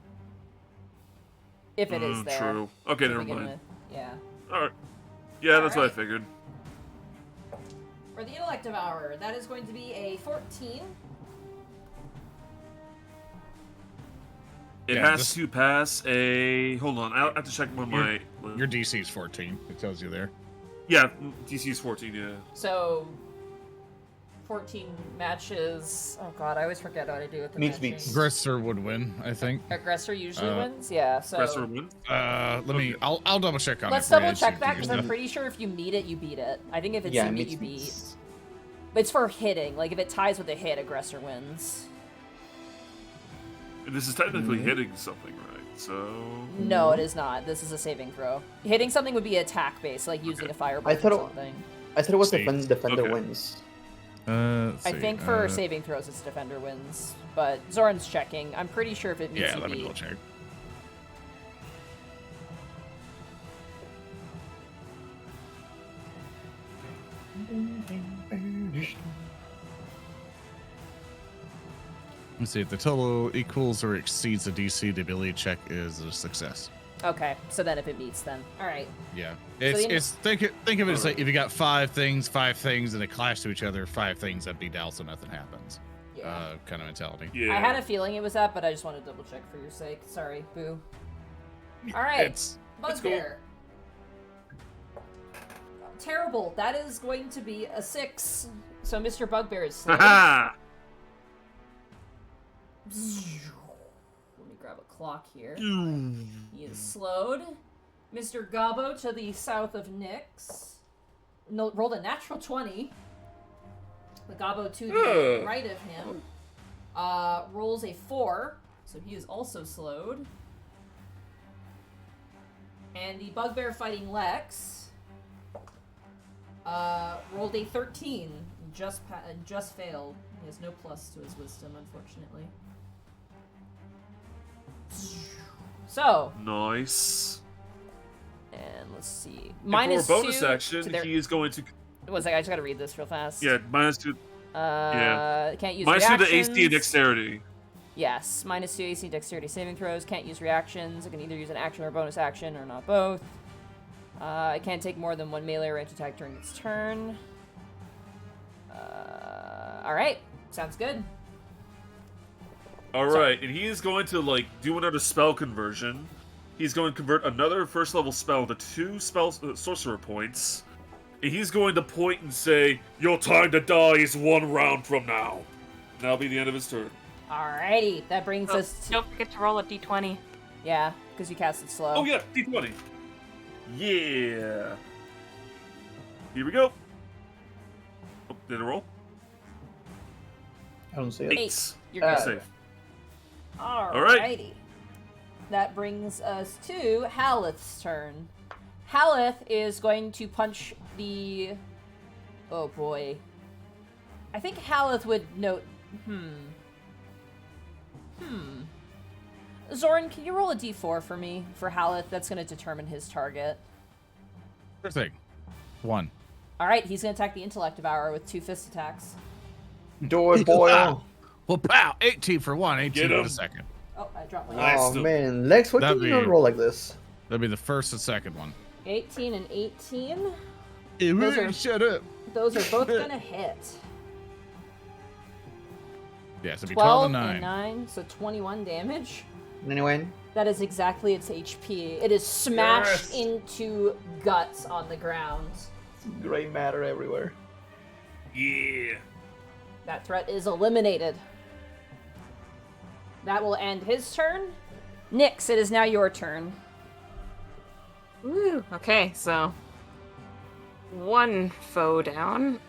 If it is there. True. Okay, to never begin mind. with. Yeah. All right. Yeah, that's what I Alright. figured. For the intellect devourer, that is going to be a 14. It Yeah, has this- to pass a. Hold on, I have to check when my. Your DC is 14. It tells you there. Yeah, DC is 14. Yeah. So 14 matches. Oh god, I always forget how to do with the Meets matching. beats. Aggressor would win, I think. Aggressor usually Uh, wins. Yeah. So Press or win. Let me. I'll double check on let's it. for you double and check see that if because you I'm can- pretty sure if you meet it, you beat it. I think if it's Yeah, you meet, meets you beat. beats. But it's for hitting. Like if it ties with a hit, aggressor wins. And this is technically hitting something, right? So. No, it is not. This is a saving throw. Hitting something would be attack based, like using a firebolt I thought or it- something. I thought it was Save. defender Okay. wins. Let's I see, think for saving throws, it's defender wins. But Zoran's checking. I'm pretty sure if it meets Yeah, you let me beat. double check. Let's see if the total equals or exceeds the DC. The ability check is a success. Okay, so then if it meets, then all right. Yeah, the it's think of it as like if you got five things, and they clash to each other, 5 things that beat out, so nothing happens. Yeah. Kind of mentality. Yeah. I had a feeling it was that, but I just wanted to double check for your sake. Sorry, boo. All right, It's Bugbear. Terrible. That is going to be a 6. So Mr. Bugbear is slowed. Haha! Let me grab a clock here. He is slowed. Mr. Gobbo to the south of Nyx. No, rolled a natural 20. The Gobbo to the right of him rolls a 4, so he is also slowed. And the Bugbear fighting Lex rolled a 13. Just failed. He has no plus to his wisdom, unfortunately. So. Nice. And let's see. And Minus for a bonus 2 action, to their... he is going to. One second, I just gotta read this real fast. Yeah, -2. Yeah. Can't use -2 reactions. to AC and dexterity. Yes, -2 AC and dexterity saving throws. Can't use reactions. I can either use an action or a bonus action, or not both. I can't take more than one melee range attack during its turn. Alright, sounds good. Alright, and he is going to, like, do another spell conversion. He's going to convert another first level spell to 2 sorcerer points. And he's going to point and say, "Your time to die is 1 round from now." And that'll be the end of his turn. Alrighty, that brings us to... Don't forget to roll a d20. Yeah, because you cast it slow. Oh yeah, D20. Yeah. Here we go. Oh, did it roll? I don't see it. 8. You're good. Safe. Alrighty. That brings us to Haleth's turn. Haleth is going to punch the... Oh boy. I think Haleth would note... Zoran, can you roll a d4 for me, for Haleth? That's going to determine his target. Sure thing. 1. Alright, he's going to attack the intellect devourer with 2 fist attacks. Do it, boy. Wow. Well, pow! 18 for 1, 18 Get for him. the second. Oh, I dropped my... Nice. Oh still- man, Lex, what That'd can you not be- roll like this? That'd be the first and second one. 18 and 18. Hey, Those are- shut up. Those are both going to hit. Yeah, so it'd be 12 and 9. and 9, so 21 damage. Anyway, That is exactly its HP. It is smashed Yes. into guts on the ground. gray matter everywhere. Yeah. That threat is eliminated. That will end his turn. Nyx, it is now your turn. Woo. Okay, so 1 foe down.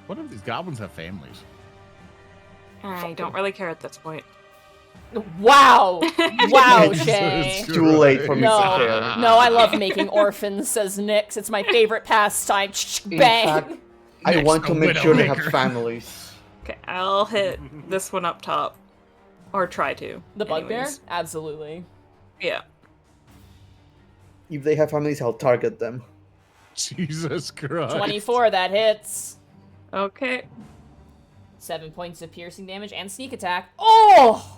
What if these goblins have families? I don't really care at this point. Wow! Wow, Jesus Shay. It's too late for me No, to care. no, I love making orphans, says Nyx. It's my favorite pastime. In Bang! fact, I Next, want to a make sure they have Widowmaker. families. Okay, I'll hit this one up top. Or try to. The bugbear? anyways. Absolutely. Yeah. If they have families, I'll target them. Jesus Christ. 24, that hits. Okay. 7 points of piercing damage and sneak attack. Oh!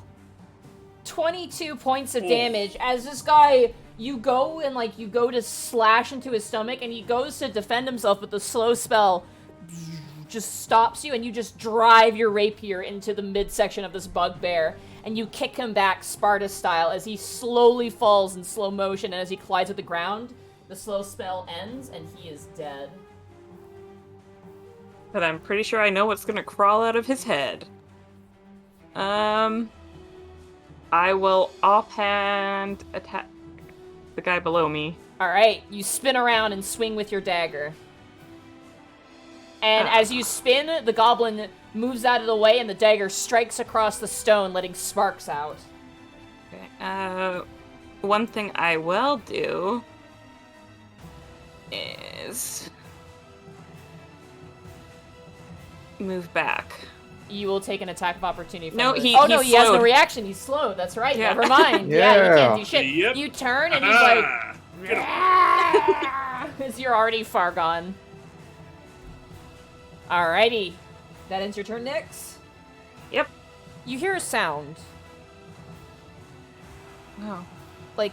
22 points of damage as this guy, you go to slash into his stomach and he goes to defend himself, but the slow spell just stops you and you just drive your rapier into the midsection of this bugbear and you kick him back Sparta style as he slowly falls in slow motion, and as he collides with the ground, the slow spell ends and he is dead. But I'm pretty sure I know what's gonna crawl out of his head. I will offhand attack the guy below me. Alright, you spin around and swing with your dagger. And as you spin, the goblin moves out of the way and the dagger strikes across the stone, letting sparks out. Okay. One thing I will do is move back. You will take an attack of opportunity from No, the- he- Oh no, he's he has no slowed. reaction. He's slowed. That's right. Yeah. Never mind. Yeah, you can't do shit. Yep. You turn and he's like, Ah, get him. "Ah," as you're already far gone. Alrighty. That ends your turn, Nyx. Yep. You hear a sound. Oh. Like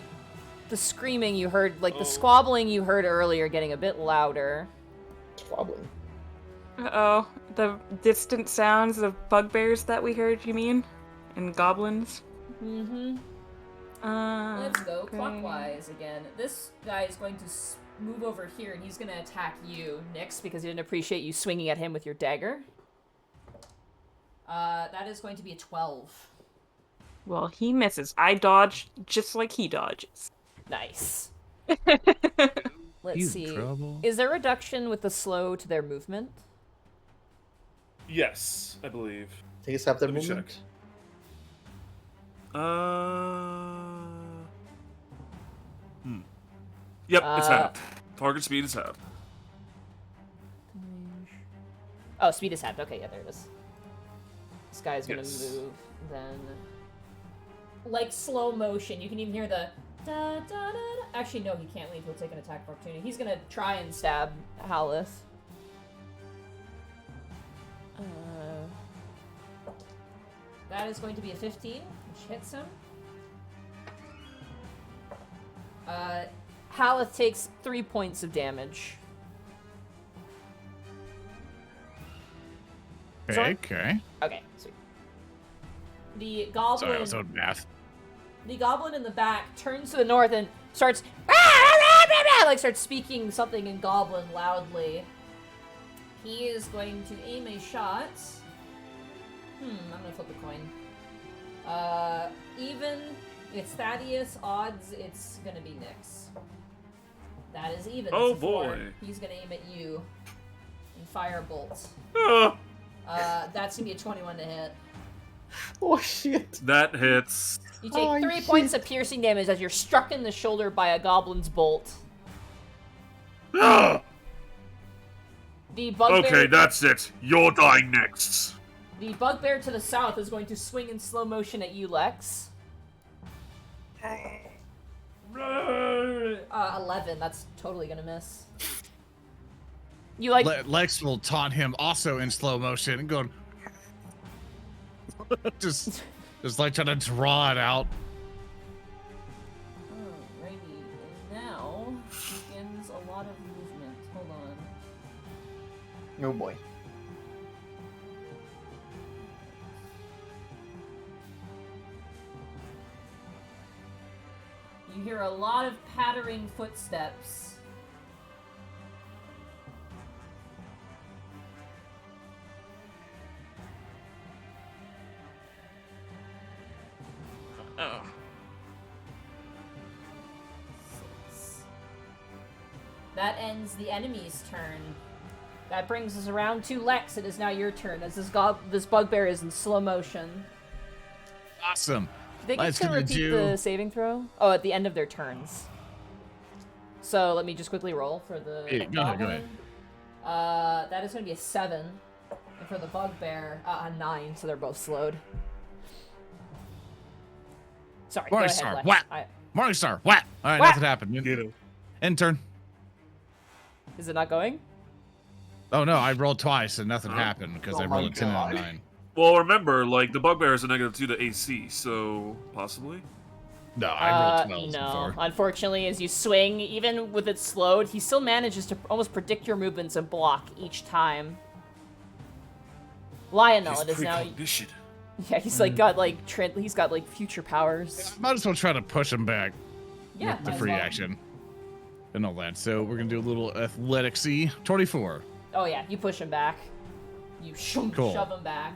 the screaming you heard, like the squabbling you heard earlier getting a bit louder. Squabbling. Uh-oh. The distant sounds of bugbears that we heard, you mean? And goblins? Mm-hmm. Let's go okay. clockwise again. This guy is going to move over here, and he's going to attack you, Nyx, because he didn't appreciate you swinging at him with your dagger. That is going to be a 12. Well, he misses. I dodge just like he dodges. Nice. Let's He's see. in trouble. Is there reduction with the slow to their movement? Yes, I believe. Take a step their Let me movement. check. Yep, it's halved. Target speed is halved. Oh, speed is halved. Okay, yeah, there it is. This guy's gonna Yes. move, then... Like slow motion. You can even hear the... Da, da, da, da. Actually, no, he can't leave. He'll take an attack of opportunity. He's gonna try and stab Halith. That is going to be a 15, which hits him. Halith takes 3 points of damage. Okay, okay. Okay, sweet. The goblin... Sorry, I was on math. The goblin in the back turns to the north and starts... like, starts speaking something in Goblin loudly. He is going to aim a shot... I'm gonna flip a coin. Even, it's Thaddeus. Odds, it's gonna be Nyx. That is even. Oh, It's a 4. boy. He's gonna aim at you and fire a bolt. Ah, That's gonna be a 21 to hit. Oh shit! that hits. You take Oh, 3 shit. points of piercing damage as you're struck in the shoulder by a goblin's bolt. Ah! The bugbear. Okay, that's it. You're dying next. The bugbear to the south is going to swing in slow motion at you, Lex. 11. That's totally gonna miss. You like? Lex will taunt him also in slow motion and going, just like trying to draw it out. Alrighty, and now begins a lot of movement. Hold on. Oh boy. You hear a lot of pattering footsteps. That ends the enemy's turn. That brings us around to Lex. It is now your turn, as this bugbear is in slow motion. Awesome. Do they get Let's to gonna repeat do- the saving throw? Oh, at the end of their turns. So let me just quickly roll for the Yeah, go ahead, go goblin. That is going to be a 7. And for the bugbear, a 9, so they're both slowed. Sorry, go ahead, Morningstar, Lex. whap! I- Morningstar, what? All right, Whack! nothing happened. Get him. End turn. Is it not going? Oh no, I rolled twice and nothing happened because Oh I my rolled a 10 and a God. 9. Well, remember, like, the bugbear is a -2 to AC, so possibly. No, I rolled 12s No. before. Unfortunately, as you swing, even with it slowed, he still manages to almost predict your movements and block each time. Lionel, His it is now... precognition. Yeah, he's like got like he's got like future powers. Might as well try to push him back. Yeah, with the might as free well. action. And all that. So we're gonna do a little athleticsy. 24. Oh yeah, you push him back. You Cool. shove him back.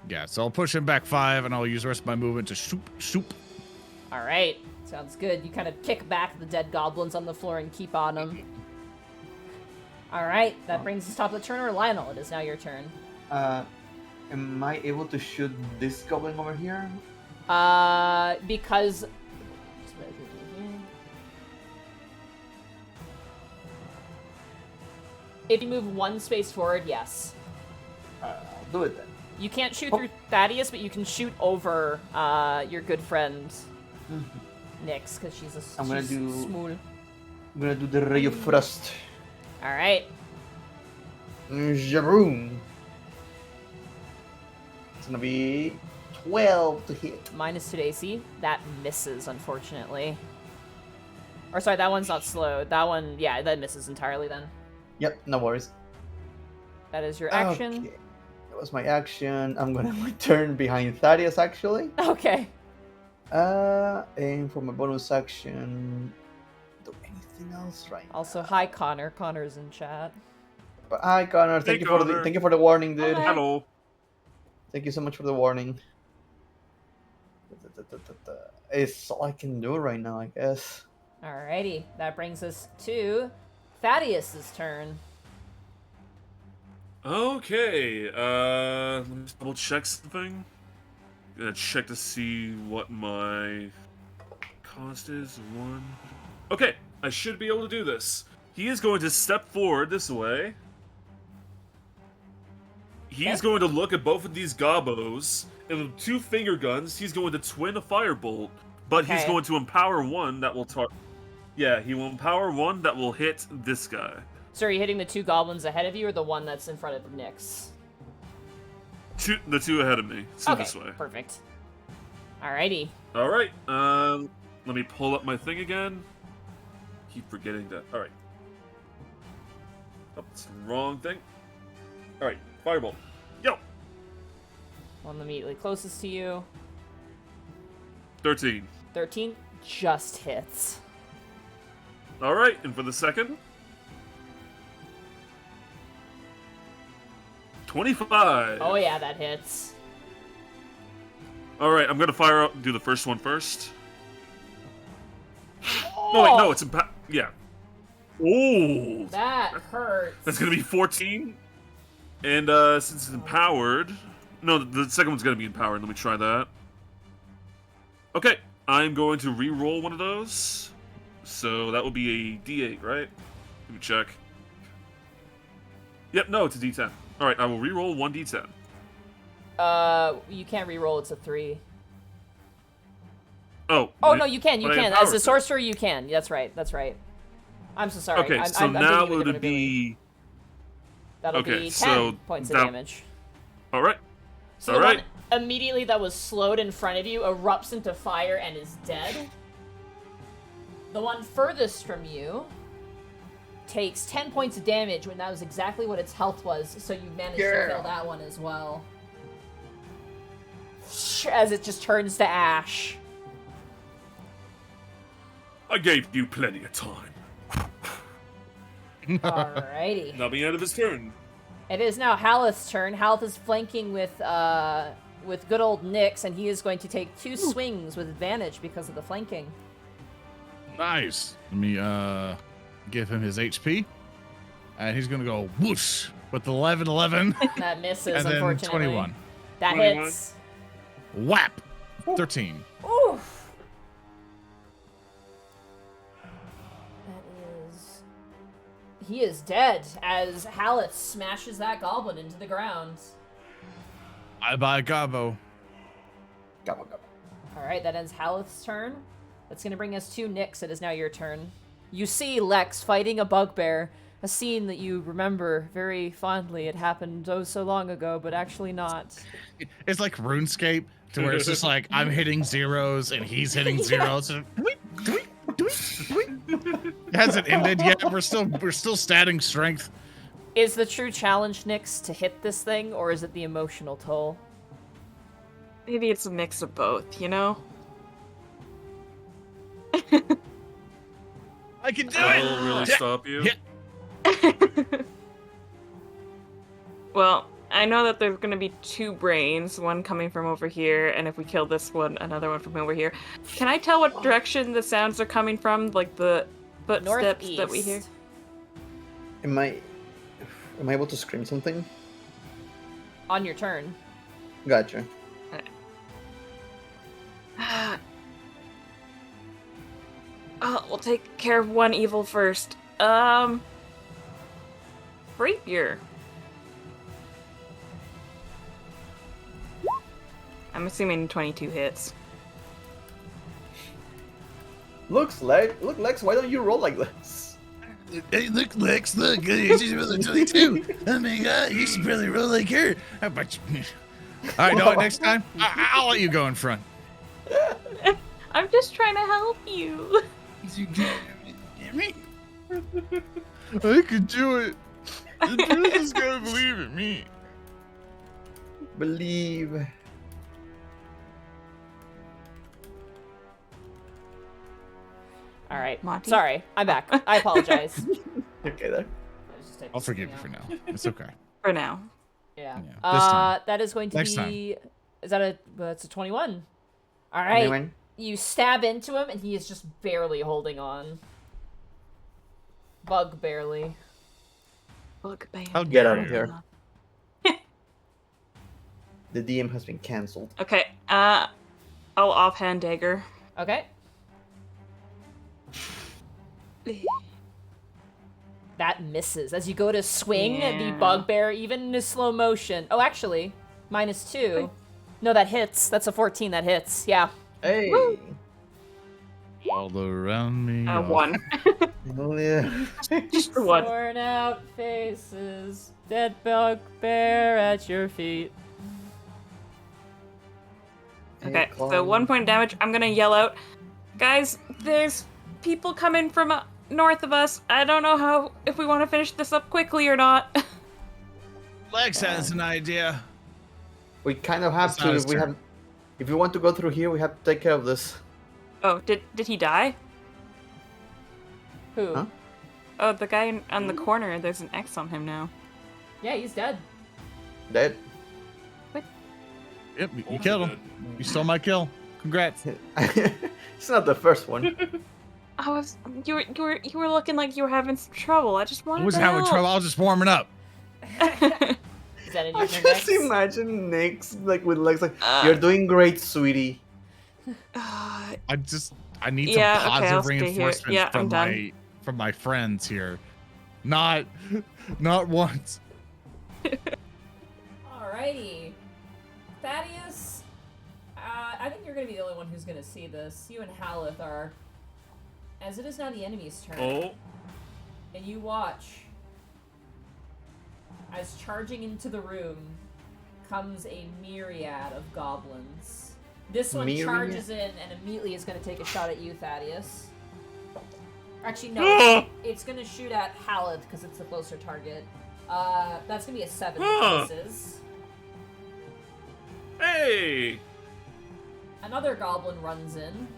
Yeah, so I'll push him back 5 and I'll use the rest of my movement to shoop. All right, sounds good. You kind of kick back the dead goblins on the floor and keep on them. All right, that brings us top of the turn. Or Lionel, it is now your turn. Am I able to shoot this goblin over here? Because. If you move 1 space forward, yes. I'll do it then. You can't shoot through Thaddeus, but you can shoot over your good friend Nyx, because she's I'm gonna she's do- small. I'm gonna do the Ray of Frost. All right. Jaroom. It's gonna be 12 to hit. -2 to AC. That misses, unfortunately. Or sorry, that one's not slowed. That one, yeah, that misses entirely then. Yep, no worries. That is your action. Okay. That was my action. I'm gonna return behind Thaddeus actually. Okay. And for my bonus action, do anything else right now. Also, hi Connor. Connor's in chat. But hi Connor, thank Hey, you for Connor. thank you for the warning, dude. Okay. Hello. Thank you so much for the warning. It's all I can do right now, I guess. Alrighty, that brings us to Thaddeus's turn. Okay, let me just double check something. Gonna check to see what my cost is. 1. Okay, I should be able to do this. He is going to step forward this way. He's going to look at both of these gobos, and with 2 finger guns, he's going to twin a firebolt. But he's Okay. going to empower one that will Yeah, he will empower one that will hit this guy. So are you hitting the 2 goblins ahead of you, or the one that's in front of Nyx? The 2 ahead of me. So Okay, this way. perfect. Alrighty. Alright, let me pull up my thing again. Keep forgetting that. Alright. Oh, it's the wrong thing. Alright, firebolt. Yo! One immediately closest to you. 13. 13 just hits. Alright, and for the second? 25. Oh yeah, that hits. Alright, I'm gonna do the first one first. No, wait, no, it's yeah. Oh! That hurts. That's gonna be 14. And, since it's empowered... No, the second one's gonna be empowered. Let me try that. Okay, I'm going to re-roll one of those. So that will be a D8, right? Let me check. Yep, no, it's a D10. Alright, I will re-roll 1 D10. You can't re-roll. It's a 3. Oh. Oh no, you can. You but I can. empowered As a it. sorcerer, you can. That's right. That's right. I'm so sorry. Okay, I'm so thinking now of a it different would ability. be... That'll okay, be 10 so points that- of damage. Alright. So the Alright. one immediately that was slowed in front of you erupts into fire and is dead. The one furthest from you takes 10 points of damage when that was exactly what its health was, so you managed to kill that one as well. As it just turns to ash. I gave you plenty of time. Alrighty. Now be end of his turn. It is now Haleth's turn. Haleth is flanking with good old Nyx, and he is going to take 2 swings with advantage because of the flanking. Nice. Let me give him his HP. And he's going to go whoosh with the 11. That misses, And then unfortunately. 21. That 21. hits. Whap. 13. Oof. That is... He is dead as Haleth smashes that goblin into the ground. I buy Gabo. Gobble, gobble. Alright, that ends Haleth's turn. That's going to bring us to Nyx. It is now your turn. You see Lex fighting a bugbear. A scene that you remember very fondly. It happened oh so long ago, but actually not. It's like RuneScape, to where it's just like I'm hitting zeros and he's hitting zeros. And it hasn't ended yet. We're still statting strength. Is the true challenge, Nyx, to hit this thing, or is it the emotional toll? Maybe it's a mix of both, you know? I can do That'll it. really stop you. Yeah. Well, I know that there's gonna be 2 brains, one coming from over here, and if we kill this one, another one from over here. Can I tell what direction the sounds are coming from? Like the footsteps that we hear? Northeast. Am I able to scream something? On your turn. Gotcha. We'll take care of one evil first. Rapier. I'm assuming 22 hits. Look, Lex, why don't you roll like this? Hey, look, Lex, look, she's really 22. Oh my god, you should really roll like her. How about you? All right, no, next time, I'll let you go in front. I'm just trying to help you. I could do it. The truth is gonna believe in me. Believe. All right. Monty? Sorry, I'm back. I apologize. Okay, there. I'll forgive you for now. It's okay. For now. Yeah. Yeah, this time. That is going to Next be. Is that a? That's a 21. All right. Anyone? You stab into him, and he is just barely holding on. Bug barely. Bugbear. How Get dare out of you. here. The DM has been cancelled. Okay, I'll offhand dagger. Okay. That misses. As you go to swing, the Yeah. bugbear, even in slow motion. Oh, actually, -2. No, that hits. That's a 14. That hits. Yeah. Hey. All around me. 1. Oh yeah. Just the 1. Torn out faces, dead bugbear at your feet. Okay, so 1 point of damage. I'm gonna yell out, guys, there's people coming from north of us. I don't know if we want to finish this up quickly or not. Lex has an idea. We kind of have It's not to. his If we turn. have, if we want to go through here, we have to take care of this. Oh, did he die? Who? Huh? Oh, the guy on the corner. There's an X on him now. Yeah, he's dead. Dead. Yep, you killed him. You stole my kill. Congrats. It's not the first one. I was you were looking like you were having some trouble. I just wanted I wasn't to having help. trouble. I was just warming up. Is that in I your just next? imagine Nick's like with legs like, Uh. "You're doing great, sweetie." I need Yeah, some okay, positive I'll stay here. reinforcements Yeah, from I'm done. my friends here. Not once. Alrighty. Thaddeus, I think you're going to be the only one who's going to see this. You and Haleth are. As it is now the enemy's turn. Oh. And you watch as charging into the room comes a myriad of goblins. This one Myriad? charges in and immediately is going to take a shot at you, Thaddeus. Actually, no. It's going to shoot at Haleth because it's the closer target. That's going to be a 7 Huh. misses. Hey! Another goblin runs in.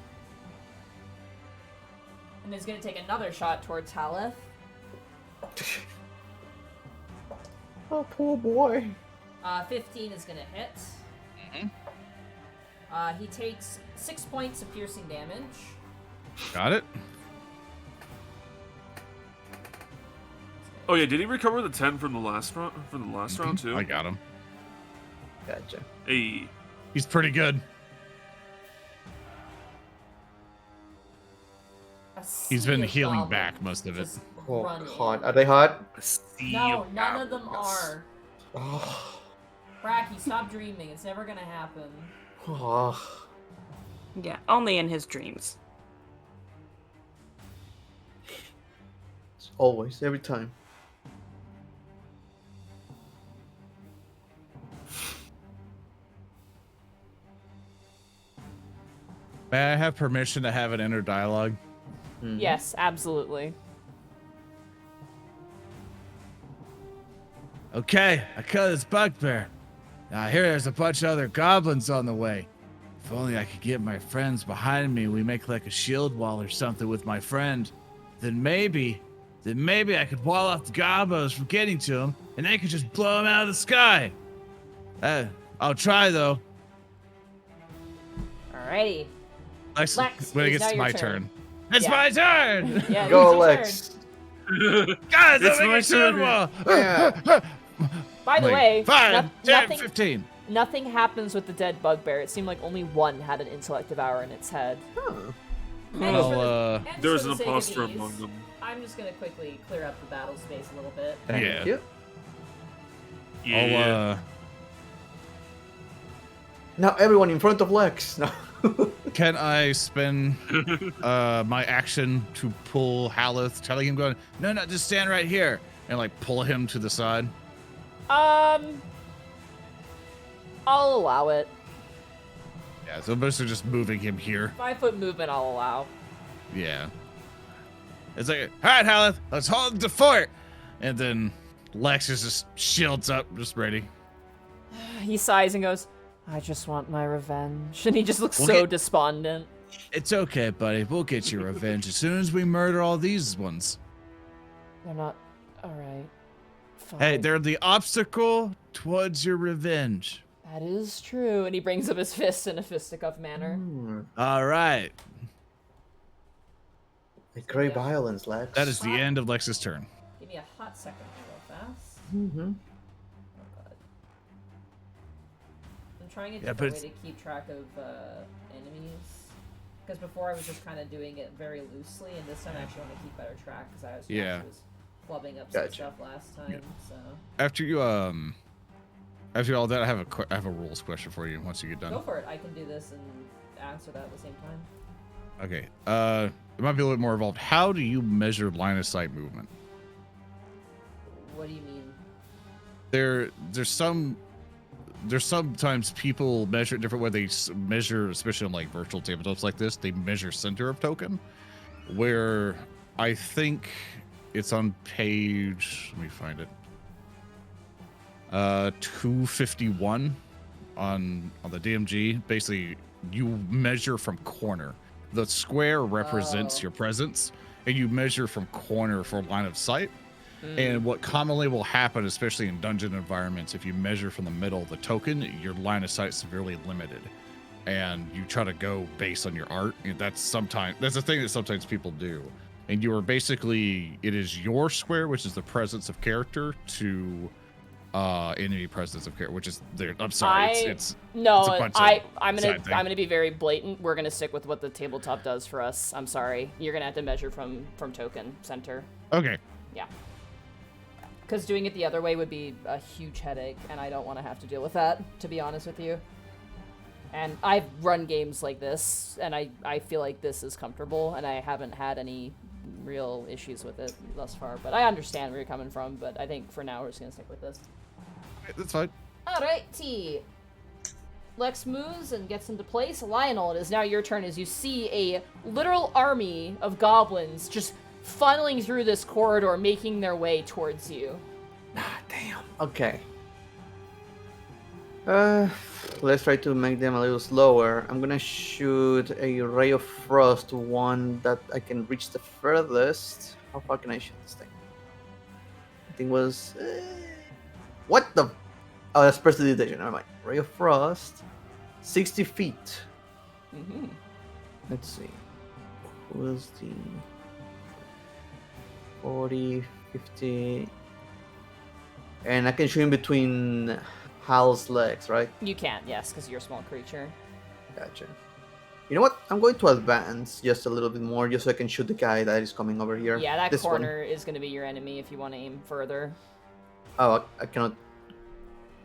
And is going to take another shot towards Haleth. Oh, poor boy. 15 is going to hit. He takes 6 points of piercing damage. Got it. Oh yeah, did he recover the 10 from the last round? From the last round too? I got him. Gotcha. Hey. He's pretty good. He's been healing back most of it. Oh Run god, in. are they hot? A sea No, of none of them goblins. are. Oh. Bracky, stop dreaming. It's never gonna happen. Oh. Yeah, only in his dreams. Always, every time. May I have permission to have an inner dialogue? Mhm. Yes, absolutely. Okay, I killed this bugbear. Now I hear there's a bunch of other goblins on the way. If only I could get my friends behind me, we make like a shield wall or something with my friend. Then maybe I could wall off the goblins from getting to him, and they could just blow him out of the sky. I'll try though. Alrighty. Lex, Lex, when it it is gets now to your my turn. turn. It's Yeah. my turn! Yeah, Go, it's your turn. Lex. Guys, It's I'm my making a shield turn. wall! Yeah. By the Like, way, 5, 10, nothing, 15. nothing happens with the dead bugbear. It seemed like only one had an intellect devourer in its head. Huh. And Well, for the- and There's for an the sake of imposter ease, among them. I'm just gonna quickly clear up the battle space a little bit. Thank Yeah. you. Yeah. Now everyone in front of Lex. No. Can I spend my action to pull Haleth, telling him going, no, just stand right here, and like pull him to the side? I'll allow it. Yeah, so basically just moving him here. 5-foot movement, I'll allow. Yeah. It's like, all right, Haleth, let's hold the fort. And then Lex is just shields up, just ready. He sighs and goes, I just want my revenge. And he just looks We'll so get- despondent. It's okay, buddy. We'll get your revenge as soon as we murder all these ones. They're not. Alright. Fine. Hey, they're the obstacle towards your revenge. That is true. And he brings up his fist in a fisticuff manner. Hmm. All right. With great violence, Lex. That is the end of Lex's turn. Give me a hot second real fast. Mm-hmm. Oh, God. I'm trying a Yeah, different but way to keep track of enemies. Because before I was just kind of doing it very loosely, and this time I actually want to keep better track because I was flubbing up some Gotcha. stuff last time. So After you after all that, I have a rules question for you. Once you get done. go for it. I can do this and answer that at the same time. Okay. It might be a little bit more involved. How do you measure line of sight movement? What do you mean? There's sometimes people measure it different way. They measure, especially on like virtual tabletops like this, they measure center of token, where I think it's on page, let me find it, 251 on the DMG. Basically, you measure from corner. The square represents your presence, and you measure from corner for line of sight. And what commonly will happen, especially in dungeon environments, if you measure from the middle of the token, your line of sight is severely limited, and you try to go based on your art. And that's a thing that sometimes people do. And you are basically, it is your square, which is the presence of character, to enemy presence of character, which is there. I'm sorry, I'm gonna be very blatant. We're gonna stick with what the tabletop does for us. I'm sorry, you're gonna have to measure from token center. Okay. Yeah. Because doing it the other way would be a huge headache, and I don't want to have to deal with that, to be honest with you. And I've run games like this, and I feel like this is comfortable, and I haven't had any real issues with it thus far. But I understand where you're coming from, but I think for now we're just going to stick with this. That's fine. Alright, T. Lex moves and gets into place. Lionel, it is now your turn as you see a literal army of goblins just funneling through this corridor, making their way towards you. Ah, damn. Okay. Let's try to make them a little slower. I'm gonna shoot a ray of frost, one that I can reach the furthest. How far can I shoot this thing? I think it was... what the... Oh, that's prestidigitation. Never mind. Ray of frost. 60 feet. Mm-hmm. Let's see. What was the... 40, 50... And I can shoot in between Hal's legs, right? You can, yes, because you're a small creature. Gotcha. You know what? I'm going to advance just a little bit more, just so I can shoot the guy that is coming over here. Yeah, that This corner is going to be your enemy if you want to aim further. Oh, I cannot.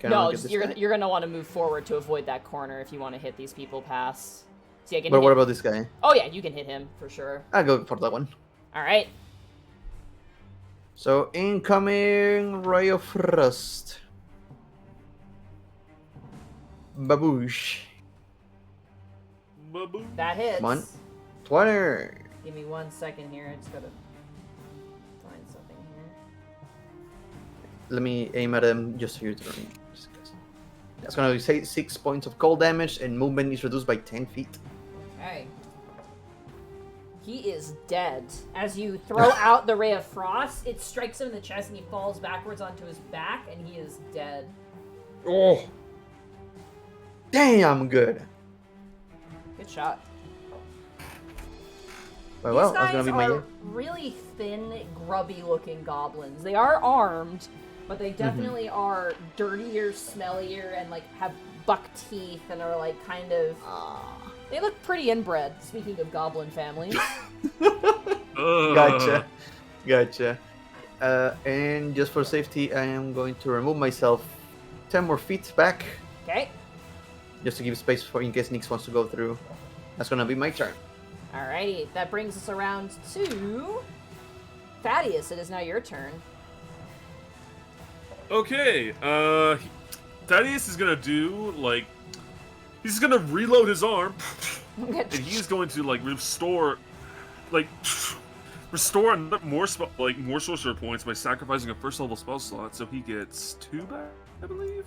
No, get this you're guy? gonna want to move forward to avoid that corner if you want to hit these people past. See, I can. But hit... what about this guy? Oh yeah, you can hit him for sure. I'll go for that one. All right. So incoming ray of frost. Baboosh. That hits. Come on. 20. Give me 1 second here. I just gotta find something here. Let me aim at him just for you to remember. That's gonna be 6 points of cold damage, and movement is reduced by 10 feet. Okay. He is dead. As you throw out the ray of frost, it strikes him in the chest, and he falls backwards onto his back, and he is dead. Oh. Damn good. Good shot. Well, These I was guys gonna be are my... really thin, grubby-looking goblins. They are armed, but they definitely are dirtier, smellier, and like have buck teeth and are like kind of. They look pretty inbred. Speaking of goblin families. Gotcha. And just for safety, I am going to remove myself 10 more feet back, Okay. just to give space for in case Nix wants to go through. That's gonna be my turn. Alrighty, that brings us around to Thaddeus. It is now your turn. Okay, Thaddeus is gonna do, like, he's gonna reload his arm, and he's going to, like, restore more sorcerer points by sacrificing a first level spell slot, so he gets 2 back, I believe?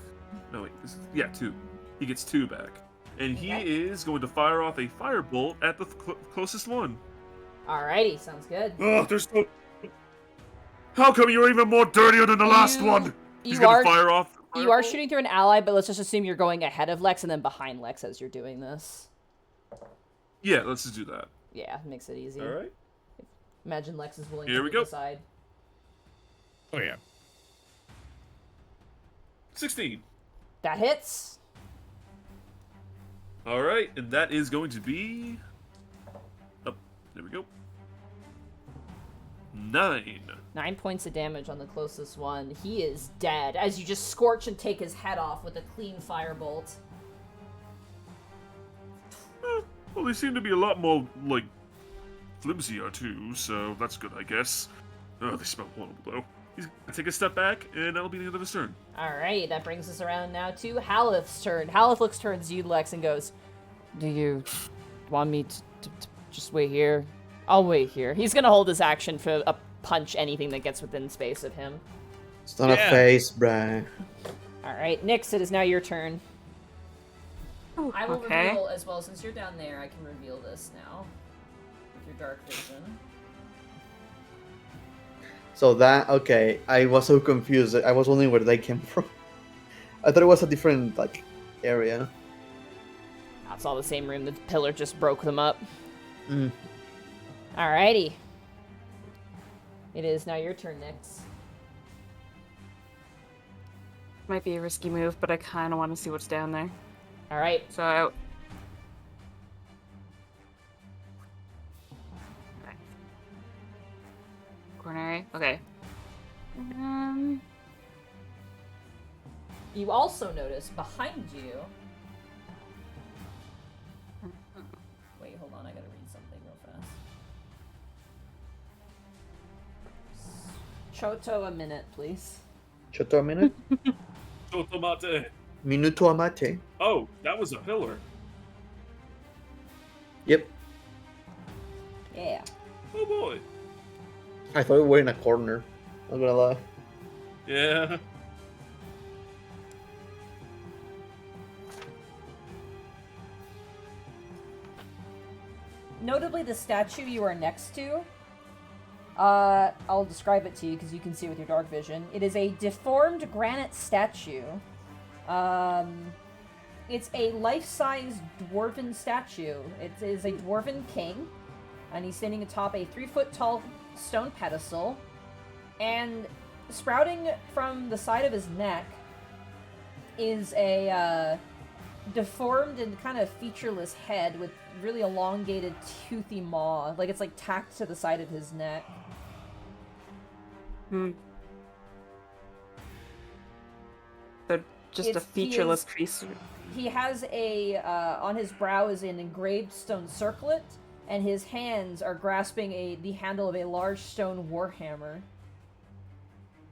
No, wait, 2. He gets 2 back. And he is going to fire off a firebolt at the closest one. Alrighty, sounds good. Oh, there's no... How come you're even more dirtier than the last one? He's gonna fire off. You are shooting through an ally, but let's just assume you're going ahead of Lex and then behind Lex as you're doing this. Yeah, let's just do that. Yeah, makes it easy. All right. Imagine Lex is willing Here to we move go. aside. Oh yeah. 16. That hits. All right, and that is going to be we go. 9. 9 points of damage on the closest one. He is dead as you just scorch and take his head off with a clean firebolt. Well, they seem to be a lot more, like, flimsier too, so that's good, I guess. Oh, they smell horrible, though. He's gonna take a step back, and that'll be the end of his turn. Alright, that brings us around now to Haleth's turn. Haleth looks towards you, Lex, and goes, "Do you want me to just wait here?" "I'll wait here." He's gonna hold his action for a punch anything that gets within space of him. It's not a face, bruh. Alright, Nyx, it is now your turn. Ooh, I will okay. reveal as well, since you're down there, I can reveal this now. With your dark vision. So that, okay, I was so confused. I was wondering where they came from. I thought it was a different, like, area. That's all the same room. The pillar just broke them up. Mm. Alrighty. It is now your turn, Nyx. Might be a risky move, but I kind of want to see what's down there. Alright. So, corner. Okay. You also notice behind you... Wait, hold on. I gotta read something real fast. Choto, a minute, please. Choto a minute? Totomate. Minuto amate. Oh, that was a pillar. Yep. Yeah. Oh boy. I thought we were in a corner. I'm gonna lie. Yeah. Notably, the statue you are next to, I'll describe it to you because you can see with your dark vision. It is a deformed granite statue. It's a life-size dwarven statue. It is a dwarven king, and he's standing atop a 3-foot-tall stone pedestal, and sprouting from the side of his neck is a deformed and kind of featureless head with really elongated, toothy maw. Like it's like tacked to the side of his neck. So just a featureless creature. He has a, on his brow is an engraved stone circlet, and his hands are grasping the handle of a large stone warhammer.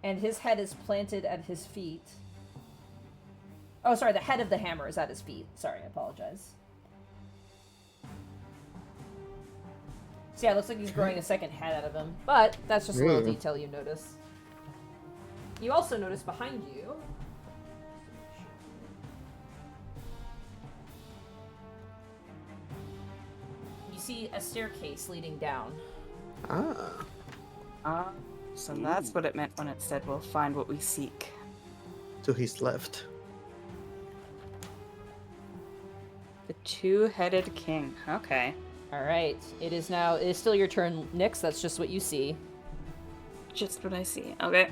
And his head is planted at his feet. Oh, sorry, the head of the hammer is at his feet. Sorry, I apologize. So yeah, it looks like he's growing a second head out of him. But that's just a little detail you notice. You also notice behind you... you see a staircase leading down. So that's what it meant when it said we'll find what we seek. To his left. The two-headed king. Okay. Alright, it is still your turn, Nyx. That's just what you see. Just what I see. Okay.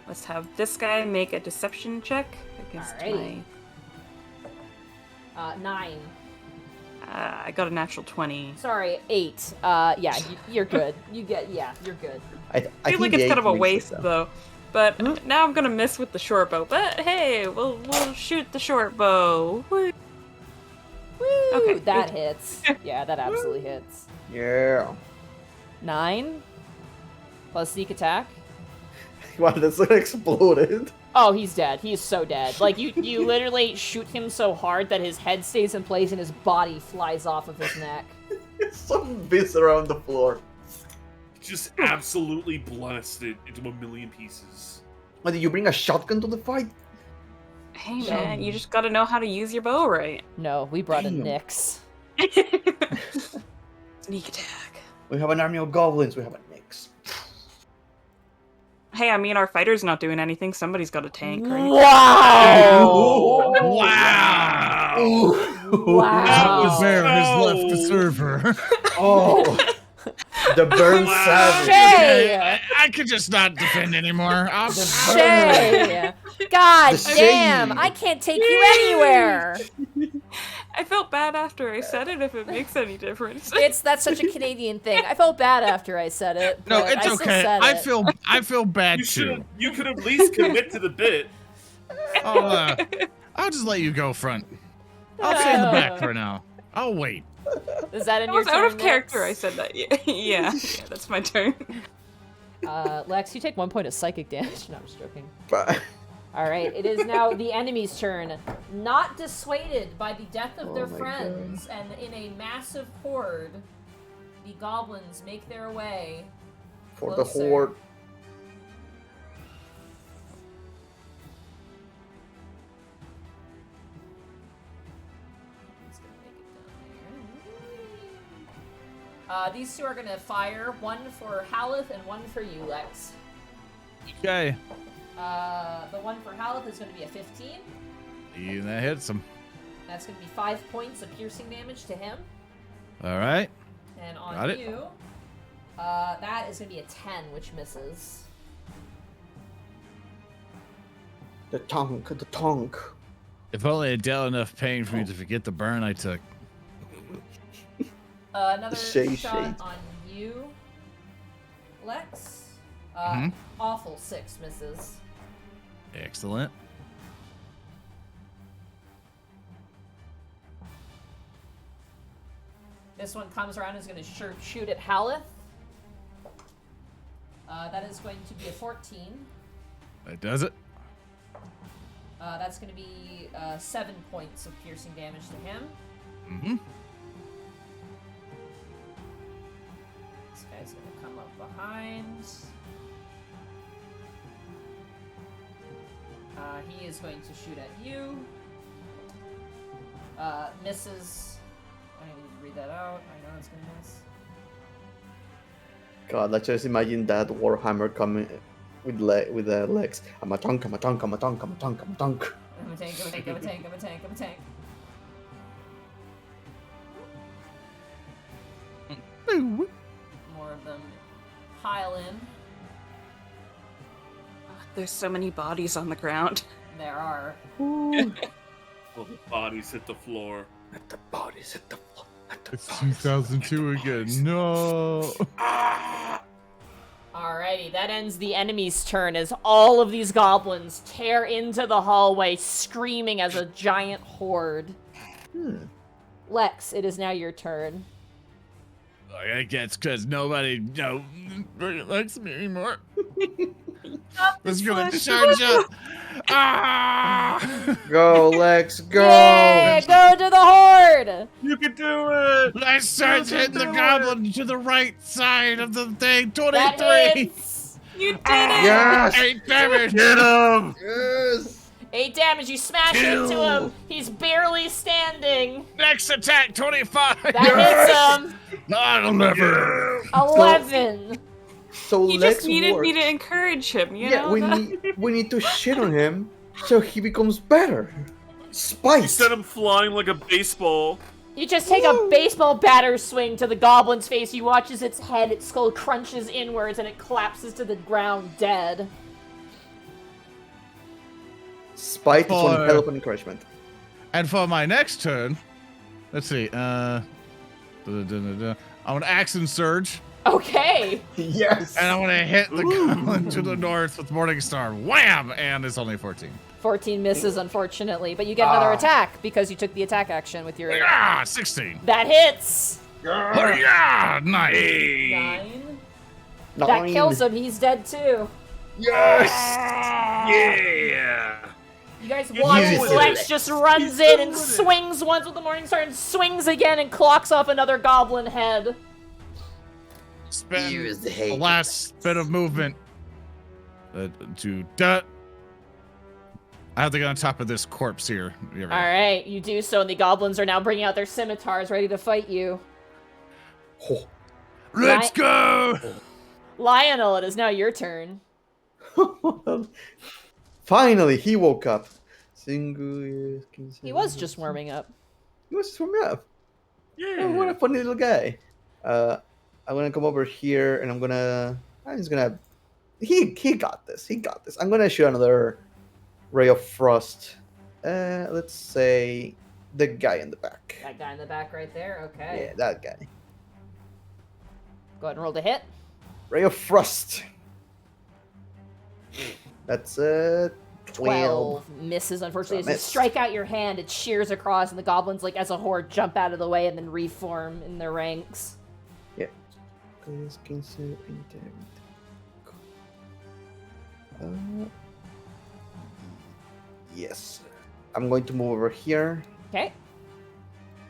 Let's have this guy make a deception check against Alrighty. 9. I got a natural 20. Sorry, 8. Yeah, you're good. You're good. I feel like it's kind of a waste, though. But now I'm gonna miss with the short bow. But hey, we'll shoot the short bow. Woo. Okay, that hits. Yeah, that absolutely hits. Yeah. 9 plus sneak attack. Wow, that's exploded. Oh, he's dead. He is so dead. Like, you literally shoot him so hard that his head stays in place and his body flies off of his neck. Some bits around the floor. Just absolutely blasted into a million pieces. What, did you bring a shotgun to the fight? Hey man, you just gotta know how to use your bow right. No, we brought Damn. in Nyx. Sneak attack. We have an army of goblins. We have a Nyx. Hey, I mean, our fighter's not doing anything. Somebody's got a tank, right? Wow! Wow! Wow! Bugbear has left the server. Oh, the burn savage. Shay! I could just not defend anymore. Shay! God The damn! shade. I can't take you anywhere! I felt bad after I said it. If it makes any difference. That's such a Canadian thing. I felt bad after I said it. No, but it's I still okay. said it. I feel bad You should. too. You could at least commit to the bit. I'll just let you go front. I'll stay in the back for now. I'll wait. Is that in I your was turn? out of character. I Lex? said that. Yeah, that's my turn. Lex, you take 1 point of psychic damage. No, I'm just joking. But All right, it is now the enemy's turn. Not dissuaded by the death of their my friends, and in a massive horde, the goblins make their way for the closer. horde. Just gonna make it down there. These two are gonna fire, one for Haleth and one for you, Lex. Okay. The one for Haleth is gonna be a 15. And that hits him. That's gonna be 5 points of piercing damage to him. All right. And Got on it. you, that is gonna be a 10, which misses. The tongue, the tongue. If only it dealt enough pain for me to forget the burn I took. Another Shade, shot shade. on you, Lex. Mhm. Awful 6 misses. Excellent. This one comes around and is going to shoot at Haleth. That is going to be a 14. That does it. That's going to be 7 points of piercing damage to him. Mm-hmm. This guy's going to come up behind. He is going to shoot at you. Misses. I need to read that out. I know it's going to miss. God, let's just imagine that Warhammer coming with the legs. I'm a tongue, I'm a tongue, I'm a tongue, I'm a tongue, I'm a tongue. I'm a tank, I'm a tank, I'm a tank, I'm a tank, I'm a tank. More of them pile in. There's so many bodies on the ground. There are. Well, the bodies hit the floor. Let the bodies hit the floor. Let the It's bodies hit the 2002 again. No. Alrighty, that ends the enemy's turn as all of these goblins tear into the hallway, screaming as a giant horde. Lex, it is now your turn. I guess because nobody likes me anymore. Let's go to charge up. Ah! Go, Lex, go! Yeah, go to the horde! You can do it! Let's start hitting the goblin to the right side of the thing. That 23. hits! You did it! Yes! 8 damage. Get him! Yes! 8 damage, you smash into him. He's barely standing. Next attack, 25. That hits him. That'll never. 11. So He Lex just needed me works. to encourage him, you Yeah, know? we need to shit on him so he becomes better. Spite. You sent him flying like a baseball. You just take a baseball batter swing to the goblin's face. You watch as its head, its skull crunches inwards, and it collapses to the ground dead. Spite is one Boy. hell of an encouragement. And for my next turn, let's see. I'm gonna action surge, Okay. Yes. and I'm gonna hit the goblin to the north with Morning Star. Wham! And it's only 14. 14 misses, unfortunately, but you get another attack because you took the attack action with your... 16. That hits! Oh, yeah, nice. 9. Nine. That kills him. He's dead, too. Yes. Yeah! You guys watch as He's Lex just runs in and swings once with the Morning Star and swings again and clocks off another goblin head. Spend Use the the hate. last bit of movement to I have to get on top of this corpse here. Alright, you do so, and the goblins are now bringing out their scimitars ready to fight you. Oh. Let's go! Lionel, it is now your turn. Finally, he woke up. He He was just warming up. He was just warming up. Yeah! Oh, what a funny little guy. I'm gonna come over here and he got this. He got this. I'm gonna shoot another ray of frost. Let's say the guy in the back. That guy in the back right there? Okay. Yeah, that guy. Go ahead and roll the hit. Ray of Frost. That's 12. Misses, unfortunately. As you Miss. strike out your hand, it shears across, and the goblins, like as a horde, jump out of the way and then reform in their ranks. Yeah. 15, intellect. Yes. I'm going to move over here, Okay.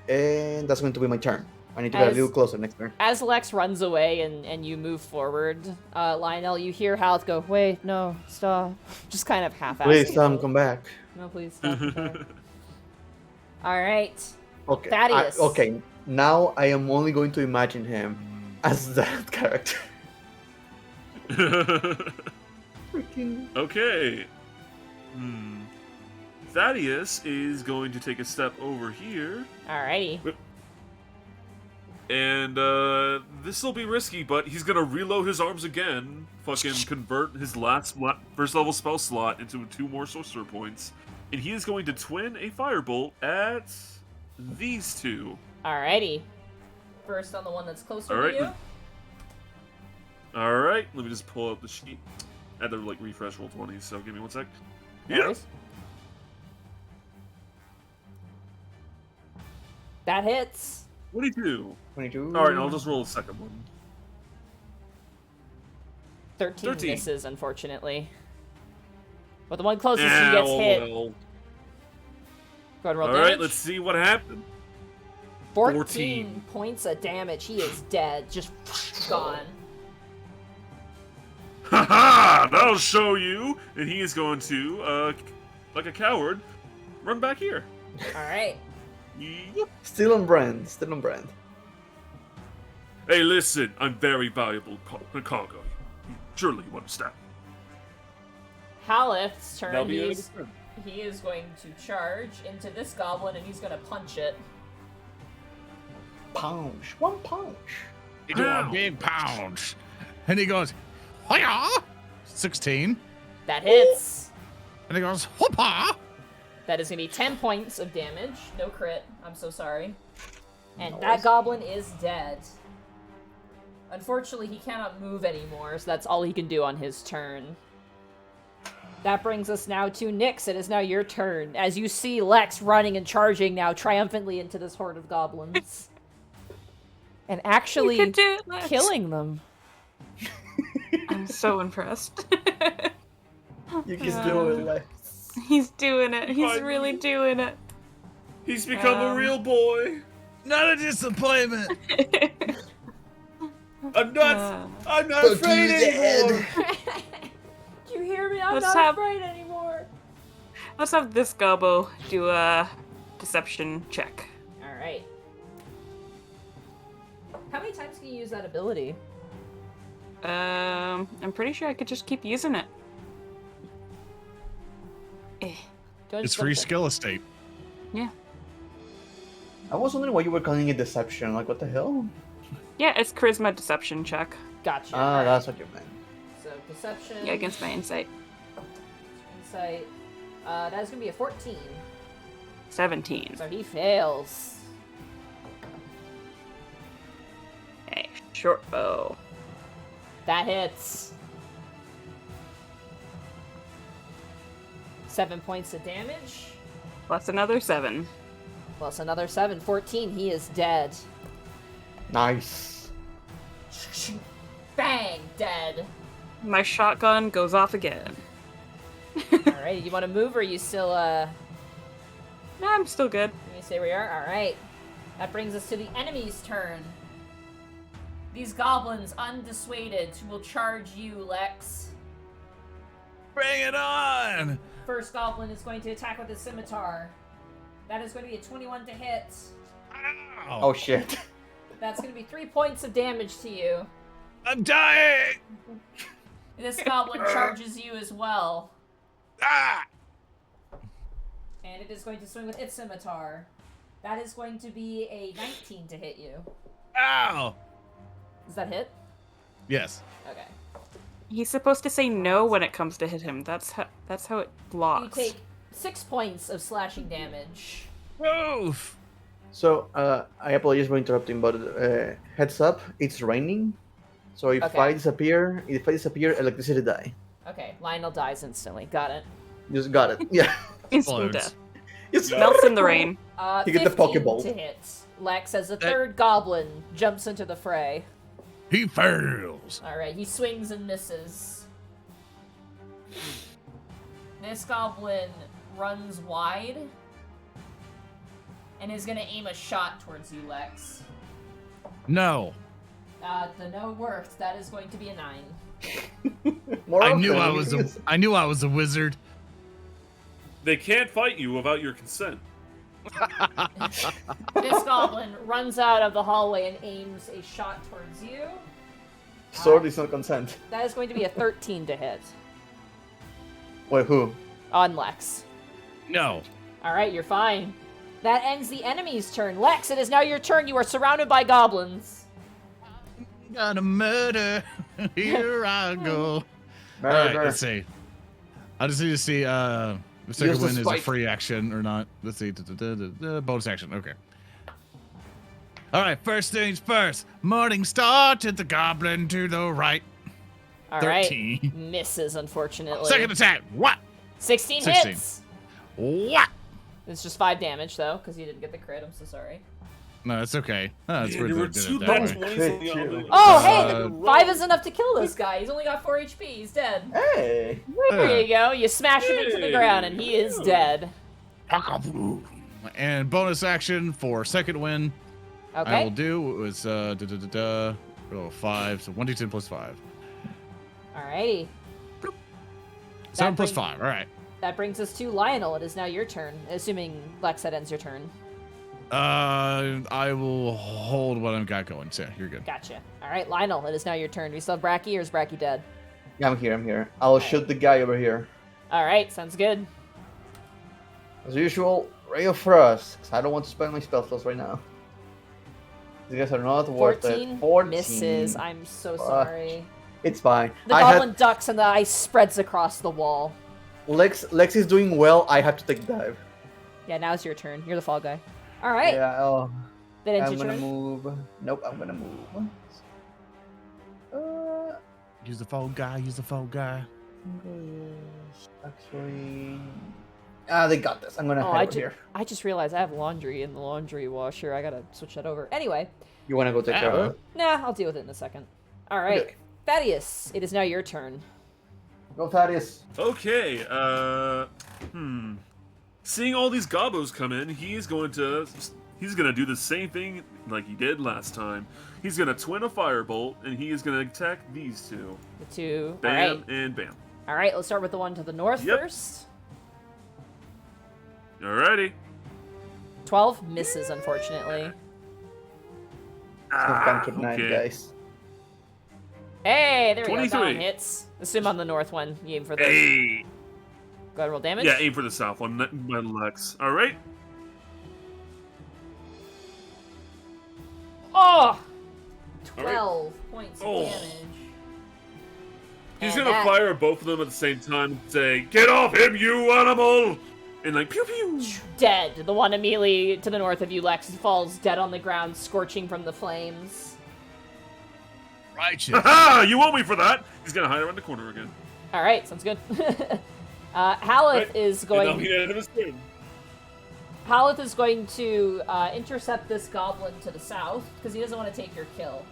and that's going to be my turn. I need to get a As- little closer next turn. As Lex runs away and you move forward, Lionel, you hear Haleth go, "Wait, no, stop." Just kind of half-assed. Please, Tom, come back. No, please stop. All right. Okay. Thaddeus. Okay. Now I am only going to imagine him as that character. Freaking. Okay. Thaddeus is going to take a step over here, Alrighty. and this will be risky, but he's gonna reload his arms again, fucking convert his first level spell slot into 2 more sorcerer points, and he is going to twin a firebolt at these 2. Alrighty. First on the one that's closer Alright. to you. All right, let me just pull up the sheet. I had to like refresh roll 20, so give me 1 sec. No Yeah. worries. That hits. 22. 22. All right, I'll just roll a second one. 13 13. misses, unfortunately. But the one closest Ah, he gets oh hit. well. Go ahead and roll All damage. right, let's see what happened. 14 points of damage. He is dead. Just gone. Haha! That'll show you. And he is going to, like a coward, run back here. Alright. Yep. Still on brand. Still on brand. Hey, listen, I'm very valuable cargo. Surely you understand. Haleth's That'll turn. be He is going to charge into this goblin and he's going to punch it. Punch. One punch. You do a Ow. big pounce. And he goes, hiya! 16. That hits. And he goes, hoppa! That is going to be 10 points of damage. No crit. I'm so sorry. And No that worries. goblin is dead. Unfortunately, he cannot move anymore, so that's all he can do on his turn. That brings us now to Nyx. It is now your turn, as you see Lex running and charging now triumphantly into this horde of goblins. And You actually could do it, Lex. killing them. I'm so impressed. You can do it, Lex. He's doing it. He's Finally. really doing it. He's become a real boy. Not a disappointment! I'm not Fuck afraid you, anymore. Do you hear me? I'm Let's not have- afraid anymore. Let's have this gobbo do a deception check. Alright. How many times can you use that ability? I'm pretty sure I could just keep using it. Don't It's just free double check. skill estate. Yeah. I was wondering why you were calling it deception. Like, what the hell? Yeah, it's charisma deception check. Gotcha. Ah, Alright. that's what you meant. So deception. Yeah, against my insight. Insight. That is gonna be a 14. 17. So he fails. Okay, short bow. That hits. 7 points of damage. Plus another 7. Plus another 7. 14. He is dead. Nice. Bang! Dead. My shotgun goes off again. Alright, you want to move or you still, Nah, I'm still good. Let me say where you are. Alright. That brings us to the enemy's turn. These goblins, undissuaded, will charge you, Lex. Bring it on! First goblin is going to attack with his scimitar. That is going to be a 21 to hit. Ow. Oh shit. That's going to be 3 points of damage to you. I'm dying! This goblin charges you as well. Ah! And it is going to swing with its scimitar. That is going to be a 19 to hit you. Ow! Does that hit? Yes. Okay. He's supposed to say no when it comes to hit him. That's how it You blocks. take 6 points of slashing damage. Move! So, I apologize for interrupting, but heads up, it's raining. So if Okay. I disappear, electricity die. Okay, Lionel dies instantly. Got it. Just got it. Yeah. Instant Explodes. death. It's Melts in the rain. You get the 15 Pokeball. to hit. Lex, as the third goblin, jumps into the fray. He fails. Alright, he swings and misses. This goblin runs wide and is gonna aim a shot towards you, Lex. No. The no worked. That is going to be a 9. More I often, knew I was a wizard. They can't fight you without your consent. This goblin runs out of the hallway and aims a shot towards you. Sword is not consent. That is going to be a 13 to hit Wait, who? on Lex. No. Alright, you're fine. That ends the enemy's turn. Lex, it is now your turn. You are surrounded by goblins. Gotta murder. Here I go. All Murder. right, let's see. I just need to see the second Use the win is a spike. free action or not. Let's see. Bonus action. Okay. All right. First things first. Morning star to the goblin to the right. Alright. 13. Misses, unfortunately. Second attack. What? 16 16. hits. What? It's just 5 damage, though, because you didn't get the crit. I'm so sorry. No, it's okay. Oh, it's Yeah, worth there were it. Did two it that bad way. 20s on the Crit, other. too. Oh, Uh, hey! 5 is enough to kill this guy. He's only got 4 HP. He's dead. Hey. There you go. You smash him into the ground, and he is dead. And bonus action for second win. I Okay. will do was 5, so 1d10 plus 5. Alrighty. 7 plus brings- 5. All right. That brings us to Lionel. It is now your turn, assuming Lex, that ends your turn. I will hold what I've got going. So you're good. Gotcha. Alright, Lionel, it is now your turn. Do you still have Bracky, or is Bracky dead? Yeah, I'm here. I'll shoot the guy over here. Alright, sounds good. As usual, Ray of Frost, because I don't want to spend my spell slots right now. These guys are not worth it. 14 misses. I'm so Fuck. sorry. It's fine. The goblin ducks and the ice spreads across the wall. Lex is doing well. I have to take dive. Yeah, now it's your turn. You're the fall guy. Alright, Yeah, that ends I'm your gonna turn. move. Nope, I'm gonna move. Use the phone guy. Use the phone guy. Actually, they got this. I'm gonna Oh, head over here. I just realized I have laundry in the laundry washer. I gotta switch that over. Anyway, You wanna go take care of it? nah, I'll deal with it in a second. Alright, Okay. Thaddeus, it is now your turn. Go, Thaddeus. Okay, seeing all these gobos come in, he's gonna do the same thing like he did last time. He's gonna twin a firebolt, and he is gonna attack these two. The two. Bam Alright. and bam. Alright, let's start with the one to the north Yep. first. Alrighty. 12 misses, unfortunately. Bank at 9, okay. guys. Hey, there we go. 23. That one hits. Assume on the north one. You aim for the. Hey. Go ahead and roll damage. Yeah, aim for the south one, Lex. Alright. Oh! All right. 12 points of Oh. damage. He's And gonna that- fire both of them at the same time and say, "Get off him, you animal!" And like, pew pew. Dead. The one immediately to the north of you, Lex, falls dead on the ground, scorching from the flames. Righteous. Haha! You owe me for that. He's gonna hide around the corner again. Alright, sounds good. Haleth Right. is And now going. he ended his turn. Haleth is going to intercept this goblin to the south because he doesn't want to take your kill.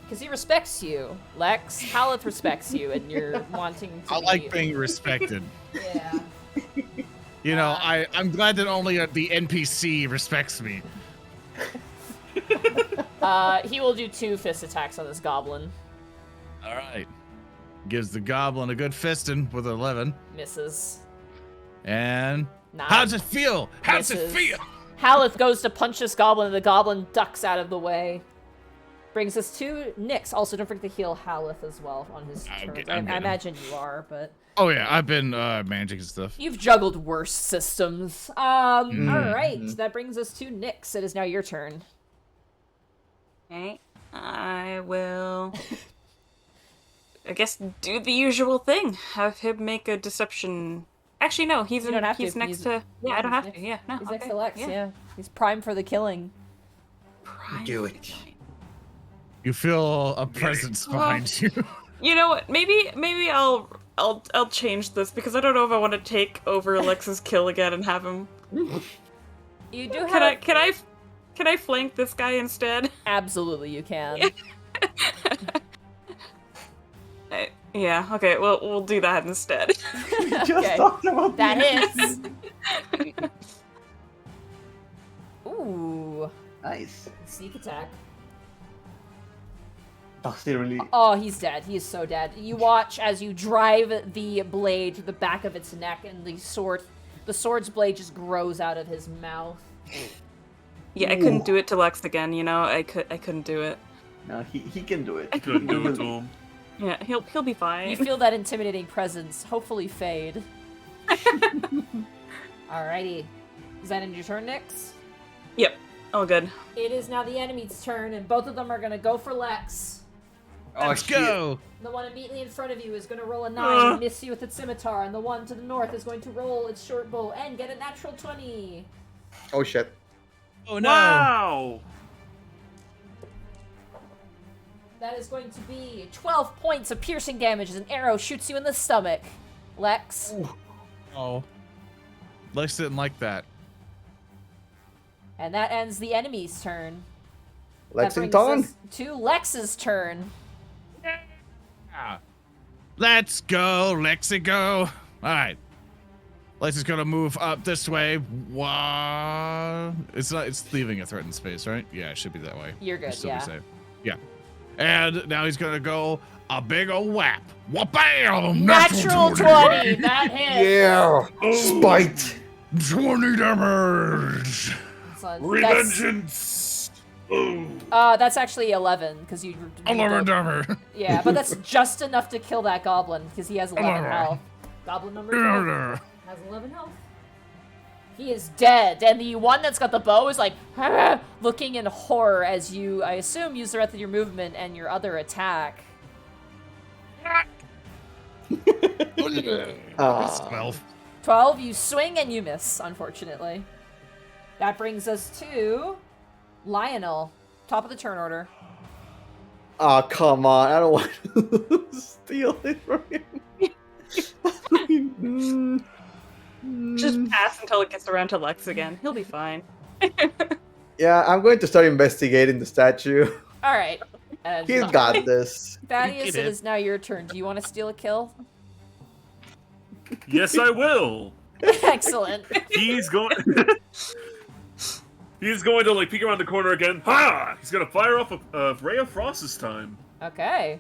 Because he respects you, Lex. Haleth respects you, and you're wanting to. I like being respected. Yeah. You know, I'm glad that only the NPC respects me. He will do 2 fist attacks on this goblin. All right. Gives the goblin a good fisting with 11. Misses. And 9. how's it feel? How's Misses. it feel? Haleth goes to punch this goblin, and the goblin ducks out of the way. Brings us to Nyx. Also, don't forget to heal Haleth as well on his turn. I'm I good. imagine you are, but Oh yeah, I've been managing stuff. you've juggled worse systems. All right, Mhm. that brings us to Nyx. It is now your turn. Okay. I will, I guess, do the usual thing. Have him make a deception Actually, no. He's You don't have to he's if next he's- to. Yeah, I don't he's have to. next- Yeah, no. He's okay. next to Lex, yeah. He's primed for the killing. Prime Do for the it. killing. You feel a presence behind you. You know what? Maybe I'll change this because I don't know if I want to take over Lex's kill again and have him. You do have... Can I flank this guy instead? Absolutely, you can. Yeah. Okay. Well, we'll do that instead. Just Okay. talked about That the hits. Ooh. Nice. Sneak attack. Oh, still really. Oh, he's dead. He is so dead. You watch as you drive the blade to the back of its neck, and the sword's blade just grows out of his mouth. Yeah, I couldn't do it to Lex again. You know, I couldn't do it. No, he can do it. Couldn't do it to him. Yeah, he'll be fine. You feel that intimidating presence hopefully fade. Alrighty. Is that in your turn, Nyx? Yep. All good. It is now the enemy's turn, and both of them are gonna go for Lex. Let's go. The one immediately in front of you is going to roll a 9 and miss you with its scimitar, and the one to the north is going to roll its short bow and get a natural 20. Oh shit. Oh no. Wow! That is going to be 12 points of piercing damage as an arrow shoots you in the stomach. Lex. Oh. Lex didn't like that. And that ends the enemy's turn. That brings Lexington? us to Lex's turn. Let's go, Lexi, go. All right. Lex is gonna move up this way. Wah. It's leaving a threatened space, right? Yeah, it should be that way. You're good, Still yeah. Be safe. Yeah. And now he's gonna go a big ol' whap. Wha-bam! Natural 20! That hits! Yeah! Spite! 20 damage! So Revengeance! Oh. that's actually 11, because you... 11 damage. Yeah, but that's just enough to kill that goblin, because he has 11 health. Goblin number 2 has 11 health. He is dead, and the one that's got the bow is like, looking in horror as you, I assume, use the rest of your movement and your other attack. 12. 12, you swing and you miss, unfortunately. That brings us to Lionel, top of the turn order. Oh, come on. I don't want to steal it from him. Just pass until it gets around to Lex again. He'll be fine. Yeah, I'm going to start investigating the statue. Alright. He's got this. Thaddeus, it is now your turn. Do you want to steal a kill? Yes, I will. Excellent. He's going. He's going to like peek around the corner again. Ha! He's gonna fire off a ray of frost this time. Okay.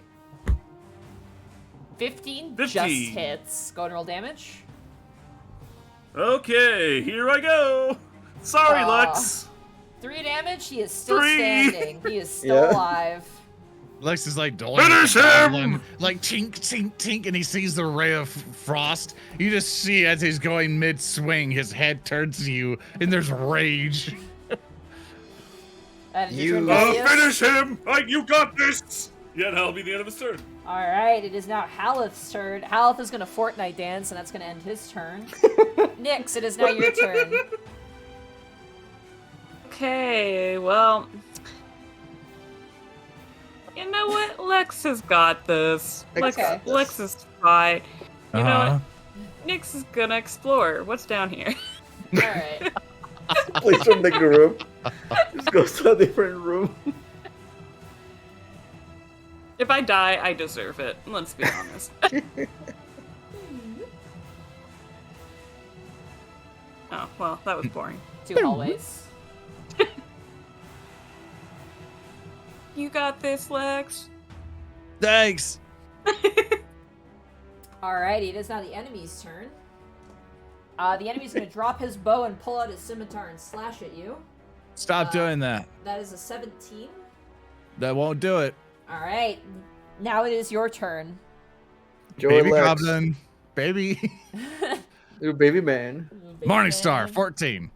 15 just 15. hits. Go and roll damage. Okay, here I go. Sorry, Aw. Lex. 3 damage. He is still 3. standing. He is still Yeah. alive. Lex is like doing Finish him! like tink, tink, tink, and he sees the ray of frost. You just see as he's going mid-swing, his head turns to you, and there's rage. That is You- your turn, Thaddeus. Finish him! You got this! Yeah, that'll be the end of his turn. Alright, it is now Haleth's turn. Haleth is going to Fortnite dance, and that's going to end his turn. Nyx, it is now your turn. Okay, well, you know what? Lex has got this. Okay. Lex is fine. You know Uh-huh. what? Nyx is gonna explore. What's down here? Alright. Please from the group. Just goes to a different room. If I die, I deserve it. Let's be honest. Oh, well, that was boring. 2 hallways. You got this, Lex. Thanks. Alrighty, it is now the enemy's turn. The enemy's going to drop his bow and pull out his scimitar and slash at you. Stop doing that. That is a 17. That won't do it. Alright, now it is your turn. Joy Baby Lex. goblin. Baby. Your baby man. Morningstar, 14.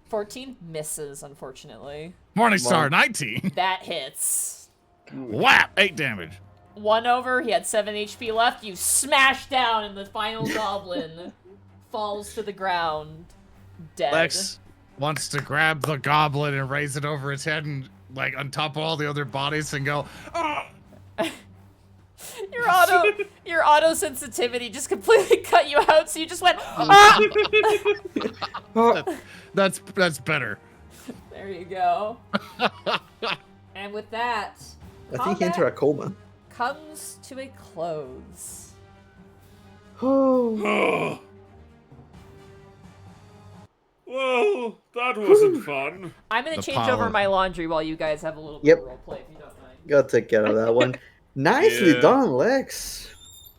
14 misses, unfortunately. Morningstar, 19. That hits. Whap! 8 damage. 1 over, he had 7 HP left. You smash down in the final goblin. falls to the ground, dead. Lex wants to grab the goblin and raise it over its head and like on top of all the other bodies and go, oh! Your auto sensitivity just completely cut you out, so you just went ah! That's better. There you go. And with that, I think he entered a coma. comes to a close. Oh. Well, that wasn't fun. I'm gonna The change power. over my laundry while you guys have a little bit Yep. of roleplay, if you don't mind. Gotta take care of that one. Nicely Yeah. done, Lex.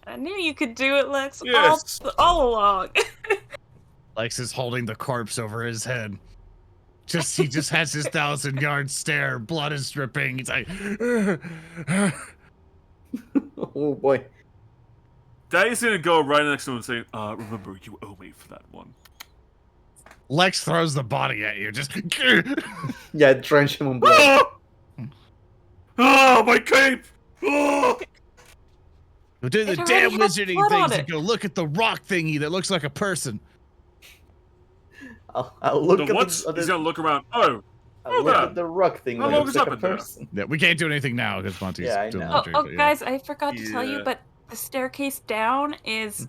I knew you could do it, Lex. Yes. All along. Lex is holding the corpse over his head. He just has his 1,000-yard stare. Blood is dripping. He's like, Oh boy. Daddy's gonna go right next to him and say, remember, you owe me for that one. Lex throws the body at you. Just Yeah, drench him in blood. Ah, my cape! Ah! Go do the It already damn has wizarding blood on things and it. go look at the rock thingy that looks like a person. I'll look The at what's? the, He's gonna look around. Oh, I'll look at the rock thing. How That long looks has like that a been there? person. Yeah, we can't do anything now because Monty's Yeah, I doing know. laundry. Oh, but yeah. guys, I forgot to tell you, Yeah. but the staircase down is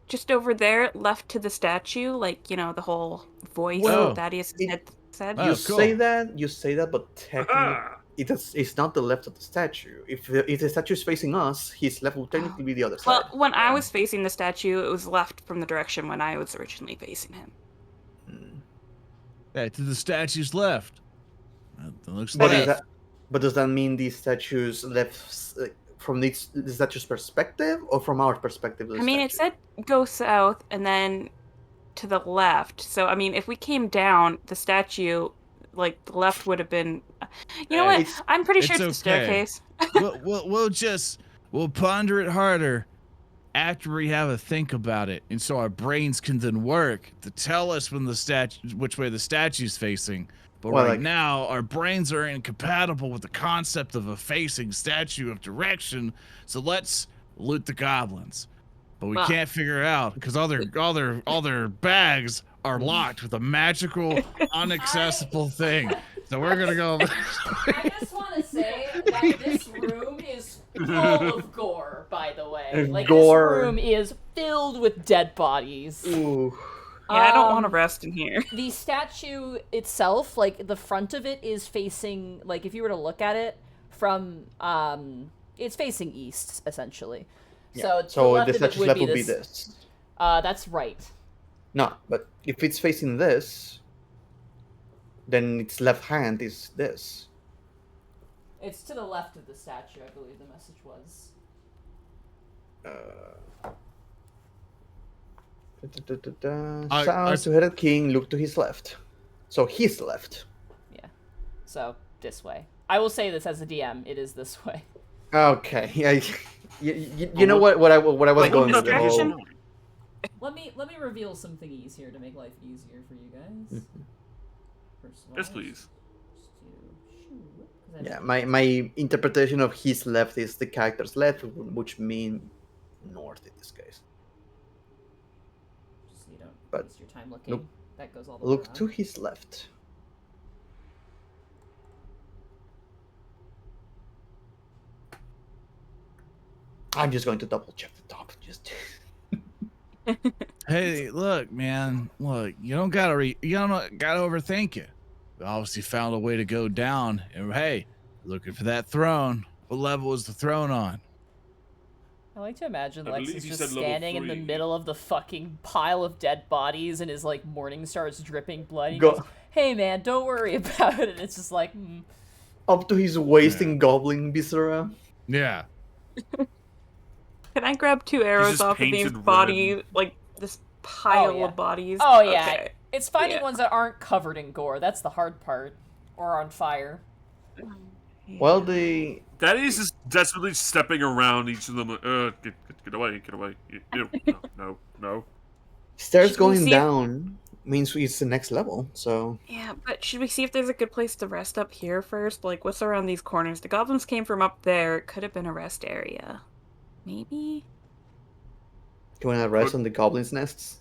just over there, left to the statue. Like, you know, the whole voice Whoa. Thaddeus said. Oh, You cool. you say that, but technically, Ah. it's not the left of the statue. If the statue is facing us, his left will technically be the other Well, side. when I was facing the statue, it was left from the direction when I was originally facing him. Yeah, to the statue's left. That looks But, like is that, but does that mean the statue's left from the statue's perspective, or from our perspective? Of the I mean, it statue? said go south and then to the left. So, I mean, if we came down, the statue, like, the left would have been... You know what? It's- I'm pretty sure it's it's the okay. staircase. we'll ponder it harder after we have a think about it, and so our brains can then work to tell us when which way the statue's facing. But Well, right like- now, our brains are incompatible with the concept of a facing statue of direction. So let's loot the goblins. But we Well- can't figure it out because all their bags are locked with a magical, inaccessible thing. So we're gonna go. I just want to say that this room is full of gore, by the way. Like, Gore. this room is filled with dead bodies. Ooh. Yeah, I don't want to Um, rest in here. The statue itself, like, the front of it is facing, like, if you were to look at it from, it's facing east, essentially. So, to So left the of it statue's left would be this. That's right. No, but if it's facing this, then its left hand is this. It's to the left of the statue, I believe the message was. Sounds two-headed king, look to his left. So his left. Yeah. So, this way. I will say this as a DM, it is this way. Okay. Yeah. You know what I was Wait, going this with the whole. direction? Let me reveal some thingies here to make life easier for you guys. First of all, Yes, please. let's do shoot, 'cause I Yeah, don't- my interpretation of his left is the character's left, which mean north in this case. Just so you don't but waste your time looking. nope. That goes all the way Look around. to his left. I'm just going to double check the top. Just Hey, look, man. Look, you don't gotta overthink it. We obviously found a way to go down, and hey, looking for that throne. What level is the throne on? I like to imagine I Lex believe is you just said level standing in the 3. middle of the fucking pile of dead bodies, and his like morning star's dripping blood. He Go- goes, "Hey man, don't worry about it." And it's just like, up to his waist Yeah. in goblin viscera. Yeah. Can I grab 2 arrows just off of these painted body, like this pile yeah. of bodies? "Oh yeah, Okay. it's finding Yeah. ones that aren't covered in gore. That's the hard part, or on fire." Well, the Daddy's just desperately stepping around each of them. Get away, get away. No. stairs Should we going see if- down means it's the next level. So Yeah, but should we see if there's a good place to rest up here first? Like, what's around these corners? The goblins came from up there. It could have been a rest area. Maybe? do you want to rest on the goblins' nests?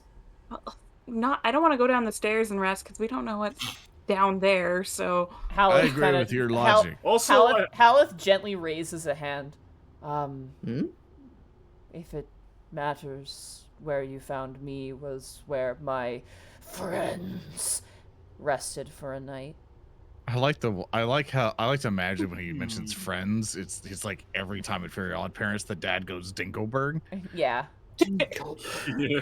I don't want to go down the stairs and rest because we don't know what's down there. So I agree with your logic. Also, Haleth gently raises a hand. Hmm? If it matters, where you found me was where my friends rested for a night. I like to imagine when he mentions friends, it's like every time at Very Odd Parents, the dad goes Dinkelberg. Yeah. yeah.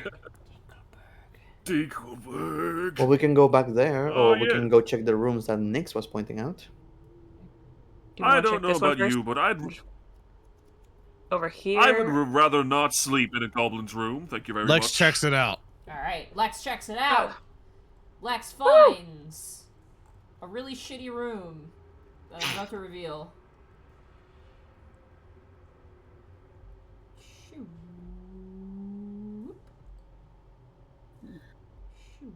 Dinkelberg. Well, we can go back there, Oh, or we yeah. can go check the rooms that Nix was pointing out. do you I wanna don't check know this one about first? you, but Over here. I would rather not sleep in a goblin's room. Thank you very Lex much. checks it out. All right, Lex checks it out. Oh. Lex finds a really shitty room that I'm about to reveal. Shoop. Shoop.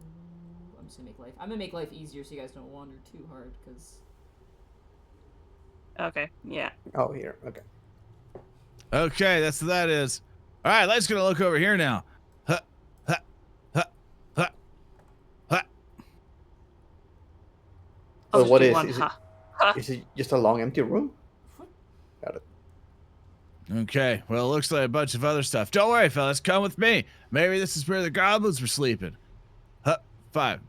I'm just gonna make life easier so you guys don't wander too hard, because Okay. Yeah. Oh, here. Okay. Okay, that's what that is. All right, let's gonna look over here now. Huh, huh, huh, huh, huh. I'll So just what do is one. it? Huh. Is it just a long empty room? Got it. Okay, well, it looks like a bunch of other stuff. Don't worry, fellas, come with me. Maybe this is where the goblins were sleeping. Huh, 5.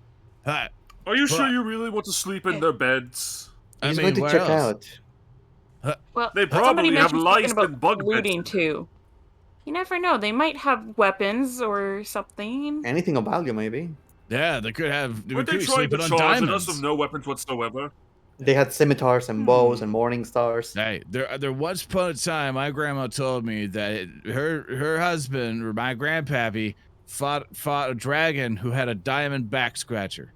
Huh. Are you sure What? you really want to sleep in their beds? I He's mean, going to where check else? out. Well, They somebody probably have mentioned lice something about and bug beds looting in too. You never know. They might have weapons or something. Anything of value, maybe. Yeah, they could have. They Weren't could they be trying to sleeping on charge at diamonds. us with no weapons whatsoever? They had scimitars and bows and morning stars. Hey, there once upon a time, my grandma told me that her husband or my grandpappy fought a dragon who had a diamond back scratcher.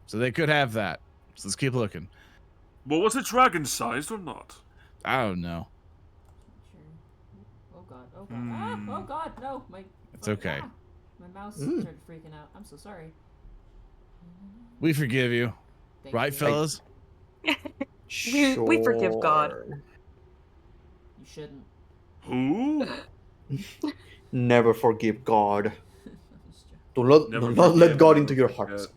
So they could have that. So let's keep looking. Well, was it dragon-sized or not? I don't know. Oh god, oh god, oh god, no, It's okay. My mouse started freaking out. I'm so sorry. We forgive you, Thank right, you. fellas? We forgive God. You shouldn't. Who? Never forgive God. Just joking. Do not let God into your hearts.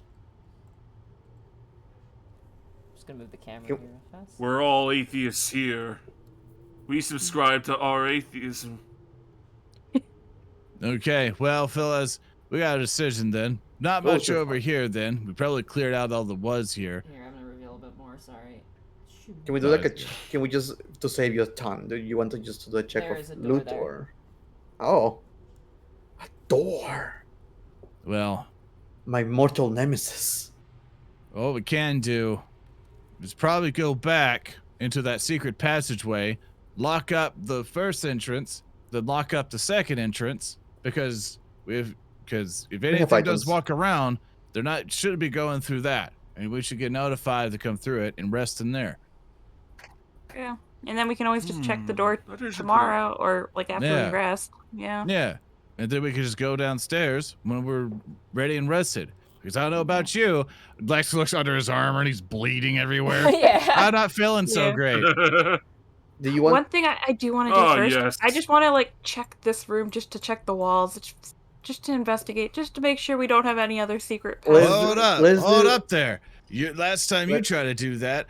Just gonna move the camera Yep. here real fast. We're all atheists here. We subscribe to our atheism. Okay, well, fellas, we got a decision then. Not Oh, much sure. over here then. We probably cleared out all the was here. Here, I'm gonna reveal a bit more. Sorry. Shoot. Can we do like a? Can we just to save you a ton? Do you want to just do a check There is of a door loot there. or? Oh, a door. Well, My mortal nemesis. what we can do is probably go back into that secret passageway, lock up the first entrance, then lock up the second entrance, because if anything does items. walk around, shouldn't be going through that, and we should get notified to come through it and rest in there. Yeah. And then we can always just check the door That is a tomorrow or like after Yeah. we rest. Yeah. Yeah, and then we can just go downstairs when we're ready and rested. Because I don't know about you, Lex looks under his armor and he's bleeding everywhere. Yeah. I'm not feeling so Yeah. great. good. Do you want? One thing I do want to do Oh, first, yes. I just want to like check this room just to check the walls, just to investigate, just to make sure we don't have any other secret Let's passages. do- Hold do- up there. Last time you Let- tried to do that,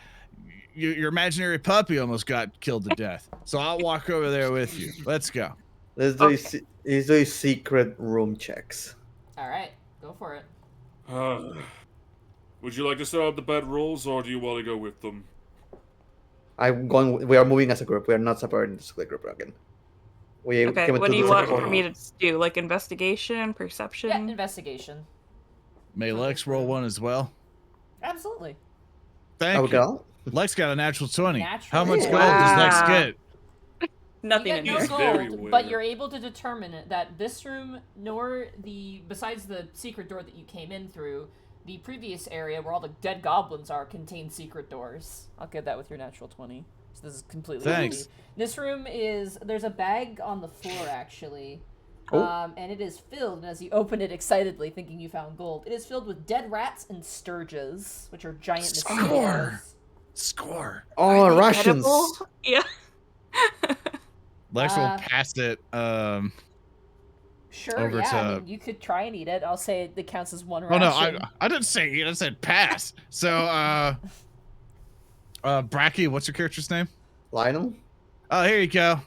your imaginary puppy almost got killed to death. So I'll walk over there with you. Let's go. Let's do. Okay. Let's do secret room checks. All right, go for it. Would you like to set out the bedrolls, or do you want to go with them? I'm going. We are moving as a group. We are not separating this group again. We Okay, came what into do you the want second for one. me to do? Like investigation, perception? Yeah, investigation. May Lex roll one as well. Absolutely. Thank Oh, you. go. Lex got a natural 20. Natural How much 20. gold does Lex Wow. get? Nothing You in get no here. He's very gold, aware. but you're able to determine that this room, nor besides the secret door that you came in through, the previous area where all the dead goblins are contains secret doors. I'll get that with your natural 20. So this is completely Thanks. empty. This room there's a bag on the floor actually. Oh. And it is filled, and as you open it excitedly, thinking you found gold, it is filled with dead rats and sturges, which are giant Score! mosquitoes. Score. Oh, Are they Russians. edible? Yeah. Lex will Uh, pass it. Sure, Over yeah. I to- mean, you could try and eat it. I'll say it counts as one Oh ration. no, I didn't say eat. I said pass. So, Bracky, what's your character's name? Lionel? Oh, here you go.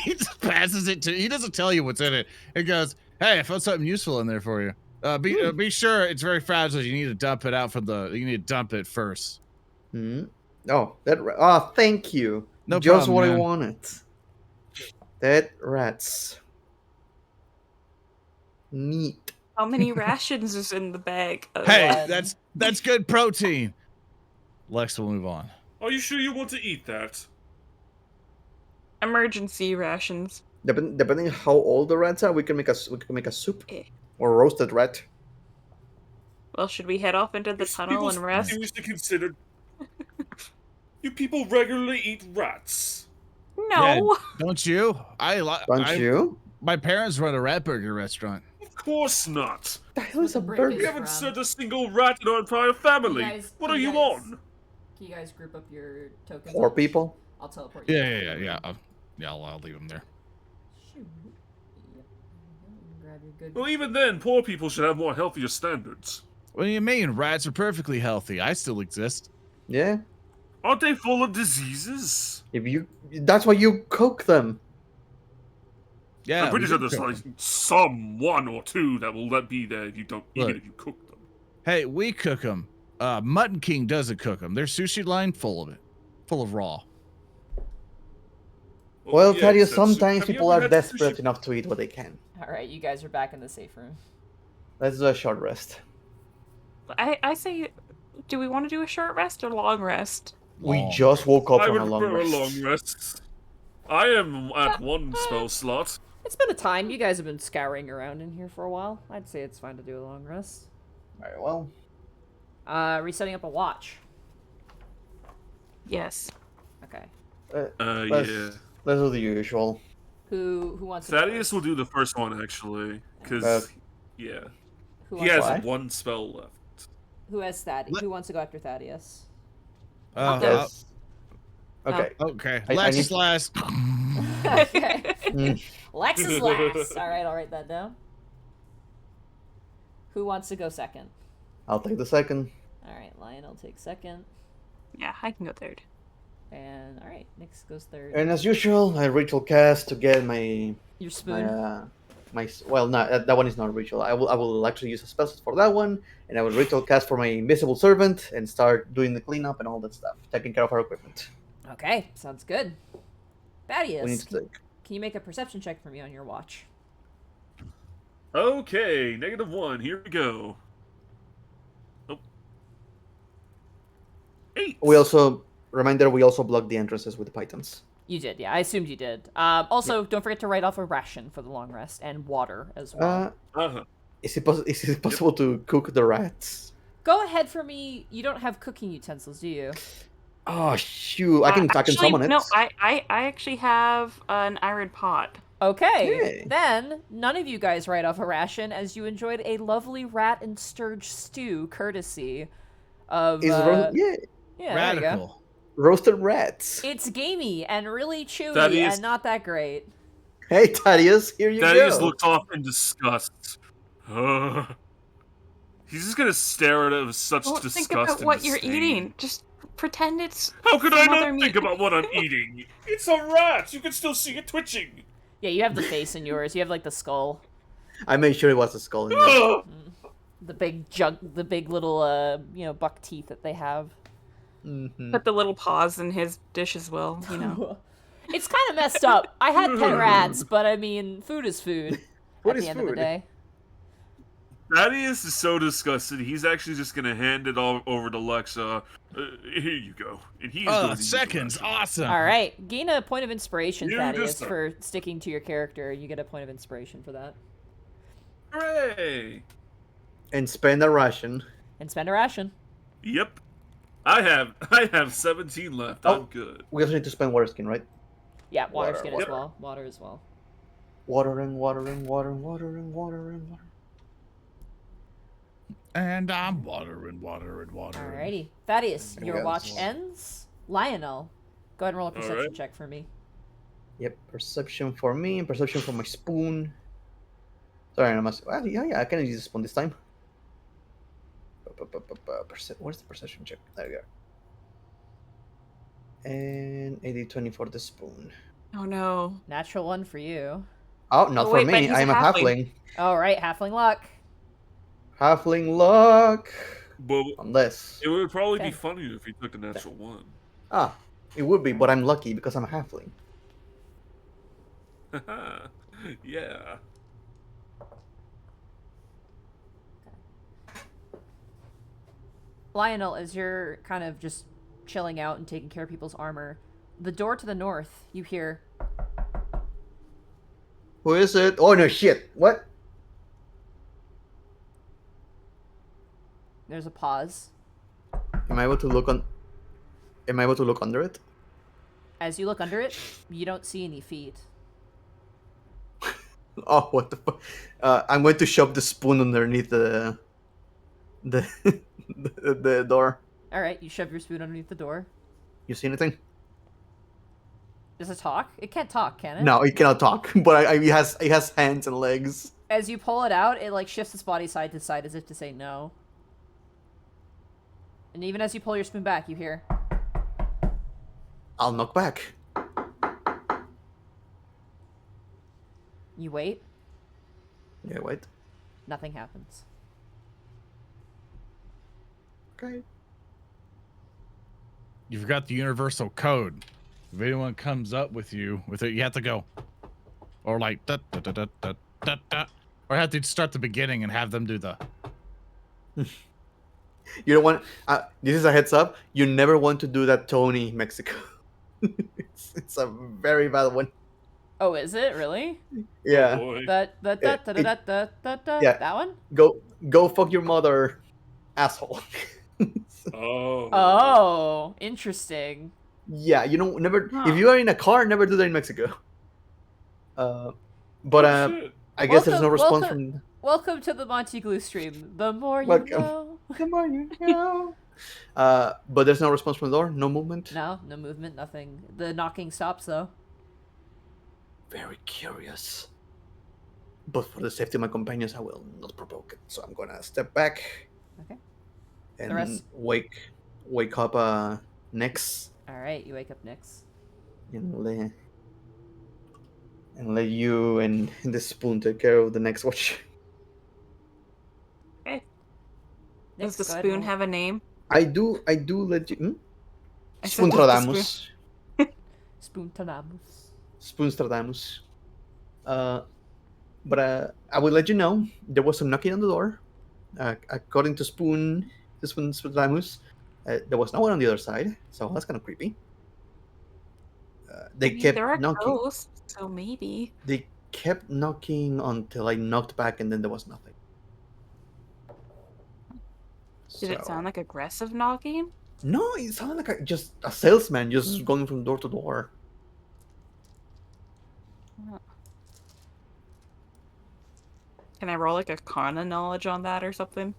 He just passes it to. He doesn't tell you what's in it. He goes, "Hey, I found something useful in there for you. Be sure it's very fragile. You need to dump it out from the. You need to dump it first." Hmm. Oh, oh, thank you. No Just problem, what I man. wanted. Dead rats. Neat. How many rations is in the bag? Hey, One. that's good protein. Lex will move on. Are you sure you want to eat that? Emergency rations. Depending how old the rats are, we can make a soup Eh. or roasted rat. Well, should we head off into the tunnel and rest? Seriously considered. You people regularly eat rats. No. Don't you? Don't you? My parents run a rat burger restaurant. Of course not. The hell is a Break burger? We is haven't from- served a single rat in our entire family. What are you on? Can you guys group up your tokens? Poor people. I'll teleport you. Yeah. I'll leave them there. Shoot. Yep. Grab your good. Well, even then, poor people should have more healthier standards. What do you mean? Rats are perfectly healthy. I still exist. Yeah. Aren't they full of diseases? That's why you cook them. Yeah, I'm pretty we sure do there's cook like them. some one or two that will be there if you don't eat Look. it if you cook them. Hey, we cook them. Mutton King doesn't cook them. Their sushi line full of it, full of raw. Well, yeah, Thaddeus, except- sometimes have you people ever are had desperate sushi? enough to eat what they can. All right, you guys are back in the safe room. Let's do a short rest. I say, do we want to do a short rest or long rest? We Long. just woke up I from would a long prefer a rest. long rest. I am at one spell slot. It's been a time. You guys have been scouring around in here for a while. I'd say it's fine to do a long rest. Very well. Resetting up a watch. Yes. Okay. Let's, Yeah. let's do the usual. Who wants to go Thaddeus first? will do the first one actually, because Uh, yeah, Who he wants, has Why? one spell left. who has Thaddeus? Let- Who wants to go after Thaddeus? Yes. Okay. Okay. I Lex need- is last. Okay. Mm. Lex is last. All right, I'll write that down. Who wants to go second? I'll take the second. All right, Lionel takes second, Yeah, I can go third. and all right, Nix goes third. And as usual, I ritual cast to get my Your spoon. well, no, that one is not ritual. I will actually use a spell slot for that one, and I will ritual cast for my invisible servant and start doing the cleanup and all that stuff, taking care of our equipment. Okay, sounds good. Thaddeus, We need to take. can you make a perception check for me on your watch? Okay, -1. Here we go. Oh. 8. We also blocked the entrances with the pythons. You did, yeah. I assumed you did. Also, don't forget to write off a ration for the long rest and water as well. Uh-huh. Is it possible to cook the rats? Go ahead for me. You don't have cooking utensils, do you? Oh shoot! I can Actually, summon it. No, I actually have an iron pot. Okay, Yay. then none of you guys write off a ration as you enjoyed a lovely rat and sturge stew courtesy of Is yeah, yeah, there you go. Radical. roasted rats. It's gamey and really chewy That is- and not that great. Hey Thaddeus, here you Thaddeus go. looked off in disgust. He's just gonna stare at it with such Don't disgust. think about and what you're disdain. eating. Just pretend it's. How could I some other not meat. think about what I'm eating? It's a rat. You can still see it twitching. Yeah, you have the face in yours. You have like the skull, I made sure it was a skull in there. Ugh. the big little buck teeth that they have. Mhm. Put the little paws in his dish as well. You know. It's kind of messed up. I had pet rats, but I mean, food is food. Food at is the end of the food. day. Thaddeus is so disgusted. He's actually just gonna hand it all over to Lexa. Here you go. And he's going to use the Seconds. restroom. Awesome. All right, gain a point of inspiration, You Thaddeus, just- for sticking to your character. You get a point of inspiration for that, Hooray! And spend a ration. and spend a ration. Yep. I have 17 left. I'm Oh. good. We also need to spend water skin, right? Yeah, water Water, skin water. as well. Water as well. Water and water and water and water and water and water. And I'm water and water and water. Alrighty, Thaddeus, There your goes. watch ends. Lionel, go ahead and roll a perception Alright. check for me. Yep, perception for me and perception for my spoon. Sorry, I must. Well, yeah, I can use the spoon this time. Where's the perception check? There we go. And 80-20 for the spoon. Oh no. Natural one for you. Oh, not Oh, for wait, but me. he's I'm a a halfling. halfling. All right, halfling luck. Halfling luck. But Unless. it would probably Okay. be funnier if he took a natural one. It would be, but I'm lucky because I'm a halfling. Yeah. Lionel, as you're kind of just chilling out and taking care of people's armor, the door to the north, you hear, Who is it? Oh no, shit! What? there's a pause. Am I able to look on? Am I able to look under it? As you look under it, you don't see any feet. Oh, what the fuck? I'm going to shove the spoon underneath the the door. All right, you shove your spoon underneath the door. You see anything? Does it talk? It can't talk, can it? No, it cannot talk. But it has hands and legs. As you pull it out, it like shifts its body side to side as if to say no. And even as you pull your spoon back, you hear, I'll knock back. you wait, Yeah, wait. nothing happens. Okay. You forgot the universal code. If anyone comes up with you with it, you have to go, or like da da da da da da da, or have to start the beginning and have them do the. You don't want. This is a heads up. You never want to do that, Tony, Mexico. it's a very bad one. Oh, is it really? Yeah. Oh, boy. Yeah. That one? Go fuck your mother, asshole. Oh. Oh, interesting. Yeah, you don't never. Huh. If you are in a car, never do that in Mexico. But Oh, shit. I guess there's no response welcome- Welcome to the Monty Glue stream. The more you Welcome. know. from. Come on, you know. But there's no response from the door. No movement. No movement, nothing. The knocking stops though. Very curious. But for the safety of my companions, I will not provoke it. So I'm gonna step back. Okay. And The rest- wake up Nyx All right, you wake up next. and let you and the spoon take care of the next watch. Okay. Next, Does the go ahead spoon and roll. have a name? I do let you. I said, does the Spoonstradamus. Spoon Tanamus. Spoonstradamus. But I will let you know there was some knocking on the door. According to Spoonstradamus, there was no one on the other side, so that's kind of creepy. They I mean, kept there are knocking. ghosts, so maybe. They kept knocking until I knocked back, and then there was nothing. Did it sound like aggressive knocking? No, it sounded like just a salesman just going from door to door. Can I roll like a Arcana knowledge on that or something?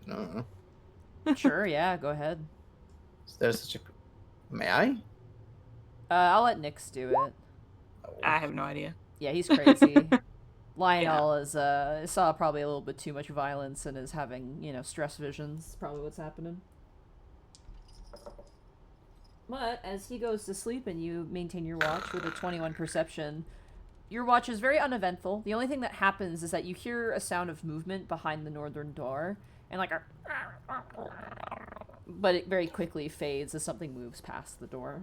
No, Sure, yeah, go ahead. there's such a. May I? I'll let Nyx do it. I have no idea. Yeah, he's crazy. Lionel is saw probably a little bit too much violence and is having, stress visions. Probably what's happening. But as he goes to sleep and you maintain your watch with a 21 perception, your watch is very uneventful. The only thing that happens is that you hear a sound of movement behind the northern door, and like a... But it very quickly fades as something moves past the door.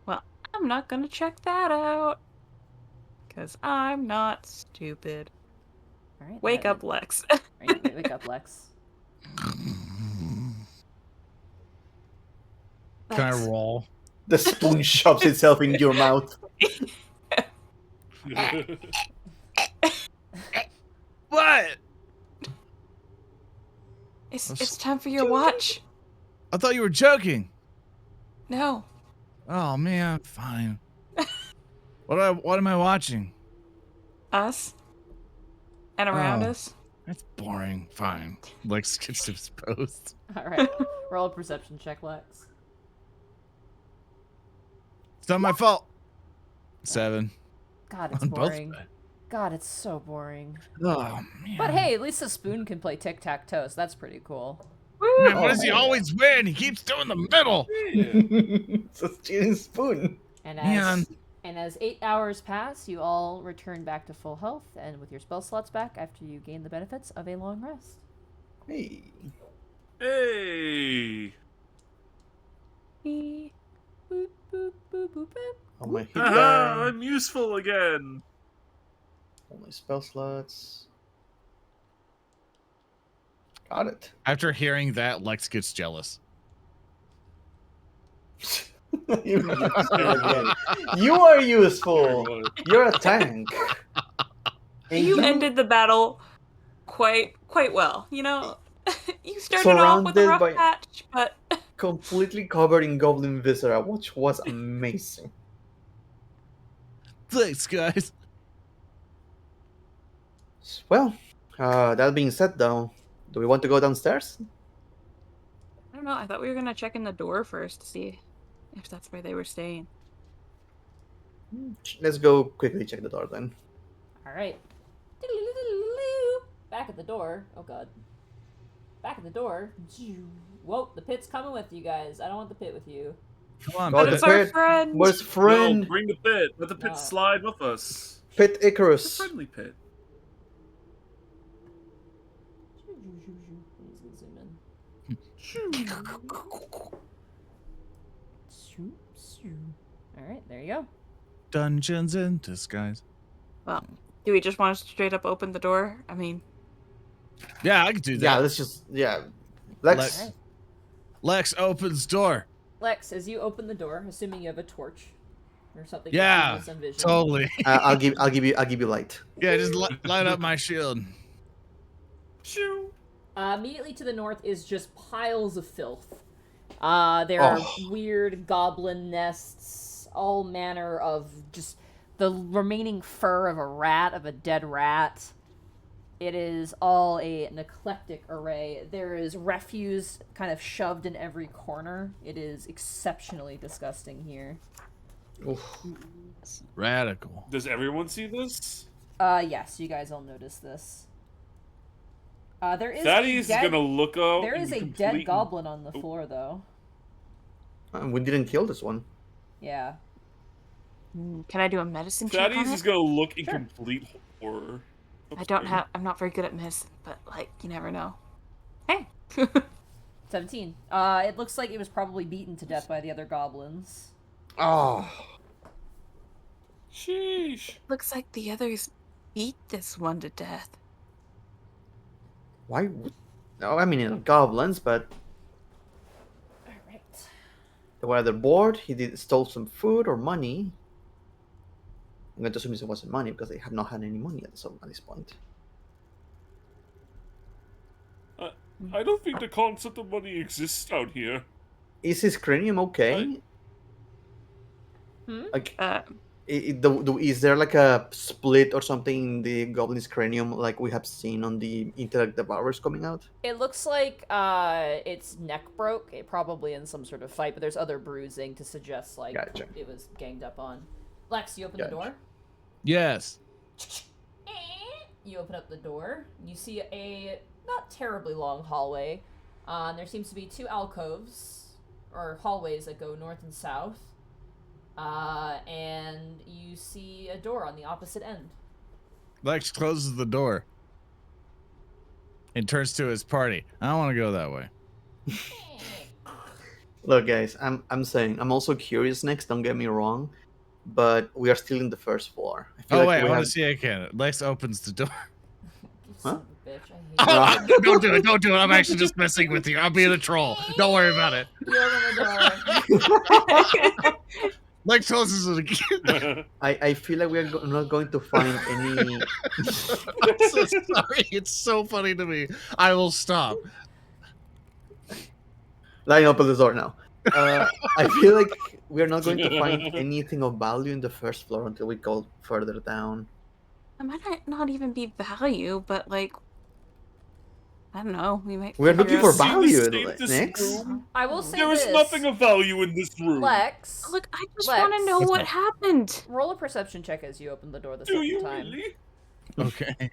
Well, I'm not gonna check that out. Because I'm not stupid. All right. Wake up, Lex. Right, wake up, Lex. Can I Lex. roll? The spoon shoves itself into your mouth. What? It's time for your watch. I thought you were joking. No. Oh man, fine. What am I watching? Us. And around Oh. us. That's boring. Fine. Lex gets exposed. All right. Roll a perception check, Lex. It's not my fault. 7. God, it's On both boring. sides. God, it's so boring. Oh man. But hey, at least the spoon can play tic-tac-toe, so that's pretty cool. Man, Woo! why does he always win? He keeps doing the middle. Yeah. It's a cheating spoon. And Man. as 8 hours pass, you all return back to full health and with your spell slots back after you gain the benefits of a long rest. Hey. Hey. Boop, boop, boop, boop, boop. All my hit Haha, die. I'm useful again. All my spell slots. Got it. After hearing that, Lex gets jealous. You are useful. Very much. You're a tank. And You ended the battle quite well. You know, you started off with a Surrounded rough by- patch, but completely covered in goblin viscera, which was amazing. Thanks, guys. Well, that being said, though, do we want to go downstairs? I don't know. I thought we were gonna check in the door first to see if that's where they were staying. Let's go quickly check the door then. All right. Back at the door. Oh god. Back at the door. Whoa, the pit's coming with you guys. I don't want the pit with you. Come on, Oh, But the Pit. it's our pit. friend. Where's No, friend? bring the pit. Let the pit No. slide with us. Pit It's a Icarus. friendly pit. Zoom in. All right, there you go. Dungeons in disguise. Well, do we just want to straight up open the door? I mean, Yeah, I could do that. Yeah, let's just Lex. Alright. Lex opens door. Lex, as you open the door, assuming you have a torch or something. Yeah, with some vision, totally. I'll give you light. Yeah, just light up my shield. Shoo. Immediately to the north is just piles of filth. There are weird goblin nests, all manner of just the remaining fur of a dead rat. It is all an eclectic array. There is refuse kind of shoved in every corner. It is exceptionally disgusting here. Oof. Radical. Does everyone see this? Yes, you guys all notice this. There is Thaddeus a is dead, gonna look out. there and is a complete- dead goblin on the floor, though. We didn't kill this one. Yeah. can I do a medicine check Thaddeus on is it? gonna look in Sure. complete horror. I'm not very good at medicine, but like, you never know. Hey. 17. It looks like it was probably beaten to death by the other goblins. Oh, Sheesh. Looks like the others beat this one to death. why would... No, I mean, goblins, but Alright. they were either bored, stole some food or money. I'm going to assume it wasn't money because they have not had any money at this point. I don't think the concept of money exists out here. Is his cranium okay? Like, is there like a split or something in the goblin's cranium like we have seen on the intellect devourers coming out? It looks like its neck broke, probably in some sort of fight, but there's other bruising to suggest like Gotcha. it was ganged up on. Lex, you open the Gotcha. door. Yes. You open up the door. You see a not terribly long hallway. There seems to be 2 alcoves or hallways that go north and south. And you see a door on the opposite end. Lex closes the door and turns to his party. I don't want to go that way. Look, guys, I'm saying I'm also curious next. Don't get me wrong, but we are still in the first floor. I feel Oh, like wait, I we want have- to see again. Lex opens the door. You son of a bitch, Oh, I hate you. don't do it. Don't do it. I'm actually just messing with you. I'm being a troll. Don't worry about it. You open the door. Lex closes it again. I feel like we're not going to find any. I'm so sorry. It's so funny to me. I will stop. Line up the door now. I feel like we're not going to find anything of value in the first floor until we go further down. It might not even be value, but like, I don't know. We might. We're figure looking out- for See value, the safest Nix. room? I will say There is this. nothing of value in this room. Lex, Look, I just want to know Lex. what happened. roll a perception check as you open the door the Do second you time. really? Okay.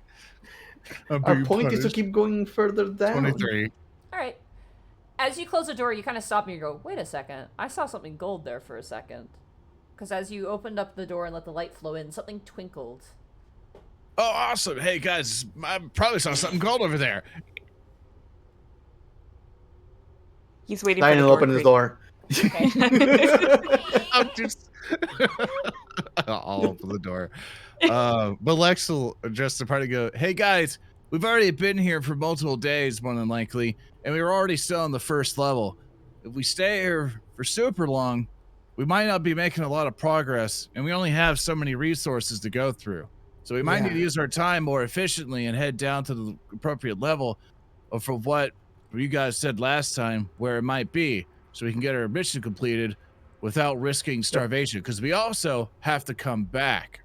I'm Our being point is to punished. keep going further down. 23. All right. As you close the door, you kind of stop and you go, wait a second. I saw something gold there for a second. Because as you opened up the door and let the light flow in, something twinkled. Oh, awesome. Hey, guys, I probably saw something gold over there. He's waiting for Lionel the door. opened his door. Okay. I'm just... I'll open the door. But Lex will address the party and go, hey, guys, we've already been here for multiple days, more than likely, and we were already still on the first level. If we stay here for super long, we might not be making a lot of progress, and we only have so many resources to go through. So we might need to use our time more efficiently and head down to the appropriate level of for what you guys said last time, where it might be, so we can get our mission completed without risking starvation, because we also have to come back.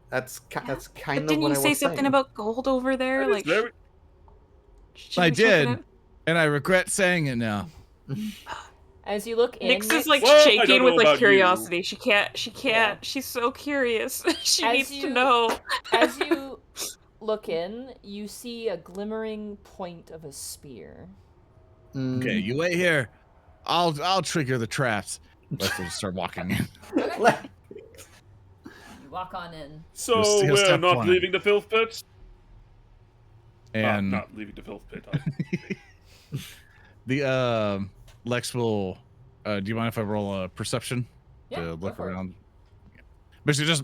That's kind But of didn't what you I say was something saying. about gold over there? That is Like, very- should I we check it did, out? and I regret saying it now. As you look in, Nyx is like Well, I shaking don't with know like about you. curiosity. She can't. Yeah. She's so curious. She As needs you- to know. as you look in, you see a glimmering point of a spear. Okay, you wait here. I'll trigger the traps. Let's just start walking in. You walk on in. So He'll we're step not one. leaving the filth pit? And Not leaving the filth pit. the Lex will. Do you mind if I roll a perception Yeah, to go look for it. around? Basically, just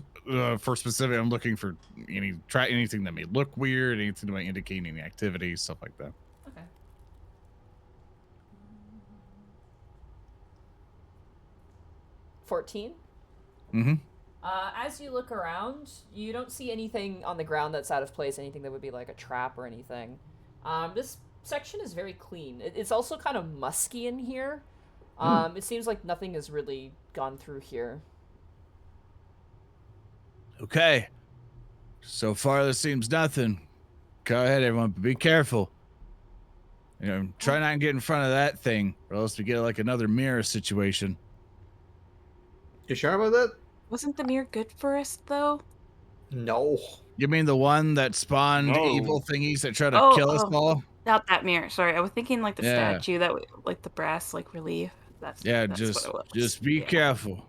for specific, I'm looking for anything that may look weird, anything that might indicate any activity, stuff like that. Okay. $14. Mm-hmm. As you look around, you don't see anything on the ground that's out of place, anything that would be like a trap or anything. This section is very clean. It's also kind of musky in here. It seems like nothing has really gone through here. Okay. So far, this seems nothing. Go ahead, everyone, but be careful. You know, try not to get in front of that thing, or else we get like another mirror situation. You sure about that? Wasn't the mirror good for us though? No. You mean the one that spawned No. evil thingies that try to Oh, kill us oh. all? Not that mirror. Sorry, I was thinking like the Yeah. statue that, like the brass, like relief. That's Yeah, that's just what it was. be Yeah. careful.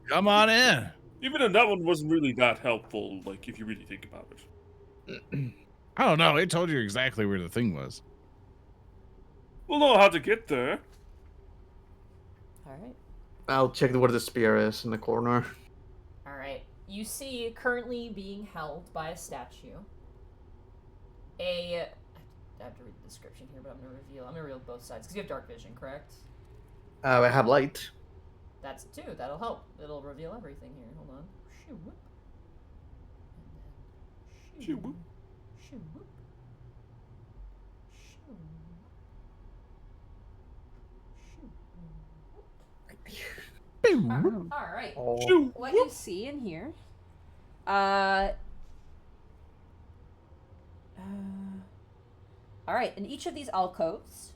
Come on in. Even then, that one wasn't really that helpful, like, if you really think about it. I don't know. It told you exactly where the thing was. We'll know how to get there. Alright. I'll check where the spear is in the corner. Alright. You see currently being held by a statue. I have to read the description here, but I'm gonna reveal both sides. Because you have dark vision, correct? I have light. That's two. That'll help. It'll reveal everything here. Hold on. Shoo whoop. And then Shoo whoop. Shoo whoop. Shoo. Shoo. All right. Oh. Shoo. What you see in here, all right, in each of these alcoves,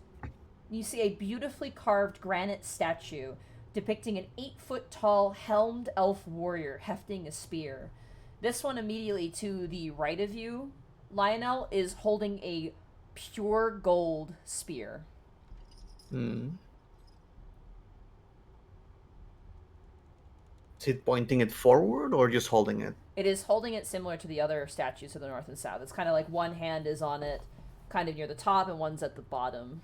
you see a beautifully carved granite statue depicting an 8-foot-tall helmed elf warrior hefting a spear. This one immediately to the right of you, Lionel, is holding a pure gold spear. Hmm. Is it pointing it forward or just holding it? It is holding it similar to the other statues to the north and south. It's kind of like one hand is on it, kind of near the top, and one's at the bottom.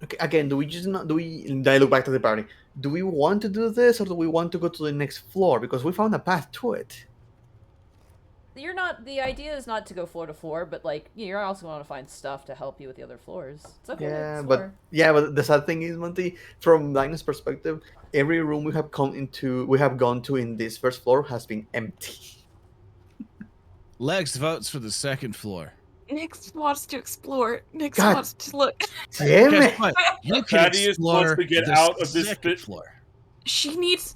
Okay, again, do we just not I look back to the party. Do we want to do this or do we want to go to the next floor? Because we found a path to it. You're not. The idea is not to go floor to floor, but like you're also going to find stuff to help you with the other floors. It's okay. Yeah, explore. but the sad thing is, Monty, from Linus' perspective, every room we have gone to in this first floor has been empty. Lex votes for the second floor. Nyx wants to explore. Nyx God. wants to look. Damn Guess it! what? You can Thaddeus explore wants to get the out of this second pit. floor. She needs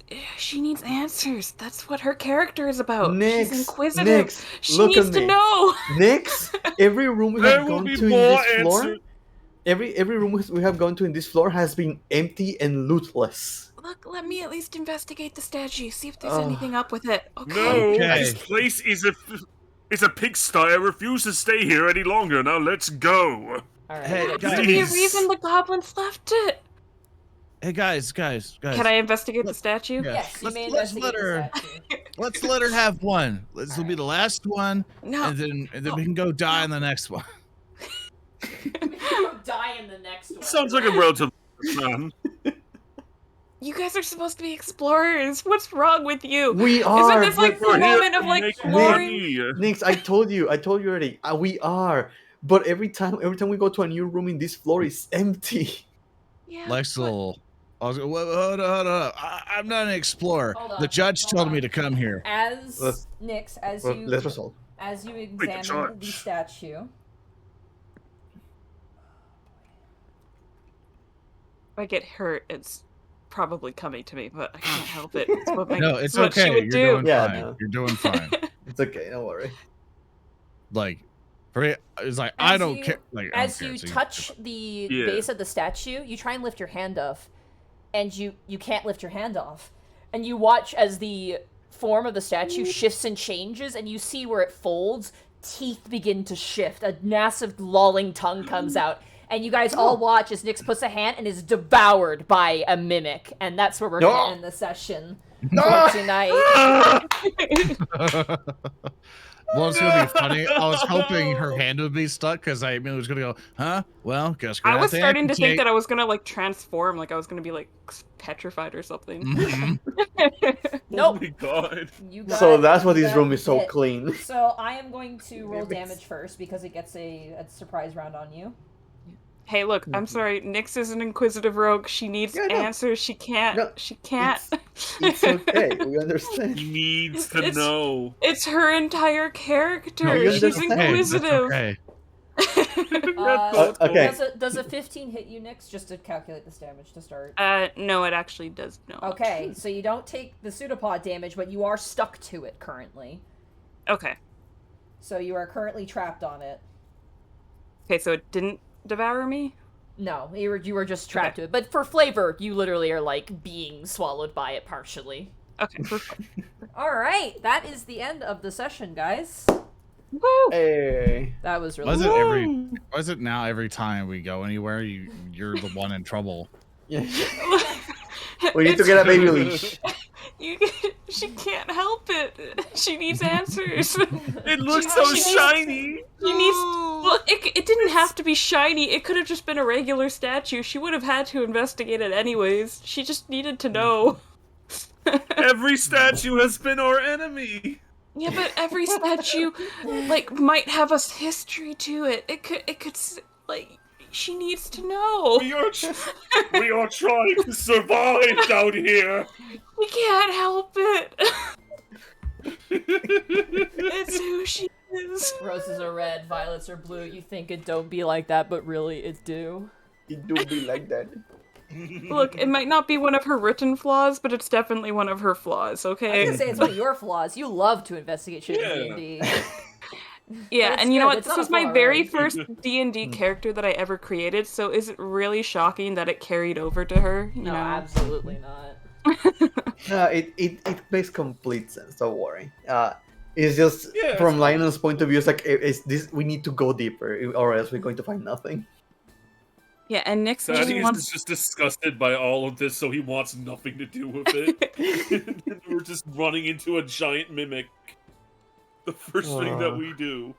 answers. That's what her character is about. Nix, She's inquisitive. Nix, She look needs at to me. know. Nix, every room we There have will gone be to in more this floor, answers. every room we have gone to in this floor has been empty and lootless. Look, let me at least investigate the statue. See if there's Oh. anything up with it. Okay. No, Okay. this place is a pigsty. I refuse to stay here any longer. Now let's go. All right. Hey, we got guys. Could be a Please. reason the goblins left it. Hey guys. Can I investigate the statue? Yeah. Yes, you may Let's investigate let her. the statue. Let's let her have one. This will be the last one, No. and then we can go die in the next one. Die in the next one. Sounds like a relative man. You guys are supposed to be explorers. What's wrong with you? We are. Isn't this like but- the moment of like Make exploring? money. Nix, I told you already. We are. But every time we go to a new room in this floor, it's empty. Yeah. Lexel. Hold on. I'm not an explorer. Hold on, The judge hold told on. me to come here. As Let's- Nix, Well, let's resolve. as you the examine the charge. statue, If I get hurt, it's probably coming to me, but I can't help it. It's what No, it's what she okay. would You're do. doing Yeah, fine. no. You're doing fine. It's okay. Don't worry. Like, for me, it's like I As don't you- care. Like, I don't as care. you So touch the Yeah. base of the statue, you try and lift your hand off, and you can't lift your hand off, and you watch as the form of the statue shifts and changes, and you see where it folds. Teeth begin to shift. A massive lolling tongue comes out. And you guys all watch as Nyx puts a hand and is devoured by a mimic. And that's where we're No. going to end the session No. for tonight. Well, it's gonna be funny. I was hoping her hand would be stuck because I immediately was gonna go, huh? Well, guess we're I gonna was have starting to think amputate. that I was gonna like transform, like I was gonna be like petrified or something. Mhm. Nope. Oh my god. You got So that's why you this got room is so hit. clean. So I am going to roll Mimics. damage first because it gets a surprise round on you. Hey, look, I'm sorry. Nyx is an inquisitive rogue. She needs Yeah, no. answers. She can't. No, she can't. It's okay. We understand. He needs to It's- know. It's her entire character. No, you She's understand. Hey, that's inquisitive. okay. Okay. Does a 15 hit you, Nyx? Just to calculate this damage to start. No, it actually does no. Okay, so you don't take the pseudopod damage, but you are stuck to it currently. Okay. So you are currently trapped on it. Okay, so it didn't devour me? No, you were just trapped to it. But for flavor, you literally are like being swallowed by it partially. Okay, perfect. All right, that is the end of the session, guys. Woo! Hey. That was really Was it now every time we go anywhere, you're the one in trouble? Yeah. We need to get a baby leash. She can't help it. She needs answers. It looks She- so she needs- shiny. She needs. Well, it didn't have to be shiny. It could have just been a regular statue. She would have had to investigate it anyways. She just needed to know. Every statue has been our enemy. Yeah, but every statue, like, might have a history to it. It could, like, she needs to know. We are trying to survive down here. We can't help it. It's who she is. Roses are red, violets are blue. You think it don't be like that, but really it do. It do be like that. Look, it might not be one of her written flaws, but it's definitely one of her flaws, I was okay? gonna say it's one of your flaws. You love to investigate shit in D&D. Yeah, But it's and you know good, what? it's This not was my flaw, very really. first D&D character that I ever created, so is it really shocking that it carried over to her? You No, know? absolutely not. No, it makes complete sense. Don't worry. It's just Yeah, from it's Lionel's point of view, it's like it's this. We need to go deeper, or else we're going to find nothing. Yeah, and Nyx just Thaddeus wants... is just disgusted by all of this, so he wants nothing to do with it. And we're just running into a giant mimic. The first thing that we do.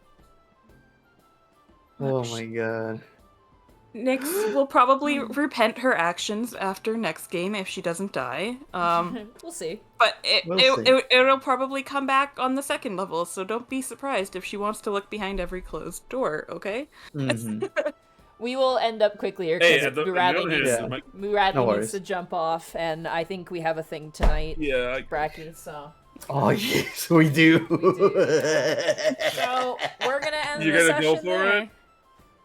Oh my god. Nyx will probably repent her actions after next game if she doesn't die. We'll see. But We'll see. it'll probably come back on the second level, so don't be surprised if she wants to look behind every closed door, okay? Mhm. We will end up quickly here Hey, because at the Muradley other needs, hand, Yeah. my- Muradley No needs worries. to jump off, and I think we have a thing tonight, yeah, Bracky. So Oh yes, we do. so we're gonna end You the gonna go session for there. it?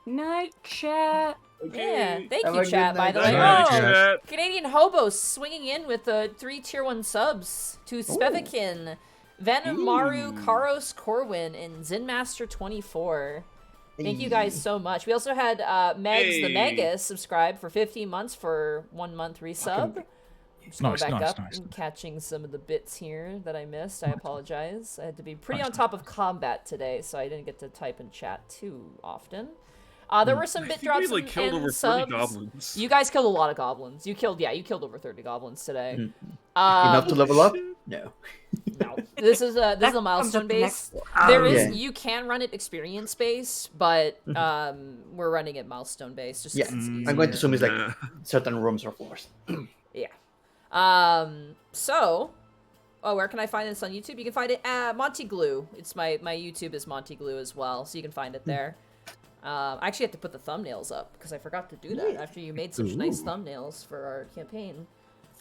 Night chat. Okay. Thank Have you, a good chat, by night. the way. Night, Oh, chat. Canadian Hobo swinging in with 3 tier 1 subs to Spevikin, Venom Maru, Ooh. Karos Corwin, and Zinmaster24. Thank you guys so much. We also had Megs the Hey. Megas subscribe for 15 months for 1 month resub. Just going Nice, back nice, up nice. and catching some of the bits here that I missed. I apologize. I had to be pretty Nice, on top of combat today, so I didn't get to type and chat too often. There were some I bit think we drops like and, killed and over 30 subs. goblins. You guys killed a lot of goblins. You killed over 30 goblins today. Enough to level up? No. No, this is a That comes milestone up the next base. one. There is Yeah. you can run it experience base, but we're running it milestone base just 'cause Yeah, it's easier. I'm going to assume it's like Nah. certain rooms or floors. Yeah. So, where can I find this on YouTube? You can find it at Monty Glue. It's my YouTube is Monty Glue as well, so you can find it there. I actually have to put the thumbnails up because I forgot to do that after you made such nice thumbnails for our campaign.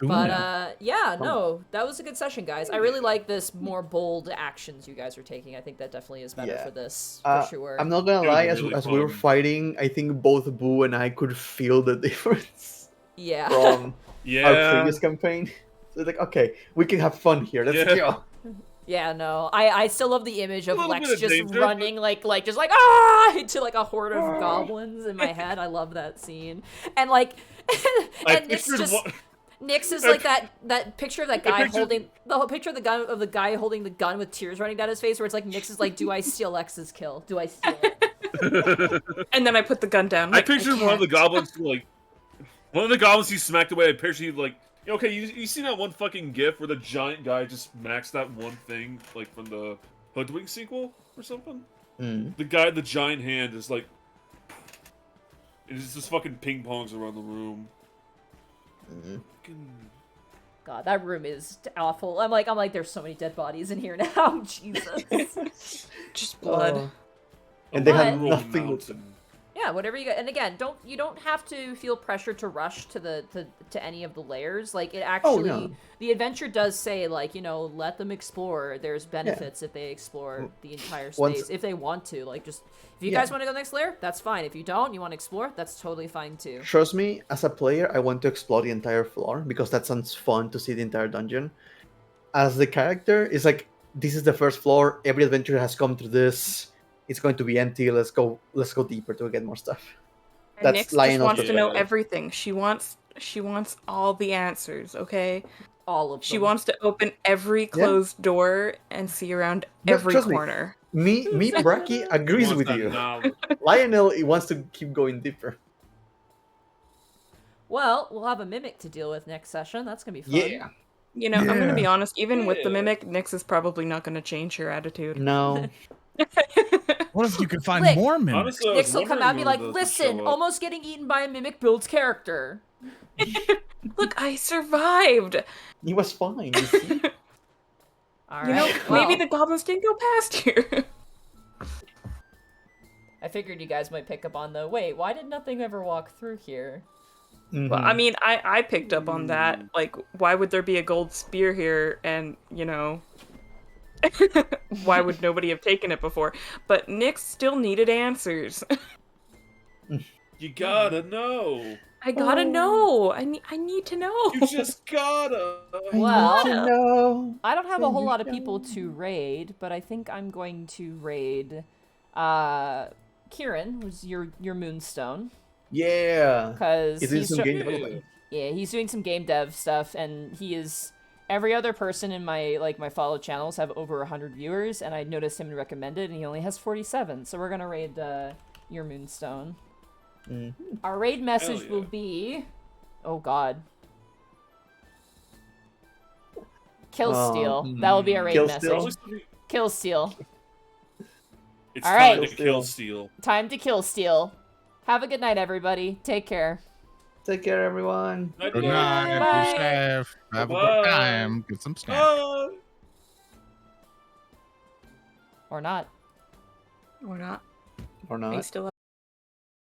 But yeah, no, that was a good session, guys. I really like this more bold actions you guys are taking. I think that definitely is better Yeah. for this, for sure. I'm not gonna It was lie, really as we were fun. fighting, I think both Boo and I could feel the difference Yeah. from our Yeah. previous campaign. So it's like, okay, we can have fun here. Let's Yeah. go. Yeah, no, I still love the image of A little Lex bit of just danger, running like just like into like a horde of goblins in my head. I love that scene, and like, I and Nick's pictured just. one- Nick's is like that picture of that guy pictured- holding the whole picture of the guy holding the gun with tears running down his face, where it's like Nick's is like, do I steal X's kill? Do I steal it? And then I put the gun down. I Like, pictured one of the can't. goblins like one of the goblins he smacked away. I pictured he like okay, you seen that one fucking gif where the giant guy just maxed that one thing like from the Hoodwink sequel or something? Mm. The guy, the giant hand is like it just fucking ping pongs around the room. Fucking- God, that room is awful. I'm like, there's so many dead bodies in here now. Jesus. Just blood. And they had But- Rolling nothing with them. mountain. Yeah, whatever you got. And again, you don't have to feel pressure to rush to any of the layers. Like it actually, no. the adventure does say like let them explore. There's benefits if they explore the entire space Once- if they want to. Like just if you Yeah. guys want to go next layer, that's fine. If you don't, you want to explore, that's totally fine too. Trust me, as a player, I want to explore the entire floor because that sounds fun to see the entire dungeon. As the character, it's like this is the first floor. Every adventure has come through this. It's going to be empty. Let's go deeper to get more stuff. And That's Nyx just Lionel's wants to know perspective. everything. She wants all the answers, okay? All of them. She wants to open every closed door and see around No, every trust me. corner. Me, Bracky agrees Wants with that you. knowledge. Lionel, he wants to keep going deeper. Well, we'll have a mimic to deal with next session. That's gonna be fun. Yeah. You know, I'm gonna be Yeah. honest, even with the Yeah. mimic, Nyx is probably not gonna change her attitude. No. What if you could find Lick. more mimics? Honestly, I was Nyx will come wondering out and be like, when those would listen, show up. almost getting eaten by a mimic builds character. Look, I survived! He was fine. You see? All You know, right. maybe well, the goblins didn't go past here. I figured you guys might pick up on the wait. Why did nothing ever walk through here? Well, I mean, I picked up on that. Like, why would there be a gold spear here? And, you know, why would nobody have taken it before? But Nyx still needed answers. You gotta know. I gotta know. I need to know. You just gotta. Well, No. I don't have a whole lot of people to raid, but I think I'm going to raid Kieran, who's your Moonstone, Yeah. because He's doing some game development. Yeah, he's doing some game dev stuff, and he is. Every other person in my my followed channels have over 100 viewers, and I noticed him and recommended, and he only has 47. So we're gonna raid your Moonstone. Our raid message yeah. will be, oh god, kill steal. That will be our raid Kill message. steal? Kill steal. It's All time right. to kill steal. Time to kill steal. Have a good night, everybody. Take care. Take care, everyone. Night, Good night. night, Bye. be safe. Have a Bye. good time. Get some snacks. Bye. Or not. Or not. Or Are you not. still